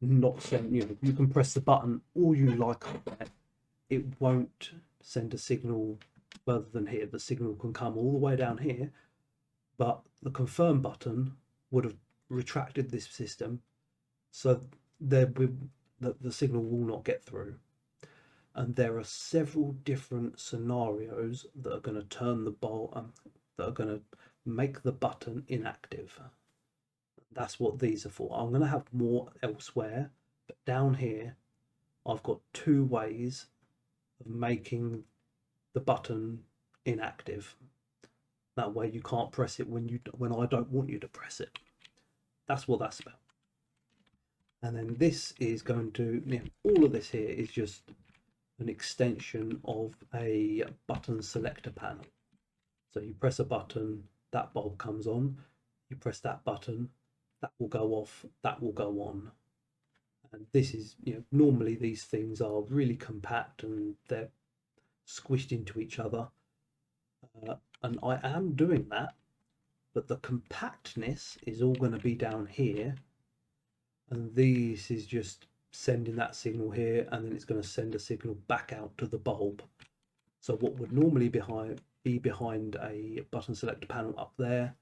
not send, you can press the button all you like up there. It won't send a signal further than here. The signal can come all the way down here, but the confirm button would have retracted this system, so the signal will not get through. And there are several different scenarios that are going to turn the bulb, that are going to make the button inactive. That's what these are for. I'm going to have more elsewhere, but down here I've got two ways of making the button inactive. That way you can't press it when I don't want you to press it. That's what that's about. And then this is going to, all of this here is just an extension of a button selector panel. So you press a button, that bulb comes on. You press that button, that will go off, that will go on. And this is, normally these things are really compact and they're squished into each other. And I am doing that, but the compactness is all going to be down here. And this is just sending that signal here, and then it's going to send a signal back out to the bulb. So what would normally be behind a button selector panel up there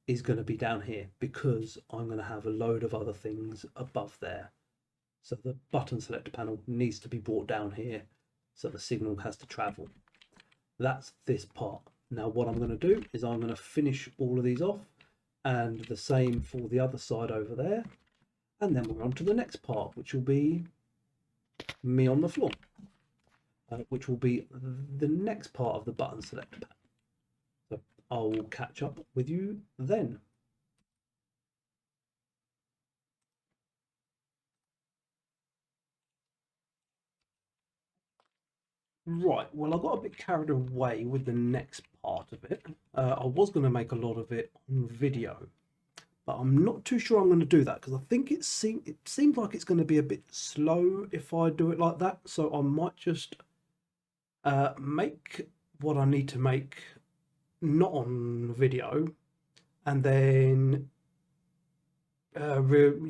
is going to be down here, because I'm going to have a load of other things above there. So the button selector panel needs to be brought down here, so the signal has to travel. That's this part. Now what I'm going to do is I'm going to finish all of these off, and the same for the other side over there. And then we're on to the next part, which will be me on the floor, which will be the next part of the button selector panel. So I'll catch up with you then. Right, well, I got a bit carried away with the next part of it. I was going to make a lot of it on video, but I'm not too sure I'm going to do that because I think it seems like it's going to be a bit slow if I do it like that. So I might just make what I need to make not on video, and then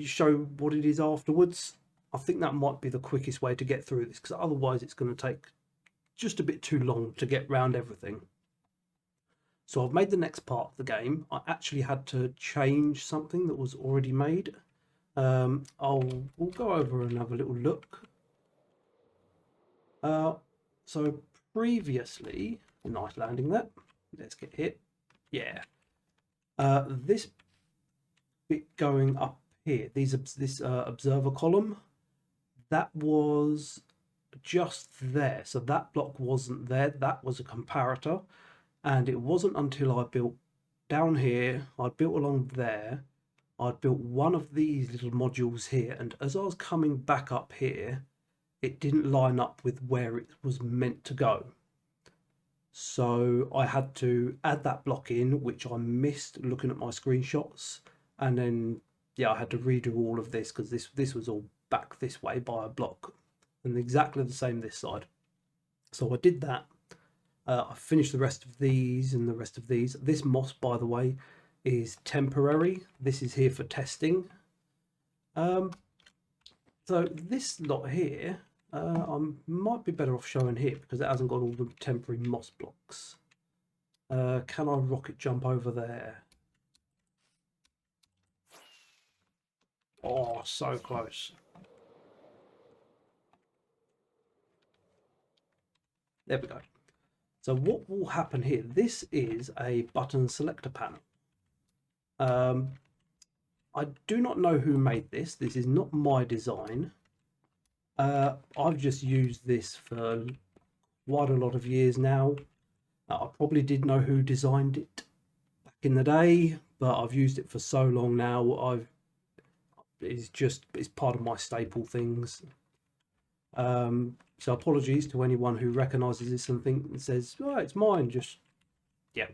show what it is afterwards. I think that might be the quickest way to get through this, because otherwise it's going to take just a bit too long to get round everything. So I've made the next part of the game. I actually had to change something that was already made. We'll go over and have a little look. So previously, nice landing there. Let's get hit. Yeah. This bit going up here, this observer column, that was just there. So that block wasn't there. That was a comparator. And it wasn't until I built down here, I built along there, I'd built one of these little modules here, and as I was coming back up here, it didn't line up with where it was meant to go. So I had to add that block in, which I missed looking at my screenshots, and then yeah, I had to redo all of this because this was all back this way by a block, and exactly the same this side. So I did that. I finished the rest of these and the rest of these. This moss, by the way, is temporary. This is here for testing. So this lot here, I might be better off showing here because it hasn't got all the temporary moss blocks. Can I rocket jump over there? Oh, so close. There we go. So what will happen here? This is a button selector panel. I do not know who made this. This is not my design. I've just used this for quite a lot of years now. I probably did know who designed it back in the day, but I've used it for so long now. It's part of my staple things. So apologies to anyone who recognises this and says, "Oh, it's mine." Just yeah,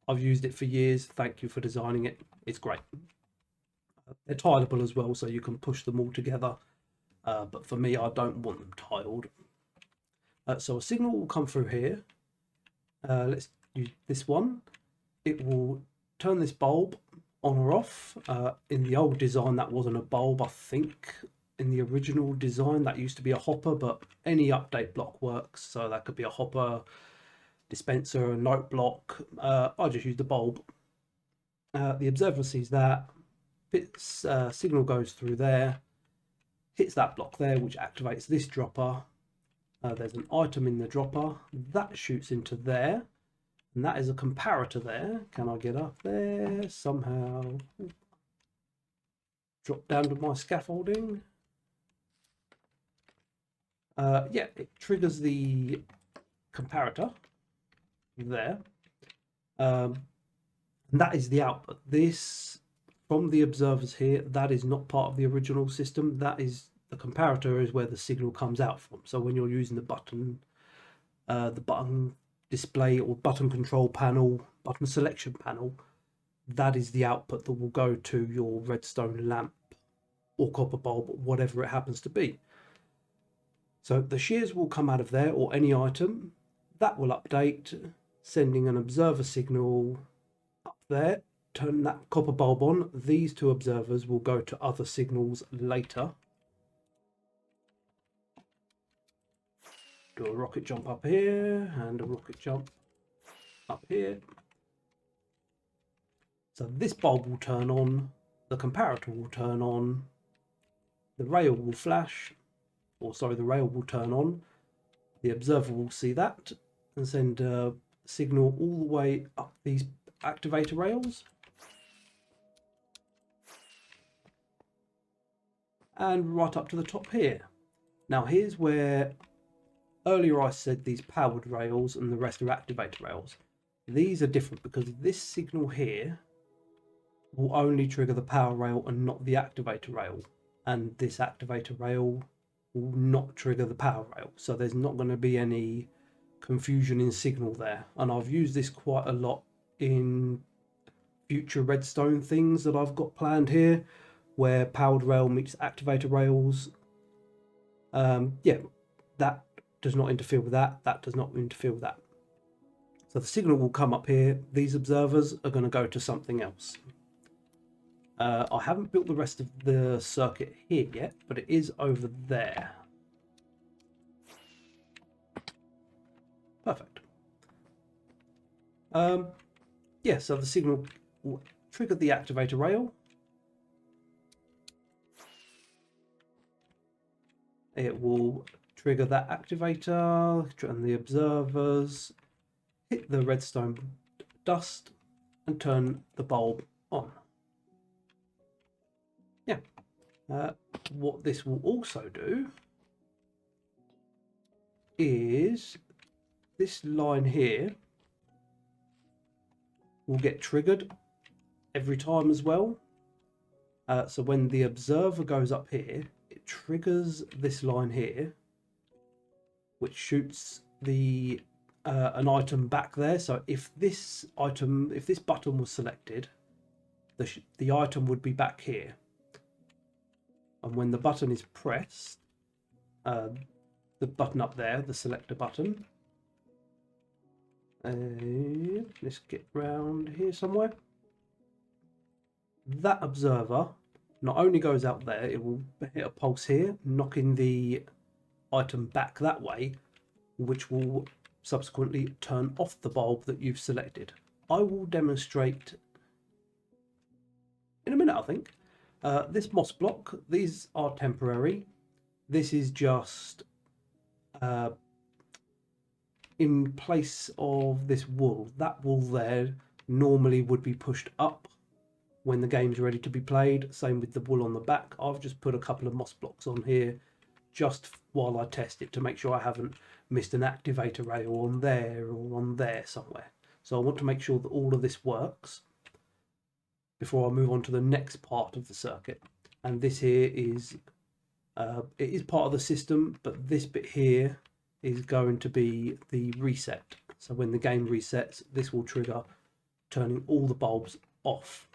I've used it for years. Thank you for designing it. It's great. They're tileable as well, so you can push them all together. But for me, I don't want them tiled. So a signal will come through here. Let's use this one. It will turn this bulb on or off. In the old design, that wasn't a bulb, I think. In the original design, that used to be a hopper, but any update block works. So that could be a hopper, dispenser, a note block. I just use the bulb. The observer sees that. Signal goes through there, hits that block there, which activates this dropper. There's an item in the dropper that shoots into there, and that is a comparator there. Can I get up there somehow? Drop down to my scaffolding. Yeah, it triggers the comparator there. And that is the output. This, from the observers here, that is not part of the original system. That is, the comparator is where the signal comes out from. So when you're using the button display or button control panel, button selection panel, that is the output that will go to your redstone lamp or copper bulb, whatever it happens to be. So the shears will come out of there, or any item that will update, sending an observer signal up there. Turn that copper bulb on. These two observers will go to other signals later. Do a rocket jump up here and a rocket jump up here. So this bulb will turn on, the comparator will turn on, the rail will flash, or sorry, the rail will turn on. The observer will see that and send a signal all the way up these activator rails. And right up to the top here. Now here's where earlier I said these powered rails and the rest are activator rails. These are different because this signal here will only trigger the power rail and not the activator rail. And this activator rail will not trigger the power rail. So there's not going to be any confusion in signal there. And I've used this quite a lot in future redstone things that I've got planned here, where powered rail meets activator rails. Yeah, that does not interfere with that. That does not interfere with that. So the signal will come up here. These observers are going to go to something else. I haven't built the rest of the circuit here yet, but it is over there. Perfect. Yeah, so the signal will trigger the activator rail. It will trigger that activator, and the observers hit the redstone dust and turn the bulb on. Yeah. What this will also do is this line here will get triggered every time as well. So when the observer goes up here, it triggers this line here, which shoots the an item back there. So if this button was selected, the item would be back here. And when the button is pressed, the button up there, the selector button, let's get round here somewhere. That observer not only goes out there, it will hit a pulse here, knocking the item back that way, which will subsequently turn off the bulb that you've selected. I will demonstrate in a minute, I think. This moss block, these are temporary. This is just in place of this wool. That wool there normally would be pushed up when the game's ready to be played. Same with the wool on the back. I've just put a couple of moss blocks on here just while I test it to make sure I haven't missed an activator rail on there or on there somewhere. So I want to make sure that all of this works before I move on to the next part of the circuit. And this here is it is part of the system, but this bit here is going to be the reset. So when the game resets, this will trigger turning all the bulbs off.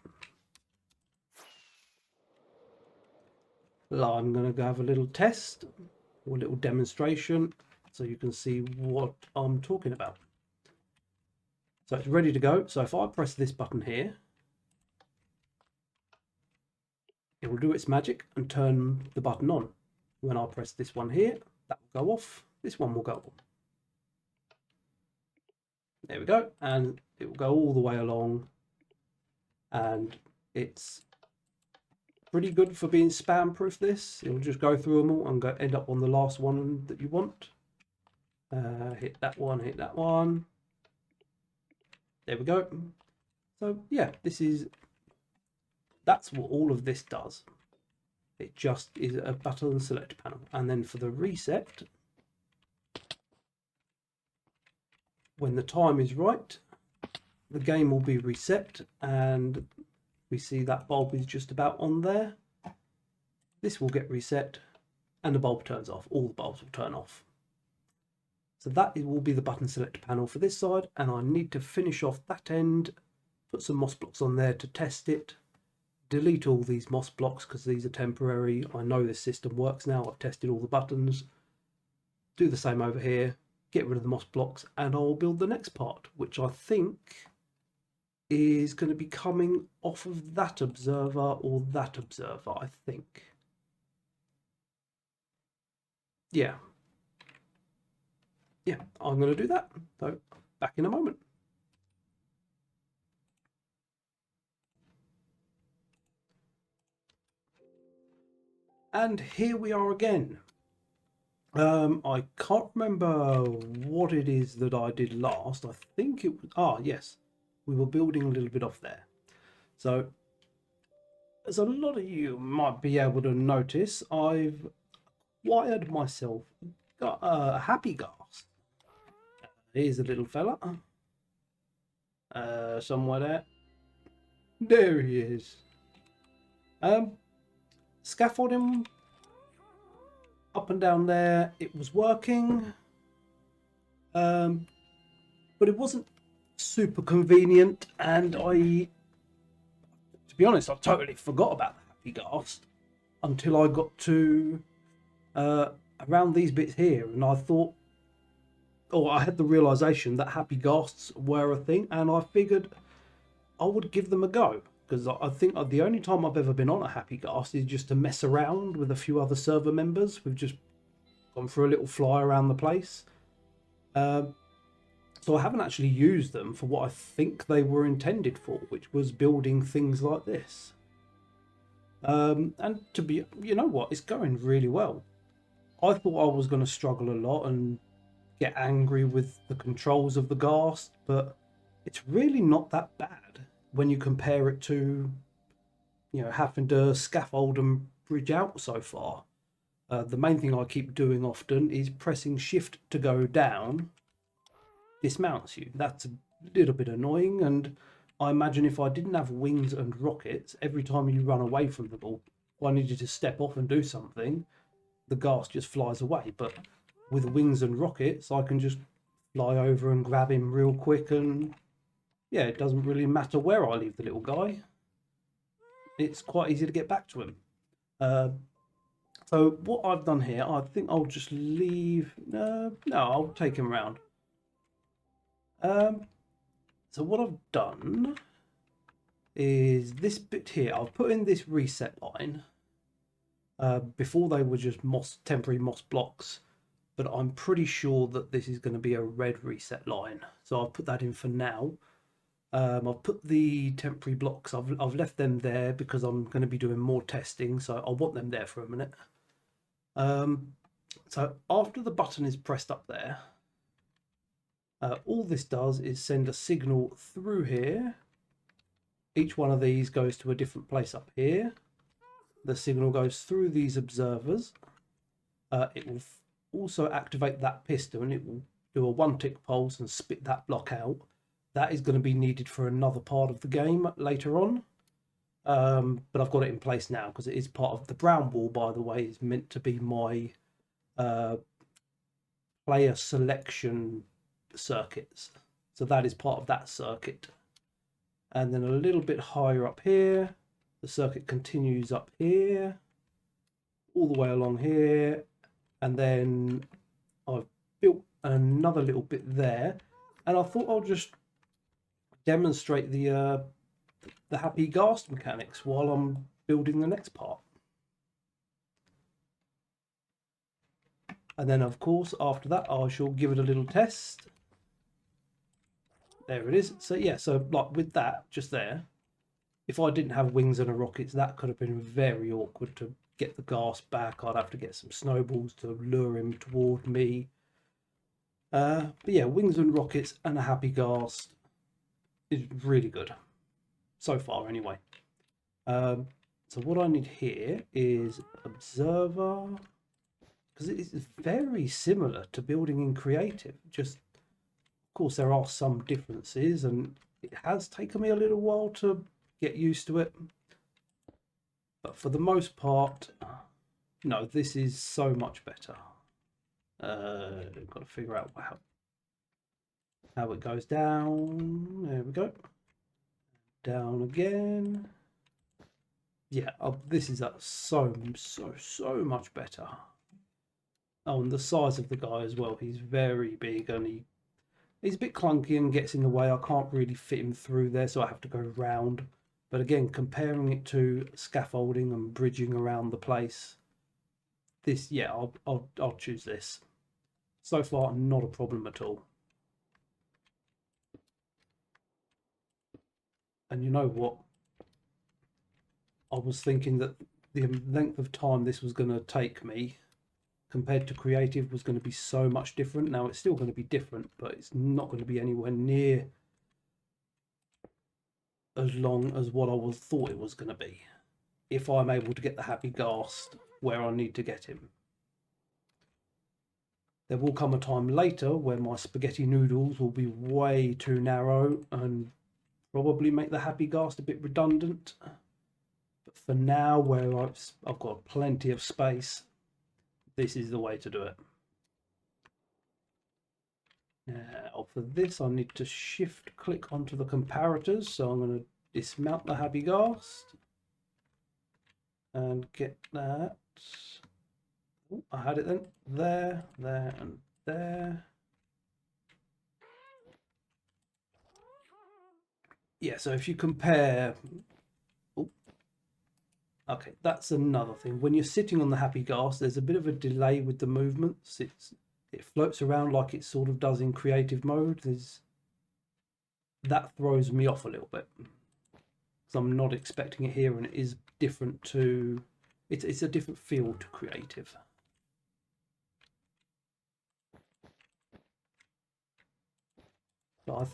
Well, I'm going to go have a little test or a little demonstration so you can see what I'm talking about. So it's ready to go. So if I press this button here, it will do its magic and turn the button on. When I press this one here, that will go off. This one will go on. There we go. And it will go all the way along. And it's pretty good for being spam proof. This, it will just go through them all and end up on the last one that you want. Hit that one, hit that one. There we go. So yeah, that's what all of this does. It just is a button select panel. And then for the reset, when the time is right, the game will be reset, and we see that bulb is just about on there. This will get reset and the bulb turns off. All the bulbs will turn off. So that will be the button select panel for this side, and I need to finish off that end, put some moss blocks on there to test it, delete all these moss blocks because these are temporary. I know this system works now. I've tested all the buttons. Do the same over here, get rid of the moss blocks, and I'll build the next part, which I think is going to be coming off of that observer or that observer, I think. Yeah, I'm going to do that. So back in a moment. And here we are again. I can't remember what it is that I did last. I think it was, yes, we were building a little bit off there. So as a lot of you might be able to notice, I've wired myself a happy gas. Here's a little fella. Somewhere there. There he is. Scaffolding up and down there, it was working, but it wasn't super convenient, and I To be honest, I totally forgot about the happy ghast until I got to around these bits here, and I thought, or I had the realization that happy ghasts were a thing, and I figured I would give them a go, because I think the only time I've ever been on a happy ghast is just to mess around with a few other server members. We've just gone for a little fly around the place. So I haven't actually used them for what I think they were intended for, which was building things like this. And to be, you know what, it's going really well. I thought I was going to struggle a lot and get angry with the controls of the ghast, but it's really not that bad when you compare it to, you know, having to scaffold and bridge out so far. The main thing I keep doing often is pressing shift to go down dismounts you. That's a little bit annoying, and I imagine if I didn't have wings and rockets, every time you run away from the ball, if I needed to step off and do something, the ghast just flies away. But with wings and rockets, I can just fly over and grab him real quick, and yeah, it doesn't really matter where I leave the little guy. It's quite easy to get back to him. So what I've done here, I think I'll just leave... no, I'll take him around. So what I've done is this bit here. I've put in this reset line. Before they were just temporary moss blocks, but I'm pretty sure that this is going to be a red reset line. So I'll put that in for now. I've put the temporary blocks, I've left them there because I'm going to be doing more testing, so I want them there for a minute. So after the button is pressed up there, all this does is send a signal through here. Each one of these goes to a different place up here. The signal goes through these observers. It will also activate that piston, and it will do a 1-tick pulse and spit that block out. That is going to be needed for another part of the game later on. But I've got it in place now because it is part of the brown wall, by the way, is meant to be my player selection circuits. So that is part of that circuit. And then a little bit higher up here, the circuit continues up here, all the way along here. And then I've built another little bit there. And I thought I'll just demonstrate the happy ghast mechanics while I'm building the next part. And then of course after that I shall give it a little test. There it is. So yeah, so like with that just there, if I didn't have wings and a rockets, that could have been very awkward to get the ghast back. I'd have to get some snowballs to lure him toward me. But yeah, wings and rockets and a happy ghast is really good so far anyway. So what I need here is observer, because it is very similar to building in creative. Just of course there are some differences, and it has taken me a little while to get used to it, but for the most part, no, this is so much better. Got to figure out how it goes down. There we go. Down again. Yeah, this is so much better. Oh, and the size of the guy as well. He's very big, and he's a bit clunky and gets in the way. I can't really fit him through there, so I have to go round. But again, comparing it to scaffolding and bridging around the place, this, yeah, I'll choose this. So far, not a problem at all. And you know what? I was thinking that the length of time this was going to take me compared to creative was going to be so much different. Now it's still going to be different, but it's not going to be anywhere near as long as what I thought it was going to be, if I'm able to get the happy ghast where I need to get him. There will come a time later where my spaghetti noodles will be way too narrow and probably make the happy ghast a bit redundant. But for now, where I've got plenty of space, this is the way to do it. Now for this I need to shift click onto the comparators, so I'm going to dismount the happy ghast and get that. Oh, I had it then. There, there, and there. Yeah, so if you compare... Oh, okay, that's another thing. When you're sitting on the happy ghast, there's a bit of a delay with the movements. It floats around like it sort of does in creative mode. That throws me off a little bit, because I'm not expecting it here, and it is different to... It's a different feel to creative. So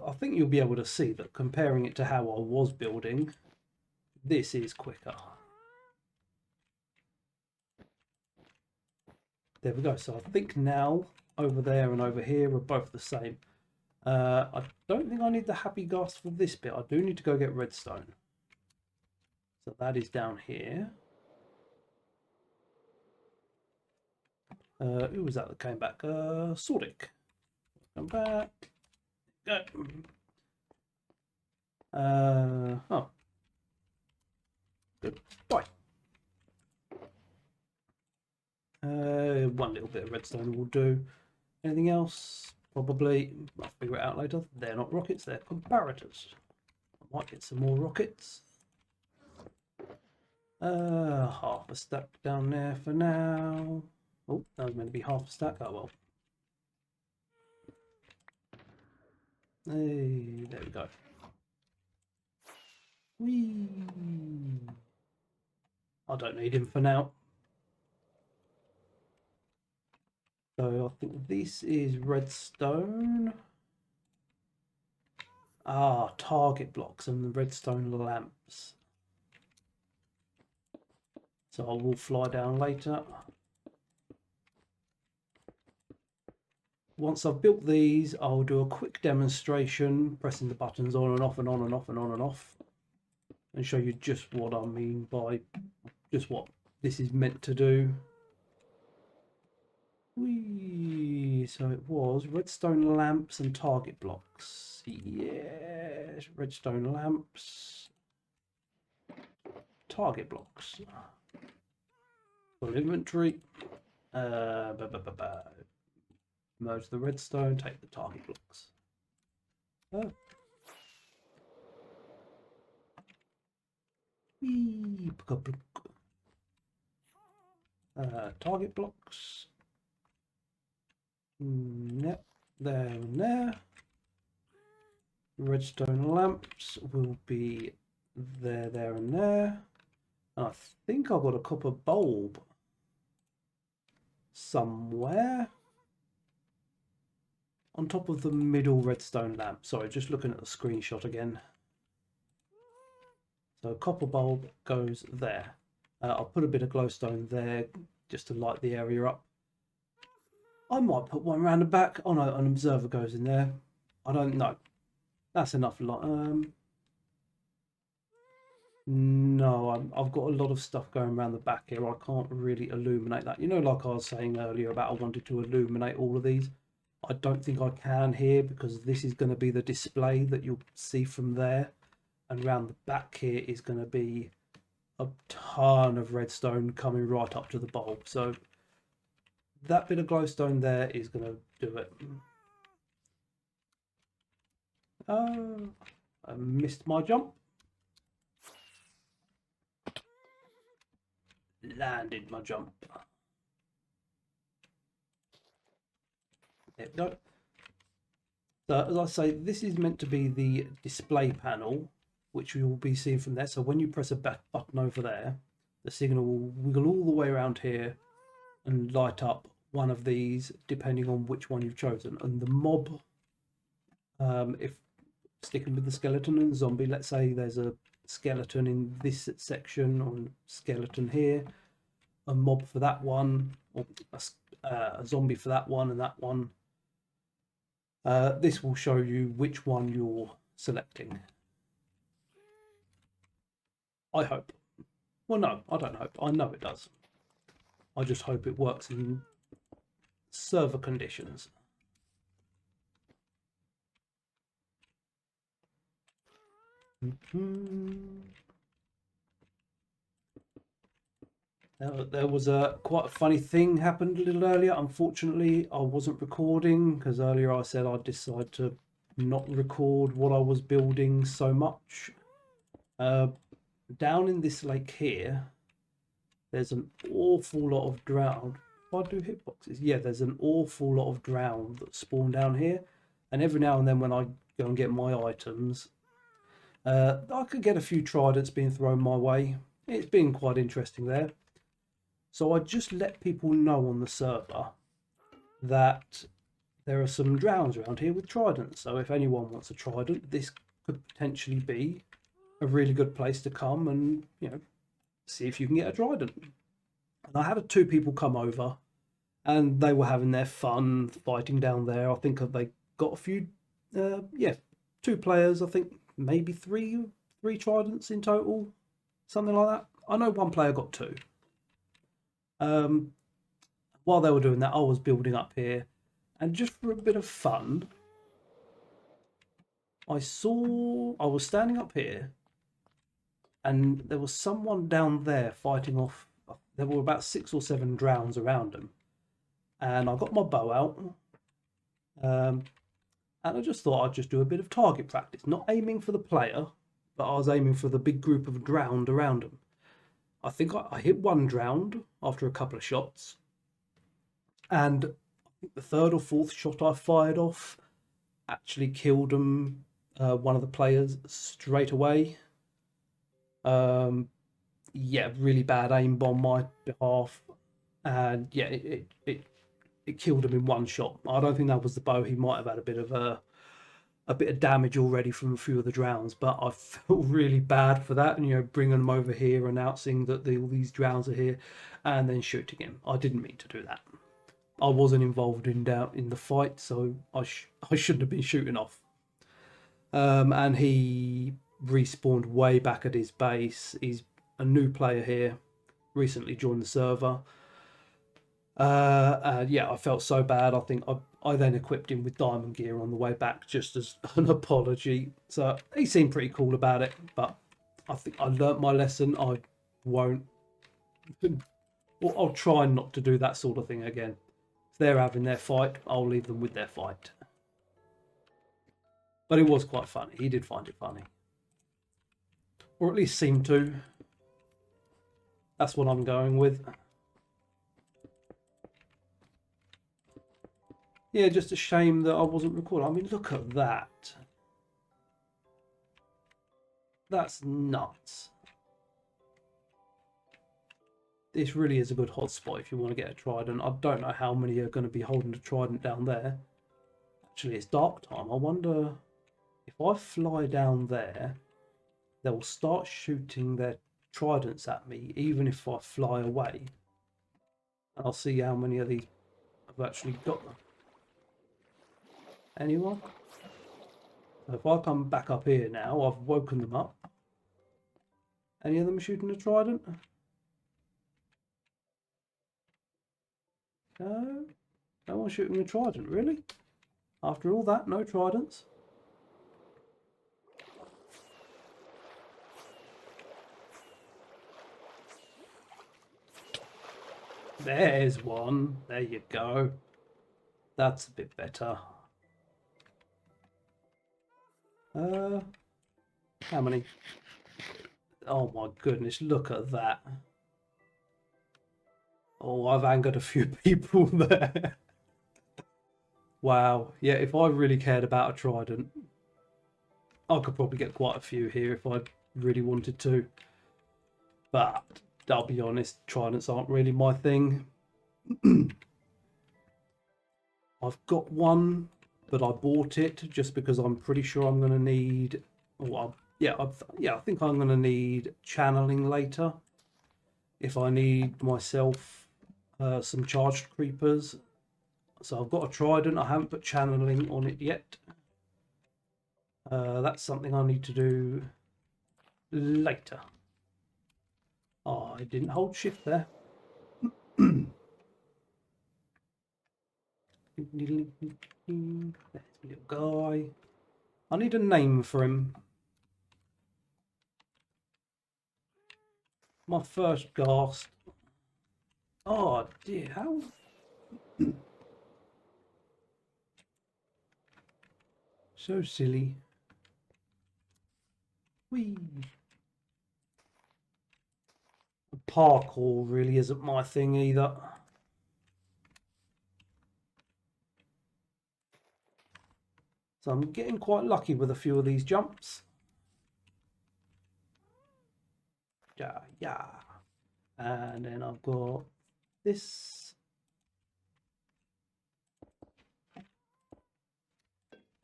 I think you'll be able to see that comparing it to how I was building, this is quicker. There we go. So I think now over there and over here are both the same. I don't think I need the happy ghast for this bit. I do need to go get redstone. So that is down here. Who was that came back? Sordic. Come back. Go. Oh. Good. Bye. One little bit of redstone will do. Anything else? Probably. I'll figure it out later. They're not rockets, they're comparators. I might get some more rockets. Half a stack down there for now. Oh, that was meant to be half a stack. Oh well. Hey, there we go. Whee! I don't need him for now. So I think this is redstone. Ah, target blocks and the redstone lamps. So I will fly down later. Once I've built these, I'll do a quick demonstration, pressing the buttons on and off and on and off and on and off, and show you just what I mean by just what this is meant to do. Whee! So it was redstone lamps and target blocks. Yes, redstone lamps, target blocks. Full inventory. Merge the redstone, take the target blocks. Oh. Whee! Target blocks. Yep, there and there. Redstone lamps will be there, there and there. And I think I've got a copper bulb somewhere on top of the middle redstone lamp. Sorry, just looking at the screenshot again. So a copper bulb goes there. I'll put a bit of glowstone there just to light the area up. I might put one around the back. Oh no, an observer goes in there. I don't know. That's enough light. No, I've got a lot of stuff going around the back here. I can't really illuminate that. You know, like I was saying earlier about I wanted to illuminate all of these. I don't think I can here because this is going to be the display that you'll see from there. And around the back here is going to be a ton of redstone coming right up to the bulb. So that bit of glowstone there is going to do it. Oh, I missed my jump. Landed my jump. There we go. So as I say, this is meant to be the display panel, which you will be seeing from there. So when you press a button over there, the signal will wiggle all the way around here and light up one of these, depending on which one you've chosen. And the mob, if sticking with the skeleton and zombie, let's say there's a skeleton in this section or skeleton here, a mob for that one, or a zombie for that one and that one. This will show you which one you're selecting. I hope. Well, no, I don't hope. I know it does. I just hope it works in server conditions. There was a quite a funny thing happened a little earlier. Unfortunately, I wasn't recording because earlier I said I'd decide to not record what I was building so much. Down in this lake here, there's an awful lot of drowned. If I do hitboxes, yeah, there's an awful lot of drowned that spawn down here, and every now and then when I go and get my items, I could get a few tridents being thrown my way. It's been quite interesting there. So I just let people know on the server that there are some drowns around here with tridents. So if anyone wants a trident, this could potentially be a really good place to come and, you know, see if you can get a trident. And I had two people come over and they were having their fun fighting down there. I think they got a few, yeah, 2 players, I think maybe three tridents in total, something like that. I know 1 player got 2. While they were doing that, I was building up here, and just for a bit of fun, I was standing up here, and there was someone down there fighting off. There were about 6 or 7 drowns around them, and I got my bow out, and I just thought I'd just do a bit of target practice, not aiming for the player, but I was aiming for the big group of drowned around them. I think I hit 1 drowned after a couple of shots, and I think the 3rd or 4th shot I fired off actually killed him, one of the players straight away. Yeah, really bad aim on my behalf, and yeah, it killed him in 1 shot. I don't think that was the bow. He might have had a bit of damage already from a few of the drowns, but I felt really bad for that, and you know, bringing them over here, announcing that all these drowns are here, and then shooting him. I didn't mean to do that. I wasn't involved in the fight, so I shouldn't have been shooting off. And he respawned way back at his base. He's a new player here, recently joined the server. Yeah, I felt so bad. I think I then equipped him with diamond gear on the way back just as an apology. So he seemed pretty cool about it, but I think I learnt my lesson. I won't, or I'll try not to do that sort of thing again. If they're having their fight, I'll leave them with their fight. But it was quite funny. He did find it funny, or at least seemed to. That's what I'm going with. Yeah, just a shame that I wasn't recording. I mean, look at that. That's nuts. This really is a good hotspot if you want to get a trident. I don't know how many are going to be holding a trident down there. Actually, it's dark time. I wonder if I fly down there, they'll start shooting their tridents at me, even if I fly away. I'll see how many of these I've actually got them. Anyone? So if I come back up here now, I've woken them up. Any of them shooting a trident? No? No one shooting a trident, really? After all that, no tridents? There's one. There you go. That's a bit better. How many? Oh my goodness, look at that. Oh, I've angered a few people there. Wow. Yeah, if I really cared about a trident, I could probably get quite a few here if I really wanted to. But I'll be honest, tridents aren't really my thing. I've got one, but I bought it just because I'm pretty sure I'm going to need. Well, yeah, I think I'm going to need channeling later. If I need myself some charged creepers. So I've got a trident. I haven't put channeling on it yet. That's something I need to do later. Oh, I didn't hold shift there. There's my little guy. I need a name for him. My first ghast. Oh dear, how? So silly. Whee. Parkour really isn't my thing either. So I'm getting quite lucky with a few of these jumps. Yeah, yeah. And then I've got this.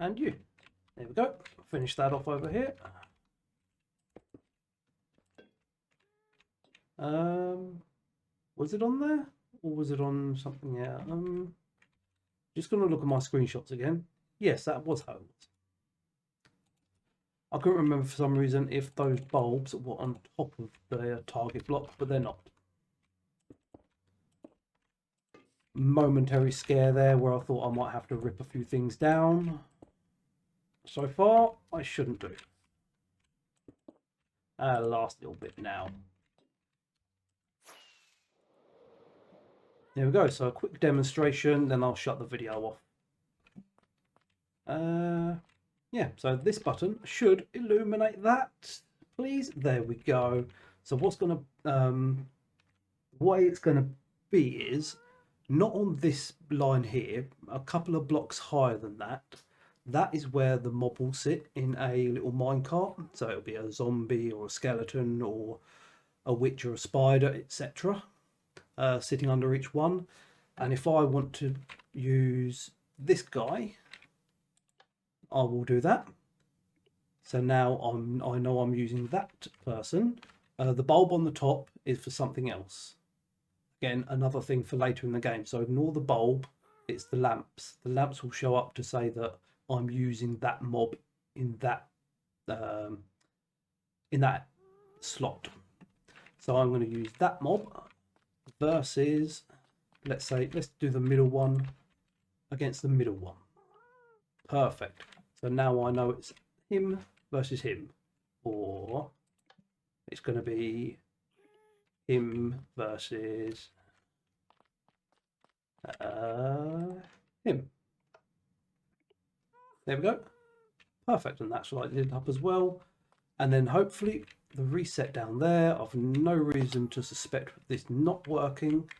And you. There we go. Finish that off over here. Was it on there? Or was it on something else? Just going to look at my screenshots again. Yes, that was how it was. I couldn't remember for some reason if those bulbs were on top of the target block, but they're not. Momentary scare there where I thought I might have to rip a few things down. So far, I shouldn't do. Last little bit now. There we go. So a quick demonstration, then I'll shut the video off. Yeah, so this button should illuminate that, please. There we go. So what's going to, the way it's going to be is not on this line here, a couple of blocks higher than that. That is where the mob will sit in a little minecart. So it'll be a zombie or a skeleton or a witch or a spider, etc. Sitting under each one. And if I want to use this guy, I will do that. So now I know I'm using that person. The bulb on the top is for something else. Again, another thing for later in the game. So ignore the bulb, it's the lamps. The lamps will show up to say that I'm using that mob in that slot. So I'm going to use that mob versus, let's do the middle one against the middle one. Perfect. So now I know it's him versus him, or it's going to be him versus him. There we go. Perfect, and that's lighted it up as well. And then hopefully the reset down there, I've no reason to suspect this not working.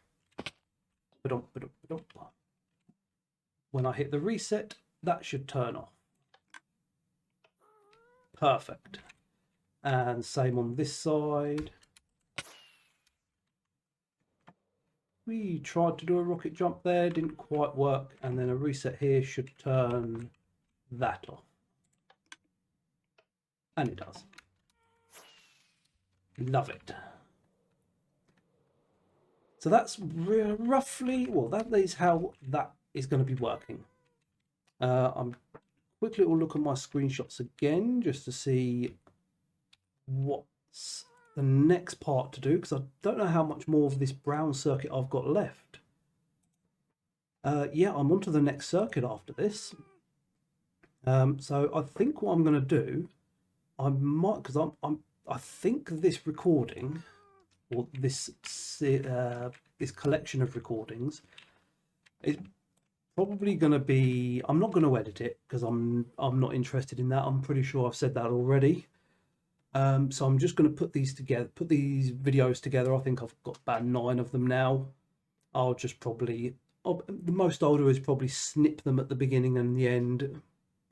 When I hit the reset, that should turn off. Perfect. And same on this side. We tried to do a rocket jump there, didn't quite work, and then a reset here should turn that off. And it does. Love it. So that's roughly, well, that is how that is going to be working. I'm quickly will look at my screenshots again just to see what's the next part to do, because I don't know how much more of this brown circuit I've got left. Yeah, I'm on to the next circuit after this. So I think what I'm going to do, I might, because I think this recording, or this collection of recordings, is probably going to be, I'm not going to edit it because I'm not interested in that. I'm pretty sure I've said that already. So I'm just going to put these videos together. I think I've got about 9 of them now. I'll just probably, the most I'll do is probably snip them at the beginning and the end,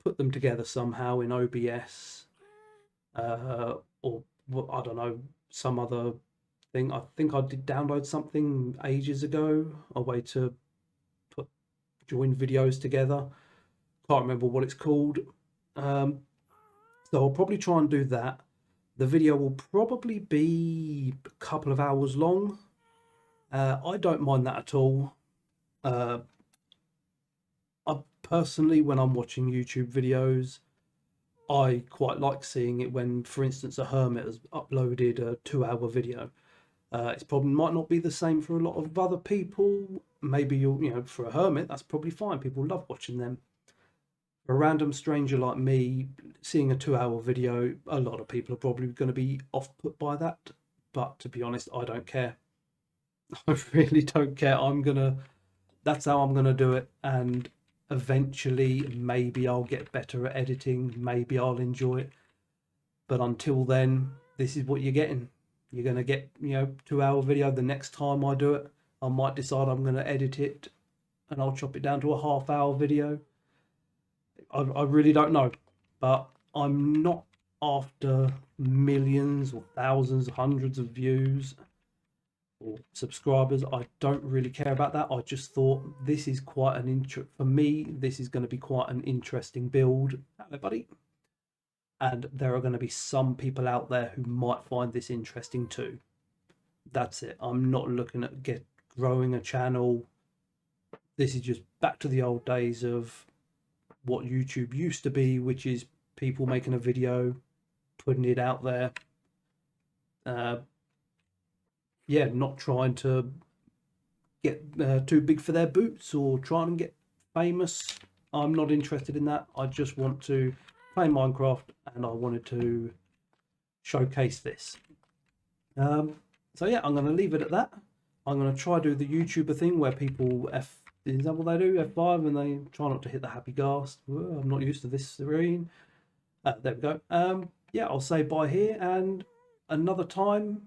put them together somehow in OBS, or I don't know, some other thing. I think I did download something ages ago, a way to put join videos together. Can't remember what it's called. So I'll probably try and do that. The video will probably be a couple of hours long. I don't mind that at all. I personally, when I'm watching YouTube videos, I quite like seeing it when, for instance, a hermit has uploaded a 2-hour video. It's probably might not be the same for a lot of other people. Maybe for a hermit, that's probably fine. People love watching them. For a random stranger like me, seeing a 2-hour video, a lot of people are probably going to be off-put by that. but to be honest, I don't care. I really don't care. That's how I'm gonna do it, and eventually maybe I'll get better at editing, maybe I'll enjoy it, but until then, this is what you're getting. You're gonna get, 2-hour video. The next time I do it, I might decide I'm gonna edit it and I'll chop it down to a half-hour video. I really don't know, but I'm not after millions or thousands, hundreds of views or subscribers. I don't really care about that. I just thought this is quite an for me, this is going to be quite an interesting build. Hello, buddy. And there are going to be some people out there who might find this interesting too. That's it. I'm not looking at growing a channel. This is just back to the old days of what YouTube used to be, which is people making a video, putting it out there. Yeah, not trying to get too big for their boots or trying to get famous. I'm not interested in that. I just want to play Minecraft, and I wanted to showcase this. So yeah, I'm going to leave it at that. I'm going to try to do the YouTuber thing where people is that what they do? F5, and they try not to hit the happy ghast. I'm not used to this screen. There we go. Yeah, I'll say bye here, and another time,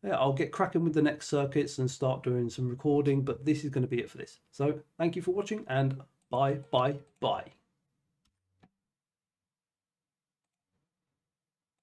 yeah, I'll get cracking with the next circuits and start doing some recording, but this is going to be it for this. So thank you for watching, and bye.